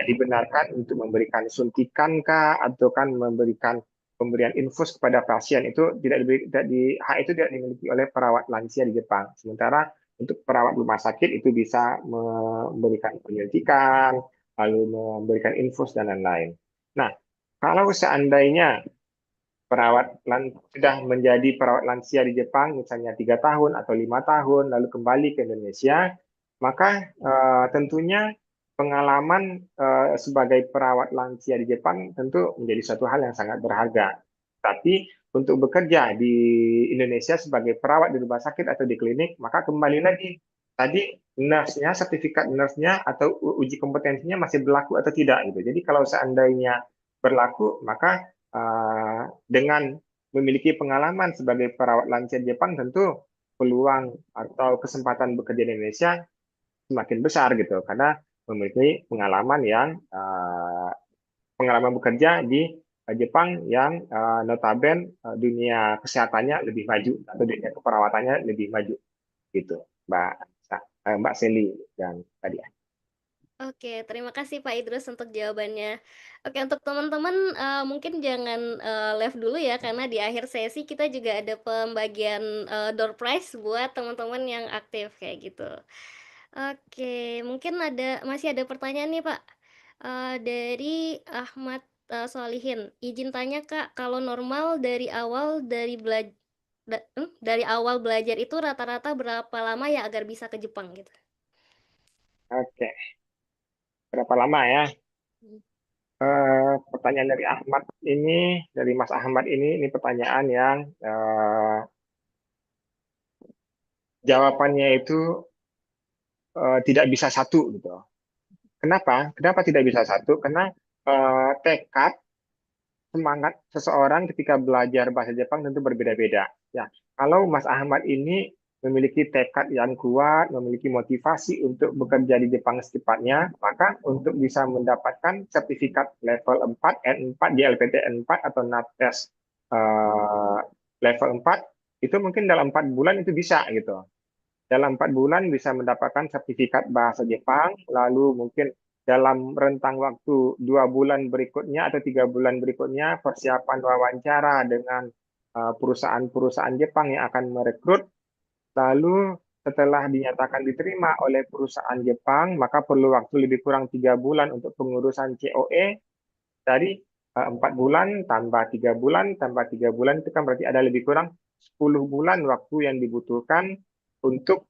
dibenarkan untuk memberikan suntikan atau kan memberikan pemberian infus kepada pasien, itu hak itu tidak dimiliki oleh perawat lansia di Jepang. Sementara untuk perawat rumah sakit itu bisa memberikan penyuntikan, lalu memberikan infus dan lain-lain. Nah, kalau seandainya sudah menjadi perawat lansia di Jepang, misalnya 3 tahun atau 5 tahun, lalu kembali ke Indonesia, maka tentunya pengalaman sebagai perawat lansia di Jepang tentu menjadi suatu hal yang sangat berharga. Tapi untuk bekerja di Indonesia sebagai perawat di rumah sakit atau di klinik, maka kembali lagi tadi nurse-nya, sertifikat nurse-nya atau uji kompetensinya masih berlaku atau tidak gitu. Jadi kalau seandainya berlaku, maka dengan memiliki pengalaman sebagai perawat lansia di Jepang, tentu peluang atau kesempatan bekerja di Indonesia semakin besar gitu, karena memiliki pengalaman bekerja di Jepang yang notaben dunia kesehatannya lebih maju atau dunia keperawatannya lebih maju gitu, Mbak Seli dan tadi. Oke, terima kasih Pak Idrus untuk jawabannya. Oke, untuk teman-teman mungkin jangan live dulu ya, karena di akhir sesi kita juga ada pembagian door prize buat teman-teman yang aktif kayak gitu. Oke, mungkin masih ada pertanyaan nih Pak. Dari Ahmad Solihin. Izin tanya Kak, kalau normal dari awal belajar itu rata-rata berapa lama ya agar bisa ke Jepang gitu? Oke, berapa lama ya? Pertanyaan dari Mas Ahmad ini pertanyaan yang jawabannya itu tidak bisa satu gitu. Kenapa? Kenapa tidak bisa satu? Karena tekad semangat seseorang ketika belajar bahasa Jepang tentu berbeda-beda. Ya, kalau Mas Ahmad ini memiliki tekad yang kuat, memiliki motivasi untuk bekerja di Jepang secepatnya, maka untuk bisa mendapatkan sertifikat level 4, N4, JLPT N4 atau NATES level 4, itu mungkin dalam 4 bulan itu bisa gitu. Dalam 4 bulan bisa mendapatkan sertifikat bahasa Jepang, lalu mungkin dalam rentang waktu 2 bulan berikutnya atau 3 bulan berikutnya persiapan wawancara dengan perusahaan-perusahaan Jepang yang akan merekrut. Lalu setelah dinyatakan diterima oleh perusahaan Jepang, maka perlu waktu lebih kurang 3 bulan untuk pengurusan COE. Dari 4 bulan tambah 3 bulan tambah 3 bulan itu kan berarti ada lebih kurang 10 bulan waktu yang dibutuhkan untuk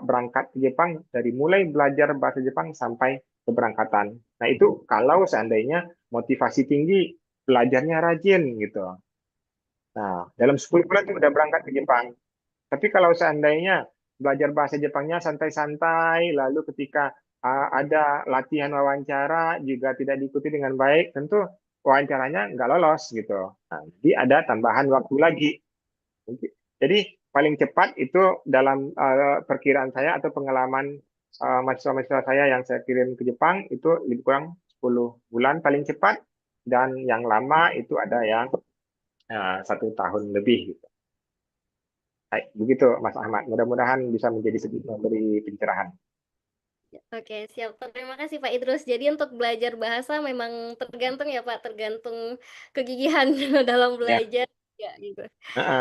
berangkat ke Jepang, dari mulai belajar bahasa Jepang sampai keberangkatan. Nah itu kalau seandainya motivasi tinggi, belajarnya rajin gitu. Nah dalam 10 bulan itu udah berangkat ke Jepang. Tapi kalau seandainya belajar bahasa Jepangnya santai-santai, lalu ketika ada latihan wawancara juga tidak diikuti dengan baik, tentu wawancaranya nggak lolos gitu. Nah, jadi ada tambahan waktu lagi. Jadi paling cepat itu dalam perkiraan saya atau pengalaman mahasiswa-mahasiswa saya yang saya kirim ke Jepang itu lebih kurang 10 bulan paling cepat, dan yang lama itu ada yang 1 tahun lebih gitu. Baik, begitu Mas Ahmad. Mudah-mudahan bisa memberi pencerahan. Oke, siap. Terima kasih Pak Idrus. Jadi untuk belajar bahasa memang tergantung ya Pak, tergantung kegigihan dalam Ya. belajar ya gitu.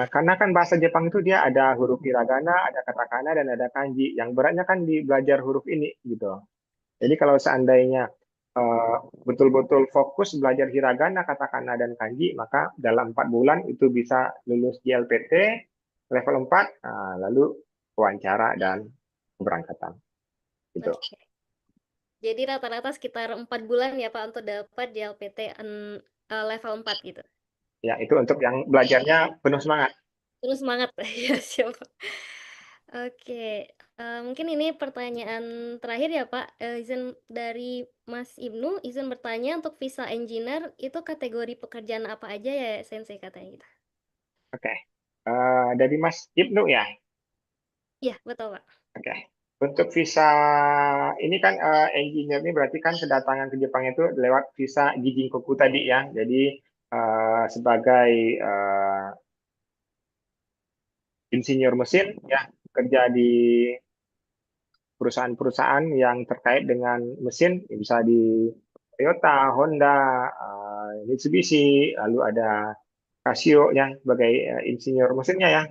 Karena kan bahasa Jepang itu dia ada huruf hiragana, ada katakana, dan ada kanji. Yang beratnya kan di belajar huruf ini gitu. Jadi kalau seandainya betul-betul fokus belajar hiragana, katakana, dan kanji, maka dalam 4 bulan itu bisa lulus JLPT level 4, lalu wawancara dan keberangkatan. Gitu. Oke. Jadi rata-rata sekitar 4 bulan ya Pak untuk dapat JLPT level 4 gitu. Ya, itu untuk yang belajarnya penuh semangat. Penuh semangat. Ya, siap. Oke, mungkin ini pertanyaan terakhir ya Pak, izin dari Mas Ibnu, izin bertanya untuk visa engineer itu kategori pekerjaan apa aja ya Sensei katanya gitu? Oke. Dari Mas Ibnu ya? Iya, betul Pak. Oke. Untuk visa ini kan engineer ini berarti kan kedatangan ke Jepang itu lewat visa Gijinkoku tadi ya. Jadi sebagai insinyur mesin ya, kerja di perusahaan-perusahaan yang terkait dengan mesin, bisa di Toyota, Honda, Mitsubishi, lalu ada Casio ya sebagai insinyur mesinnya ya.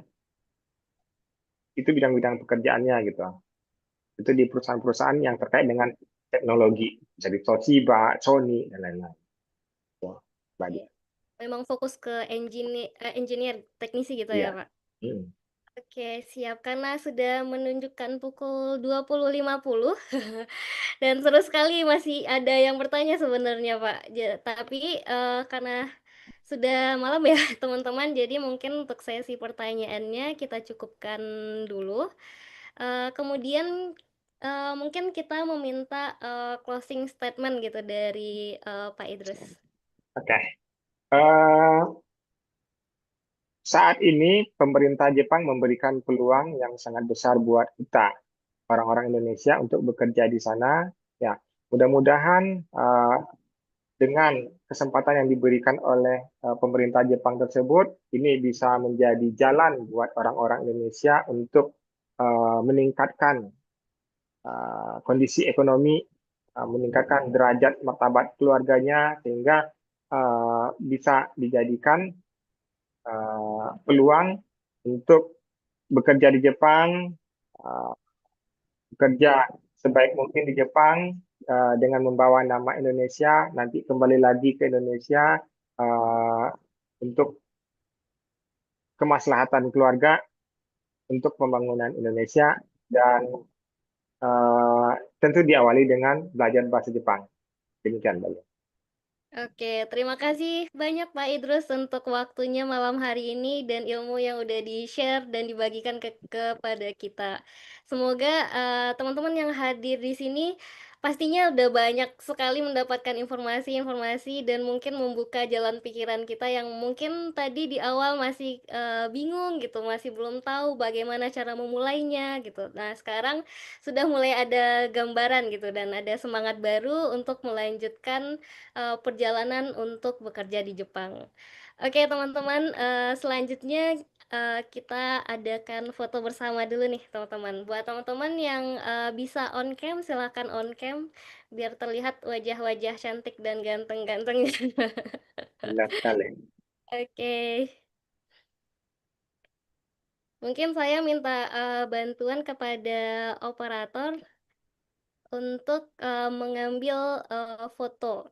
Itu bidang-bidang pekerjaannya gitu. Itu di perusahaan-perusahaan yang terkait dengan teknologi, jadi Toshiba, Sony, dan lain-lain. memang fokus ke engineer, teknisi gitu ya, Iya. Pak? Hmm. Oke, siap. Karena sudah menunjukkan pukul 20.50 dan seru sekali masih ada yang bertanya sebenarnya, Pak. Tapi, karena sudah malam ya, teman-teman, jadi mungkin untuk sesi pertanyaannya kita cukupkan dulu. Kemudian, mungkin kita meminta, closing statement gitu dari, Pak Idrus. Oke. Eh, Saat ini pemerintah Jepang memberikan peluang yang sangat besar buat kita, orang-orang Indonesia, untuk bekerja di sana. Ya, mudah-mudahan dengan kesempatan yang diberikan oleh pemerintah Jepang tersebut, ini bisa menjadi jalan buat orang-orang Indonesia untuk meningkatkan kondisi ekonomi, meningkatkan derajat martabat keluarganya, sehingga bisa dijadikan peluang untuk bekerja di Jepang, uh, bekerja sebaik mungkin di Jepang dengan membawa nama Indonesia, nanti kembali lagi ke Indonesia untuk kemaslahatan keluarga, untuk pembangunan Indonesia, dan tentu diawali dengan belajar bahasa Jepang. Demikian, Mbak. Oke, terima kasih banyak Pak Idrus untuk waktunya malam hari ini dan ilmu yang udah di-share dan dibagikan kepada kita. Semoga teman-teman yang hadir di sini pastinya udah banyak sekali mendapatkan informasi-informasi dan mungkin membuka jalan pikiran kita yang mungkin tadi di awal masih bingung gitu, masih belum tahu bagaimana cara memulainya gitu. Nah, sekarang sudah mulai ada gambaran gitu dan ada semangat baru untuk melanjutkan perjalanan untuk bekerja di Jepang. Oke teman-teman, selanjutnya kita adakan foto bersama dulu nih teman-teman. Buat teman-teman yang bisa on cam, silakan on cam biar terlihat wajah-wajah cantik dan ganteng-gantengnya. Benar sekali. Oke, mungkin saya minta bantuan kepada operator untuk mengambil foto.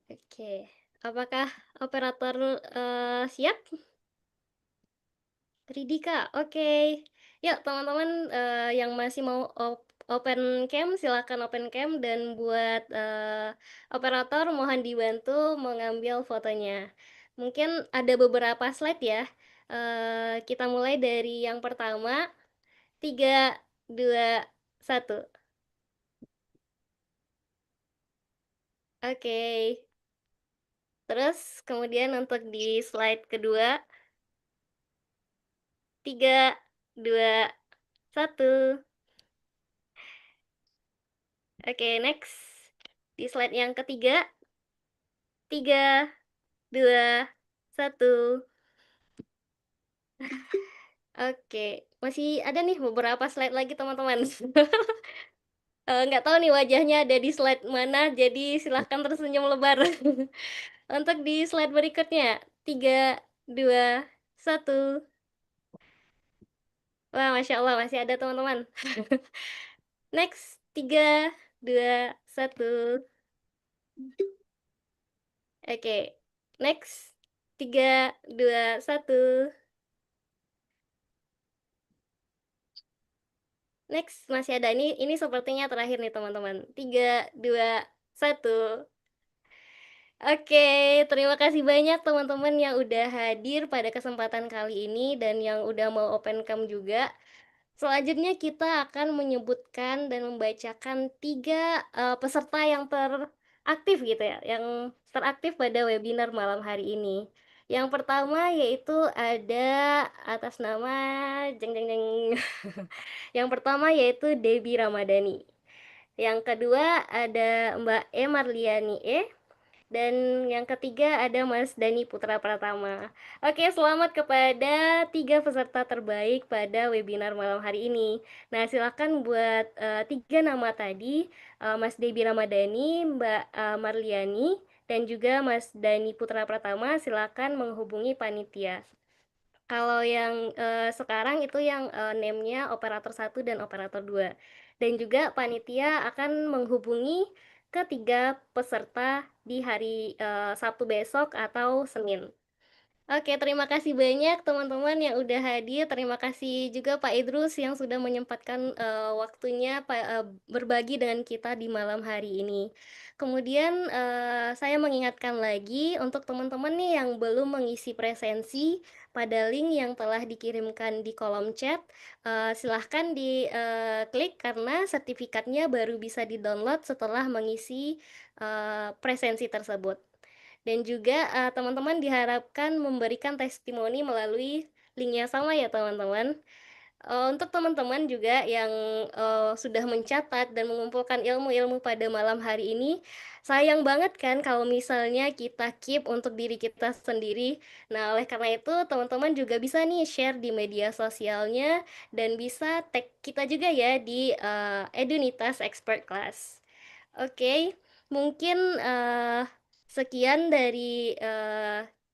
Oke, apakah operator siap? Ridika, oke. Yuk teman-teman yang masih mau open cam, silakan open cam dan buat operator mohon dibantu mengambil fotonya. Mungkin ada beberapa slide ya. Kita mulai dari yang pertama. 3, 2, 1. Oke. Terus kemudian untuk di slide kedua. 3, 2, 1. Oke, next. Di slide yang ketiga. 3, 2, 1. Oke, masih ada nih beberapa slide lagi teman-teman. Nggak tahu nih wajahnya ada di slide mana, jadi silahkan tersenyum lebar. Untuk di slide berikutnya, 3, 2, 1. Wah, Masya Allah, masih ada teman-teman. Next, 3, 2, 1. Oke, next, 3, 2, 1. Next, masih ada. Ini sepertinya terakhir nih teman-teman. 3, 2, 1. Oke, terima kasih banyak teman-teman yang udah hadir pada kesempatan kali ini dan yang udah mau open cam juga. Selanjutnya kita akan menyebutkan dan membacakan 3 peserta yang teraktif gitu ya, yang teraktif pada webinar malam hari ini. Yang pertama yaitu ada atas nama jeng jeng jeng. Yang pertama yaitu Debbie Ramadhani. Yang kedua ada Mbak E. Marliani E. Dan yang ketiga ada Mas Dani Putra Pratama. Oke, selamat kepada 3 peserta terbaik pada webinar malam hari ini. Nah, silakan buat 3 nama tadi, Mas Debbie Ramadhani, Mbak Marliani, dan juga Mas Dani Putra Pratama, silakan menghubungi panitia. Kalau yang sekarang itu yang name-nya operator 1 dan operator 2. Dan juga panitia akan menghubungi ketiga peserta di hari Sabtu besok atau Senin. Oke, terima kasih banyak teman-teman yang udah hadir. Terima kasih juga Pak Idrus yang sudah menyempatkan waktunya berbagi dengan kita di malam hari ini. Kemudian saya mengingatkan lagi untuk teman-teman nih yang belum mengisi presensi pada link yang telah dikirimkan di kolom chat, silahkan diklik karena sertifikatnya baru bisa di-download setelah mengisi presensi tersebut. Dan juga teman-teman diharapkan memberikan testimoni melalui link yang sama ya teman-teman. Untuk teman-teman juga yang sudah mencatat dan mengumpulkan ilmu-ilmu pada malam hari ini, sayang banget kan kalau misalnya kita keep untuk diri kita sendiri. Nah, oleh karena itu teman-teman juga bisa nih share di media sosialnya dan bisa tag kita juga ya di Edunitas Expert Class. Oke, mungkin sekian dari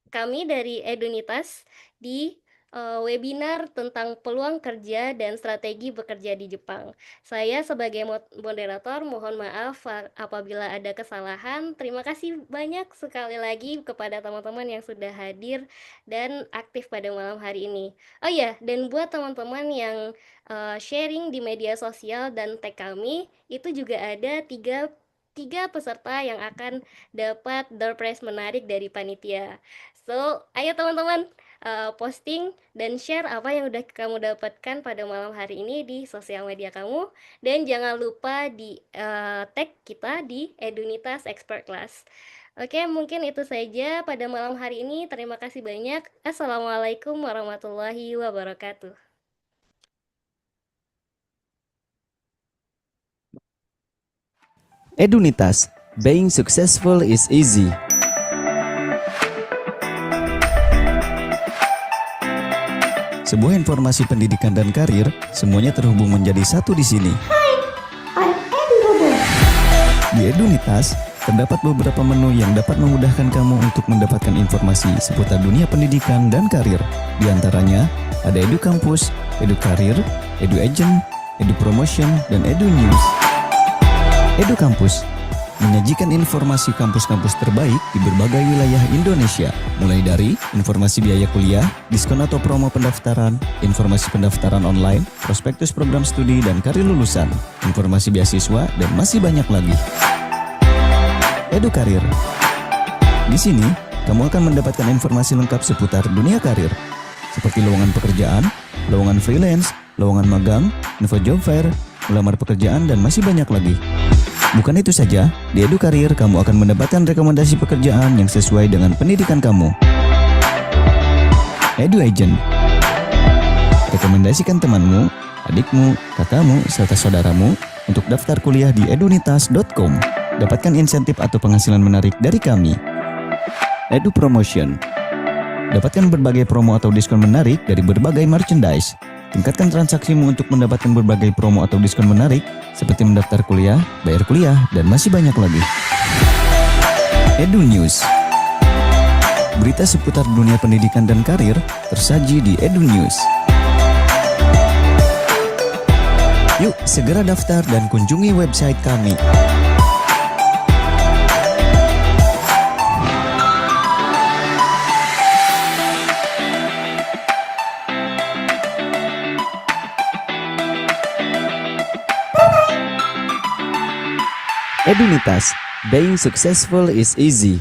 kami dari Edunitas di webinar tentang peluang kerja dan strategi bekerja di Jepang. Saya sebagai moderator mohon maaf apabila ada kesalahan. Terima kasih banyak sekali lagi kepada teman-teman yang sudah hadir dan aktif pada malam hari ini. Oh ya, dan buat teman-teman yang sharing di media sosial dan tag kami, itu juga ada tiga peserta yang akan dapat door prize menarik dari panitia. So, ayo teman-teman posting dan share apa yang udah kamu dapatkan pada malam hari ini di sosial media kamu. Dan jangan lupa di tag kita di Edunitas Expert Class. Oke, mungkin itu saja pada malam hari ini. Terima kasih banyak. Assalamualaikum warahmatullahi wabarakatuh. Edunitas, being successful is easy. Sebuah informasi pendidikan dan karir, semuanya terhubung menjadi satu di sini. Di Edunitas, terdapat beberapa menu yang dapat memudahkan kamu untuk mendapatkan informasi seputar dunia pendidikan dan karir. Di antaranya, ada Edu Kampus, Edu Karir, Edu Agent, Edu Promotion, dan Edu News. Edu Kampus menyajikan informasi kampus-kampus terbaik di berbagai wilayah Indonesia, mulai dari informasi biaya kuliah, diskon atau promo pendaftaran, informasi pendaftaran online, prospektus program studi dan karir lulusan, informasi beasiswa, dan masih banyak lagi. Edu Karir. Di sini, kamu akan mendapatkan informasi lengkap seputar dunia karir, seperti lowongan pekerjaan, lowongan freelance, lowongan magang, info job fair, melamar pekerjaan, dan masih banyak lagi. Bukan itu saja, di Edu Karir kamu akan mendapatkan rekomendasi pekerjaan yang sesuai dengan pendidikan kamu. Edu Agent. Rekomendasikan temanmu, adikmu, kakakmu, serta saudaramu untuk daftar kuliah di edunitas.com. Dapatkan insentif atau penghasilan menarik dari kami. Edu Promotion. Dapatkan berbagai promo atau diskon menarik dari berbagai merchandise. Tingkatkan transaksimu untuk mendapatkan berbagai promo atau diskon menarik seperti mendaftar kuliah, bayar kuliah, dan masih banyak lagi. Edu News. Berita seputar dunia pendidikan dan karir tersaji di Edu News. Yuk, segera daftar dan kunjungi website kami. Edunitas, being successful is easy.